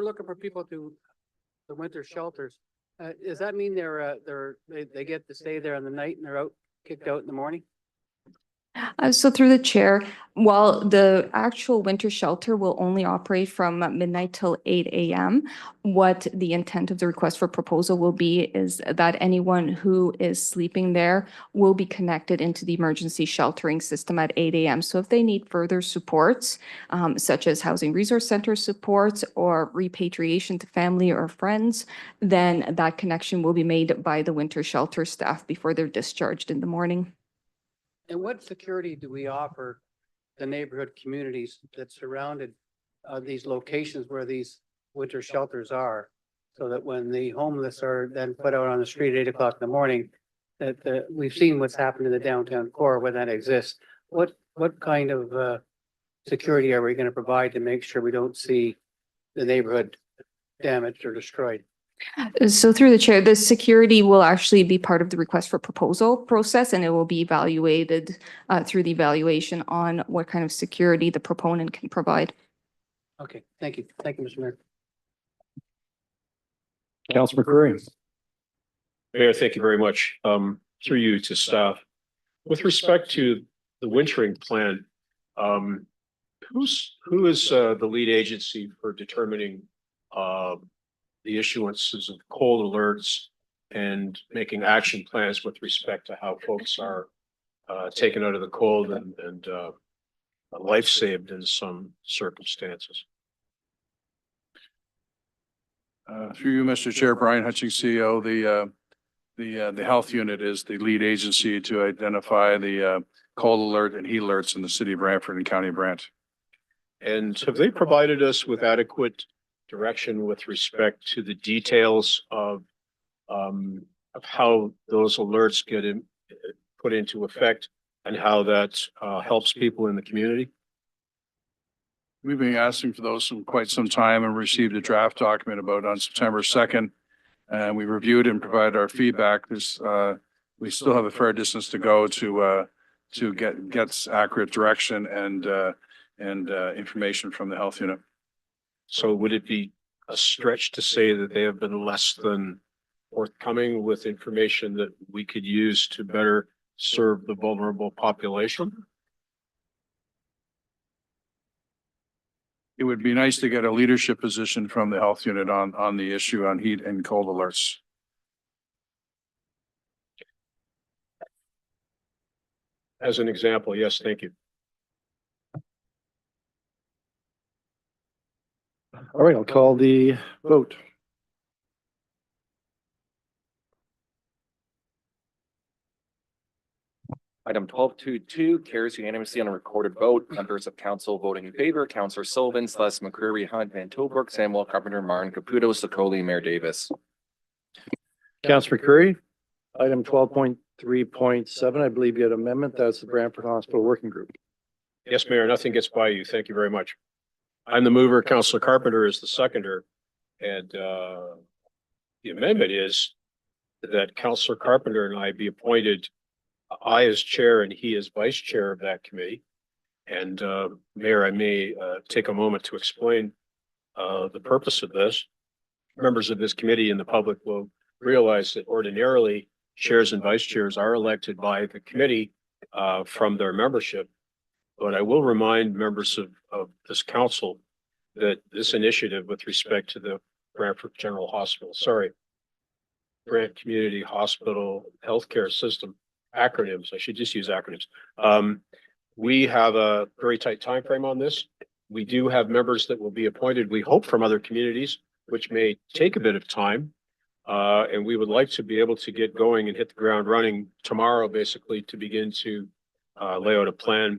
looking for people to the winter shelters, does that mean they get to stay there in the night and they're kicked out in the morning? So through the chair, while the actual winter shelter will only operate from midnight till 8 a.m., what the intent of the request for proposal will be is that anyone who is sleeping there will be connected into the emergency sheltering system at 8 a.m. So if they need further supports, such as housing resource center supports or repatriation to family or friends, then that connection will be made by the winter shelter staff before they're discharged in the morning. And what security do we offer the neighborhood communities that surrounded these locations where these winter shelters are? So that when the homeless are then put out on the street at 8 o'clock in the morning, that we've seen what's happened in the downtown core when that exists. What kind of security are we going to provide to make sure we don't see the neighborhood damaged or destroyed? So through the chair, the security will actually be part of the request for proposal process, and it will be evaluated through the evaluation on what kind of security the proponent can provide. Okay, thank you. Thank you, Mr. Mayor. Councilor McCreary. Mayor, thank you very much. Through you to staff. With respect to the wintering plan, who is the lead agency for determining the issuances of cold alerts and making action plans with respect to how folks are taken out of the cold and life saved in some circumstances? Through you, Mr. Chair, Brian Hutchings, CEO, the health unit is the lead agency to identify the cold alert and heat alerts in the city of Brantford and County of Brant. And have they provided us with adequate direction with respect to the details of how those alerts get put into effect and how that helps people in the community? We've been asking for those for quite some time and received a draft document about on September 2nd. And we reviewed and provided our feedback. We still have a fair distance to go to get accurate direction and information from the health unit. So would it be a stretch to say that they have been less than forthcoming with information that we could use to better serve the vulnerable population? It would be nice to get a leadership position from the health unit on the issue on heat and cold alerts. As an example, yes, thank you. All right, I'll call the vote. Item 12.2.2 carries unanimously on a recorded vote. Members of council voting in favor, Councillor Sullivan, Celeste McCreary, Hunt, Van Tilburg, Samuel, Carpenter, Martin, Caputo, Sokoli, Mayor Davis. Councillor Curry, item 12.3.7, I believe you had amendment. That's the Brantford Hospital Working Group. Yes, Mayor, nothing gets by you. Thank you very much. I'm the mover, Councillor Carpenter is the seconder, and the amendment is that Councillor Carpenter and I be appointed, I as chair and he as vice chair of that committee. And Mayor, I may take a moment to explain the purpose of this. Members of this committee and the public will realize that ordinarily chairs and vice chairs are elected by the committee from their membership. But I will remind members of this council that this initiative with respect to the Brantford General Hospital, Brant Community Hospital Healthcare System, acronyms, I should just use acronyms. We have a very tight time frame on this. We do have members that will be appointed, we hope, from other communities, which may take a bit of time. And we would like to be able to get going and hit the ground running tomorrow, basically, to begin to lay out a plan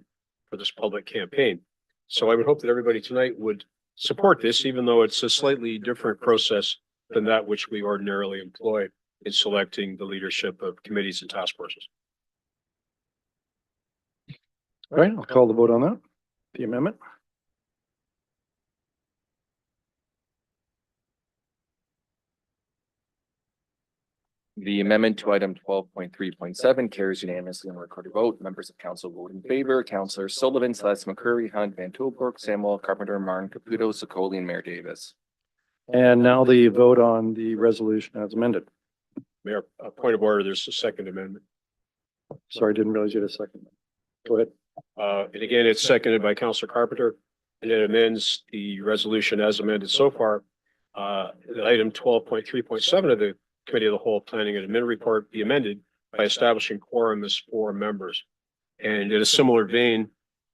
for this public campaign. So I would hope that everybody tonight would support this, even though it's a slightly different process than that which we ordinarily employ in selecting the leadership of committees and task forces. All right, I'll call the vote on that, the amendment. The amendment to item 12.3.7 carries unanimously on a recorded vote. Members of council vote in favor, Councillor Sullivan, Celeste McCreary, Hunt, Van Tilburg, Samuel, Carpenter, Martin, Caputo, Sokoli, and Mayor Davis. And now the vote on the resolution as amended. Mayor, a point of order, there's a second amendment. Sorry, didn't realize you had a second. Go ahead. And again, it's seconded by Councillor Carpenter, and it amends the resolution as amended so far. Item 12.3.7 of the Committee of the Whole Planning and Admin Report be amended by establishing quorum as 4 members. And in a similar vein,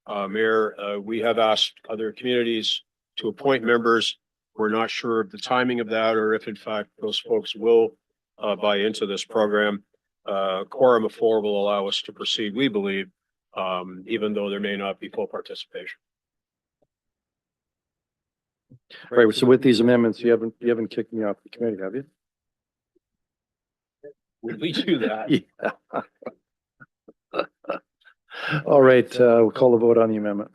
Mayor, we have asked other communities to appoint members. We're not sure of the timing of that, or if in fact those folks will buy into this program. Quorum of 4 will allow us to proceed, we believe, even though there may not be full participation. All right, so with these amendments, you haven't kicked me off the committee, have you? Would we do that? Yeah. All right, we'll call the vote on the amendment.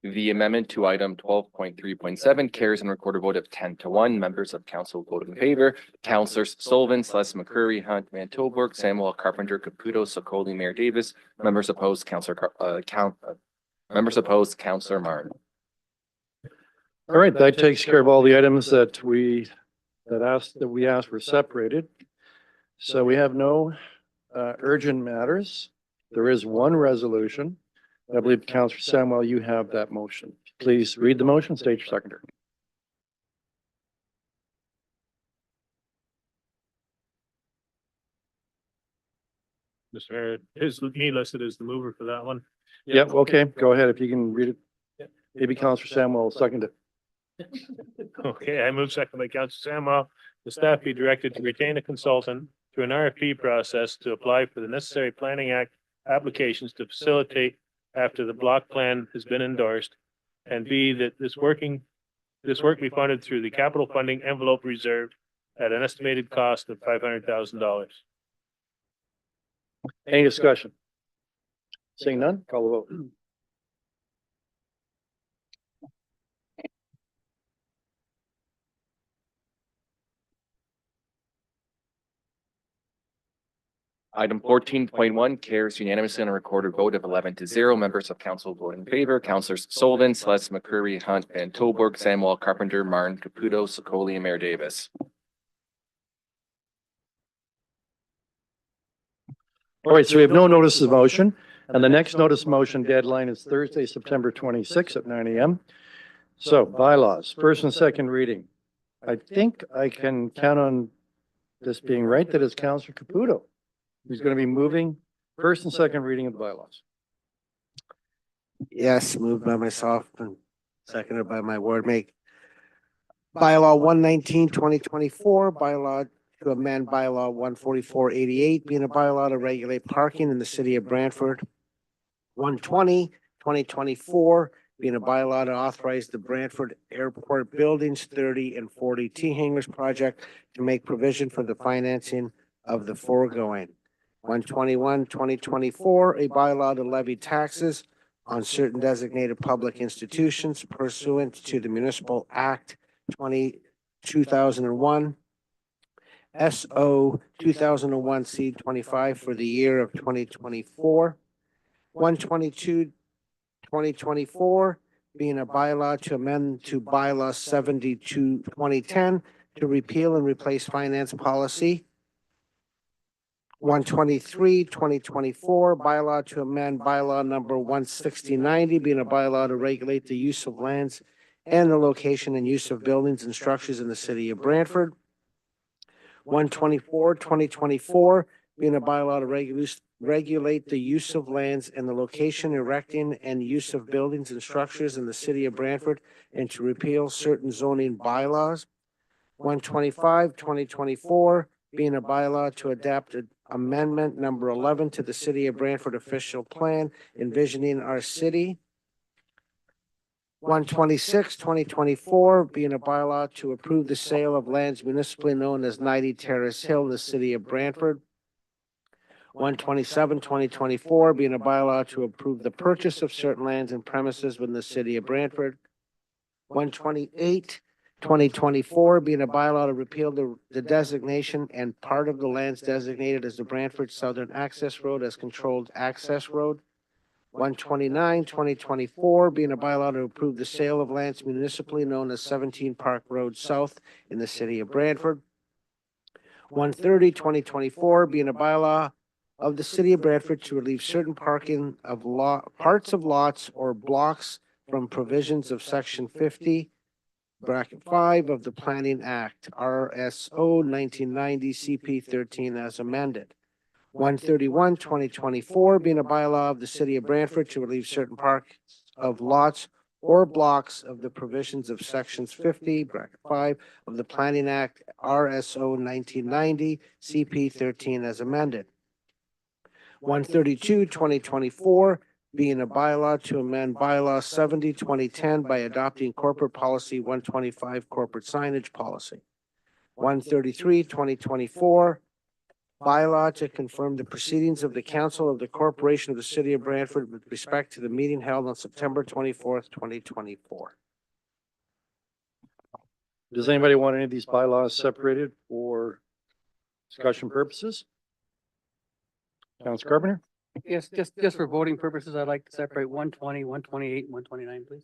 The amendment to item 12.3.7 carries on recorded vote of 10-1. Members of council voted in favor. Councillors Sullivan, Celeste McCreary, Hunt, Van Tilburg, Samuel, Carpenter, Caputo, Sokoli, Mayor Davis. Members opposed, Councillor Martin. All right, that takes care of all the items that we asked were separated. So we have no urgent matters. There is one resolution. I believe, Councillor Samuel, you have that motion. Please read the motion, state your seconder. Mr. Mayor, is me listed as the mover for that one? Yep, okay, go ahead if you can read it. Maybe Councillor Samuel will second it. Okay, I move second by Councillor Samuel. The staff be directed to retain a consultant through an RFP process to apply for the necessary planning act applications to facilitate after the block plan has been endorsed. And B, that this work be funded through the capital funding envelope reserve at an estimated cost of $500,000. Any discussion? Seeing none, call the vote. Item 14.1 carries unanimously on a recorded vote of 11-0. Members of council vote in favor. Councilors Sullivan, Celeste, McCurry, Hunt, Van Tilburg, Samwell, Carpenter, Martin, Caputo, Sokoli, and Mayor Davis. All right, so we have no notice of motion, and the next notice of motion deadline is Thursday, September 26th at 9 a.m. So bylaws, first and second reading. I think I can count on this being right, that it's Councilor Caputo who's going to be moving first and second reading of the bylaws. Yes, moved by myself and seconded by my ward mate. Bylaw 119-2024, bylaw to amend bylaw 144-88, being a bylaw to regulate parking in the city of Brantford. 120-2024, being a bylaw to authorize the Brantford Airport Buildings 30 and 40 T-hangers project to make provision for the financing of the foregoing. 121-2024, a bylaw to levy taxes on certain designated public institutions pursuant to the Municipal Act 2001, SO 2001 C25 for the year of 2024. 122-2024, being a bylaw to amend to bylaw 72-2010 to repeal and replace finance policy. 123-2024, bylaw to amend bylaw number 16090, being a bylaw to regulate the use of lands and the location and use of buildings and structures in the city of Brantford. 124-2024, being a bylaw to regulate the use of lands and the location, erecting, and use of buildings and structures in the city of Brantford, and to repeal certain zoning bylaws. 125-2024, being a bylaw to adapt amendment number 11 to the city of Brantford official plan, envisioning our city. 126-2024, being a bylaw to approve the sale of lands municipally known as 90 Terrace Hill in the city of Brantford. 127-2024, being a bylaw to approve the purchase of certain lands and premises within the city of Brantford. 128-2024, being a bylaw to repeal the designation and part of the lands designated as the Brantford Southern Access Road as controlled access road. 129-2024, being a bylaw to approve the sale of lands municipally known as 17 Park Road South in the city of Brantford. 130-2024, being a bylaw of the city of Brantford to relieve certain parking of parts of lots or blocks from provisions of section 50, bracket 5 of the Planning Act, RSO 1990 CP 13 as amended. 131-2024, being a bylaw of the city of Brantford to relieve certain parts of lots or blocks of the provisions of sections 50, bracket 5 of the Planning Act, RSO 1990 CP 13 as amended. 132-2024, being a bylaw to amend bylaw 70-2010 by adopting corporate policy 125 corporate signage policy. 133-2024, bylaw to confirm the proceedings of the Council of the Corporation of the City of Brantford with respect to the meeting held on September 24th, 2024. Does anybody want any of these bylaws separated for discussion purposes? Councilor Carpenter? Yes, just for voting purposes, I'd like to separate 120, 128, and 129, please.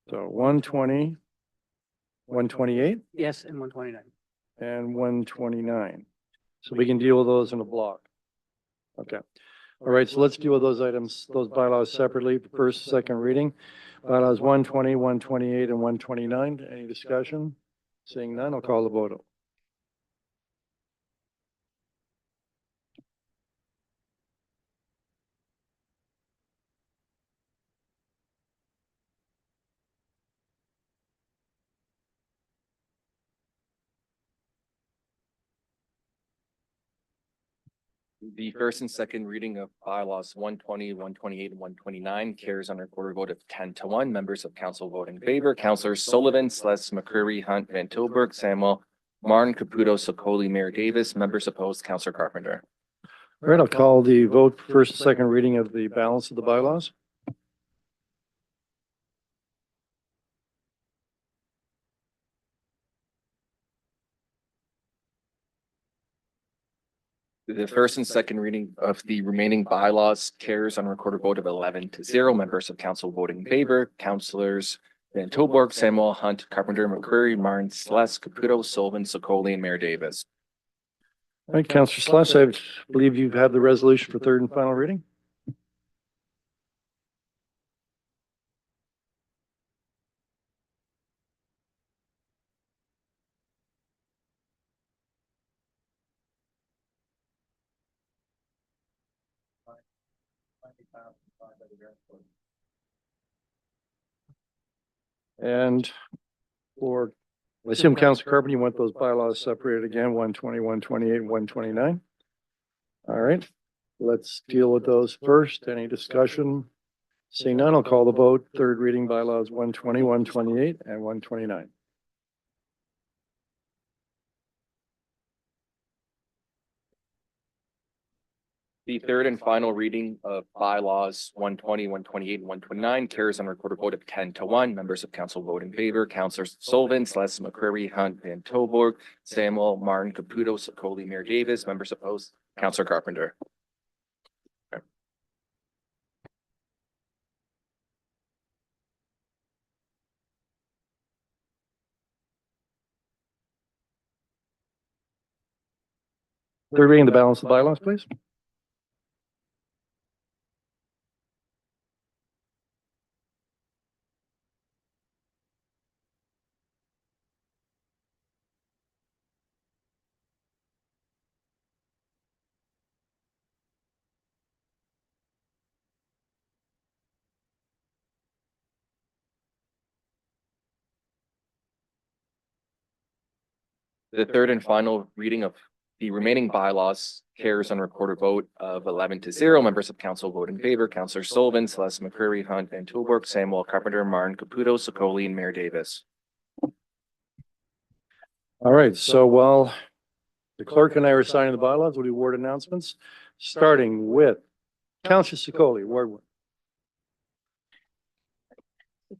So 120, 128, Yes, and 129. and 129. So we can deal with those in a block. Okay. All right, so let's deal with those items, those bylaws separately, first, second reading. Bylaws 120, 128, and 129. Any discussion? Seeing none, I'll call the vote. The first and second reading of bylaws 120, 128, and 129 carries on a recorded vote of 10-1. Members of council vote in favor. Councilors Sullivan, Celeste, McCurry, Hunt, Van Tilburg, Samuel, Martin, Caputo, Sokoli, Mayor Davis. Members opposed, Councilor Carpenter. All right, I'll call the vote for first and second reading of the balance of the bylaws. The first and second reading of the remaining bylaws carries on recorded vote of 11-0. Members of council voting in favor, councilors Van Tilburg, Samuel, Hunt, Carpenter, McCreary, Martin, Celeste, Caputo, Sullivan, Sokoli, and Mayor Davis. All right, Councillor Sluss, I believe you've had the resolution for third and final reading. And for, I assume Councillor Carpenter, you want those bylaws separated again, 120, 128, 129. All right, let's deal with those first. Any discussion? Seeing none, I'll call the vote. Third reading bylaws 120, 128, and 129. The third and final reading of bylaws 120, 128, and 129 carries on recorded vote of 10-1. Members of council vote in favor. Councilors Sullivan, Celeste, McCreary, Hunt, Van Tilburg, Samuel, Martin, Caputo, Sokoli, Mayor Davis. Members opposed, Councilor Carpenter. Third reading the balance of bylaws, please. The third and final reading of the remaining bylaws carries on recorded vote of 11-0. Members of council vote in favor. Councilor Sullivan, Celeste, McCreary, Hunt, Van Tilburg, Samuel, Carpenter, Martin, Caputo, Sokoli, and Mayor Davis. All right, so while the clerk and I are signing the bylaws, we'll do ward announcements, starting with Councilor Sokoli, Ward 1.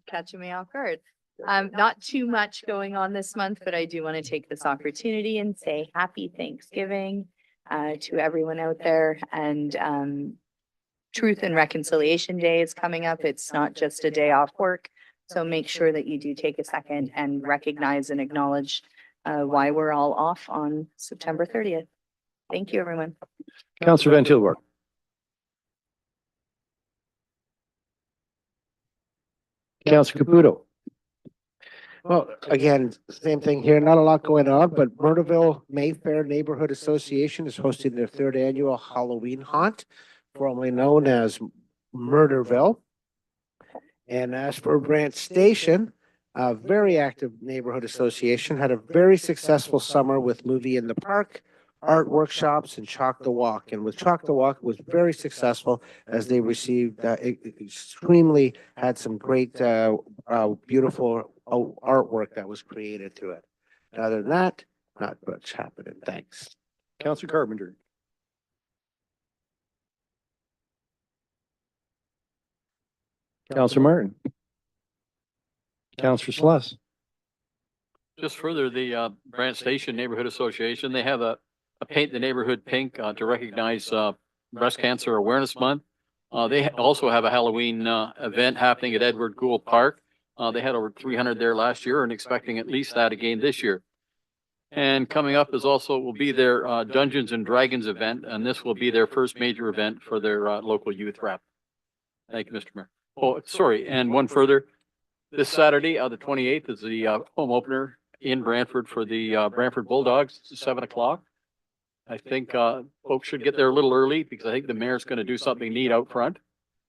Catching me off guard. Not too much going on this month, but I do want to take this opportunity and say happy Thanksgiving to everyone out there. And Truth and Reconciliation Day is coming up. It's not just a day off work. So make sure that you do take a second and recognize and acknowledge why we're all off on September 30th. Thank you, everyone. Councilor Van Tilburg. Councilor Caputo. Well, again, same thing here, not a lot going on, but Murderville Mayfair Neighborhood Association is hosting their third annual Halloween haunt, formerly known as Murderville. And as for Brant Station, a very active neighborhood association, had a very successful summer with Movie in the Park, art workshops, and Chalk the Walk. And with Chalk the Walk, it was very successful as they received extremely, had some great, beautiful artwork that was created through it. Other than that, not much happening. Thanks. Councilor Carpenter. Councilor Martin. Councilor Sluss. Just further, the Brant Station Neighborhood Association, they have a Paint the Neighborhood Pink to recognize Breast Cancer Awareness Month. They also have a Halloween event happening at Edward Gould Park. They had over 300 there last year and expecting at least that again this year. And coming up is also will be their Dungeons and Dragons event, and this will be their first major event for their local youth rep. Thank you, Mr. Mayor. Oh, sorry, and one further. This Saturday, the 28th, is the home opener in Brantford for the Brantford Bulldogs. It's 7 o'clock. I think folks should get there a little early because I think the mayor's going to do something neat out front.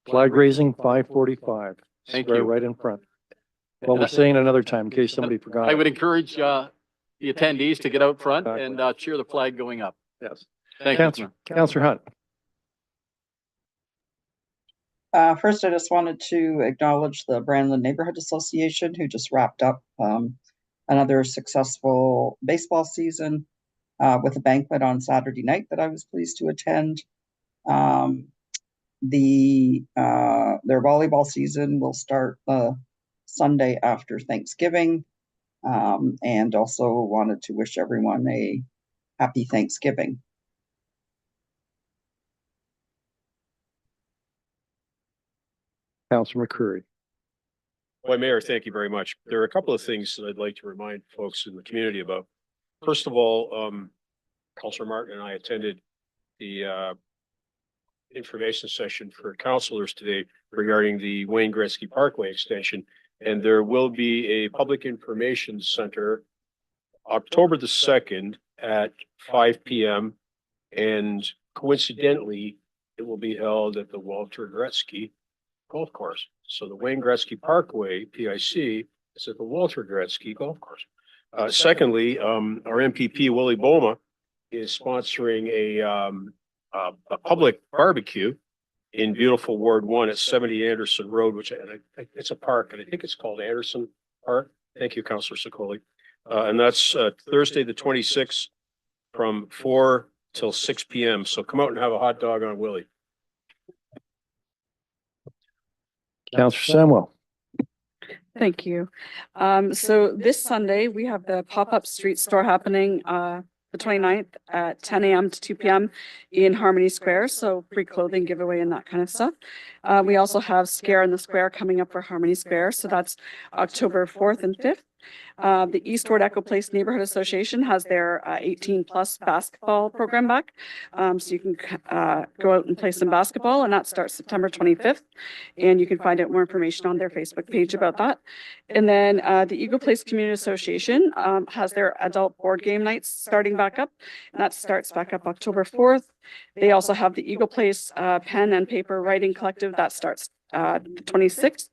Flag raising 5:45. Thank Square you. Right in front. Well, we're saying another time in case somebody forgot. I would encourage the attendees to get out front and cheer the flag going up. Yes. Thank you. Councilor Hunt. First, I just wanted to acknowledge the Brandland Neighborhood Association, who just wrapped up another successful baseball season with a banquet on Saturday night that I was pleased to attend. Their volleyball season will start Sunday after Thanksgiving, and also wanted to wish everyone a happy Thanksgiving. Councilor McCreary. Well, Mayor, thank you very much. There are a couple of things that I'd like to remind folks in the community about. First of all, Councilor Martin and I attended the information session for councilors today regarding the Wayne Gretzky Parkway extension. And there will be a public information center October the 2nd at 5 p.m. And coincidentally, it will be held at the Walter Gretzky Golf Course. So the Wayne Gretzky Parkway, PIC, is at the Walter Gretzky Golf Course. Secondly, our MPP Willie Boma is sponsoring a public barbecue in beautiful Ward 1 at 70 Anderson Road, which it's a park, and I think it's called Anderson Park. Thank you, Councilor Sokoli. And that's Thursday, the 26th from 4 till 6 p.m. So come out and have a hot dog on Willie. Councilor Samuel. Thank you. So this Sunday, we have the pop-up street store happening, the 29th at 10 a.m. to 2 p.m. in Harmony Square. So free clothing giveaway and that kind of stuff. We also have Scare in the Square coming up for Harmony Square. So that's October 4th and 5th. The Eastward Echo Place Neighborhood Association has their 18+ basketball program back. So you can go out and play some basketball, and that starts September 25th. And you can find out more information on their Facebook page about that. And then the Eagle Place Community Association has their adult board game nights starting back up. And that starts back up October 4th. They also have the Eagle Place Pen and Paper Writing Collective that starts the 26th.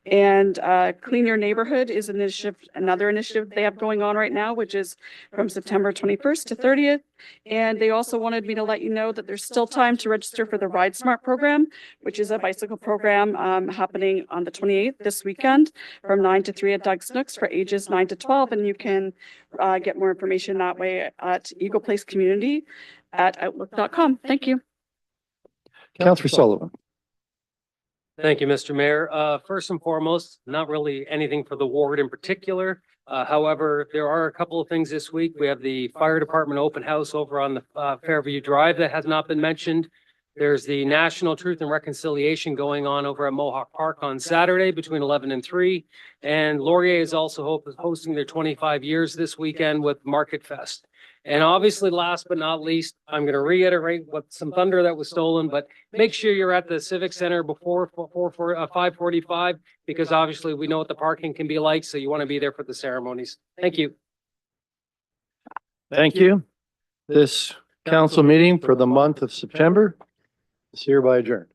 And Clean Your Neighborhood is another initiative they have going on right now, which is from September 21st to 30th. And they also wanted me to let you know that there's still time to register for the Ride Smart program, which is a bicycle program happening on the 28th this weekend from 9 to 3 at Doug's Nooks for ages 9 to 12. And you can get more information that way at Eagle Place Community at outlook.com. Thank you. Councilor Sullivan. Thank you, Mr. Mayor. First and foremost, not really anything for the ward in particular. However, there are a couple of things this week. We have the fire department open house over on the Fairview Drive that has not been mentioned. There's the National Truth and Reconciliation going on over at Mohawk Park on Saturday between 11 and 3. And Laurier is also hosting their 25 years this weekend with Market Fest. And obviously, last but not least, I'm going to reiterate what some thunder that was stolen, but make sure you're at the Civic Center before 5:45, because obviously we know what the parking can be like. So you want to be there for the ceremonies. Thank you. Thank you. This council meeting for the month of September is hereby adjourned.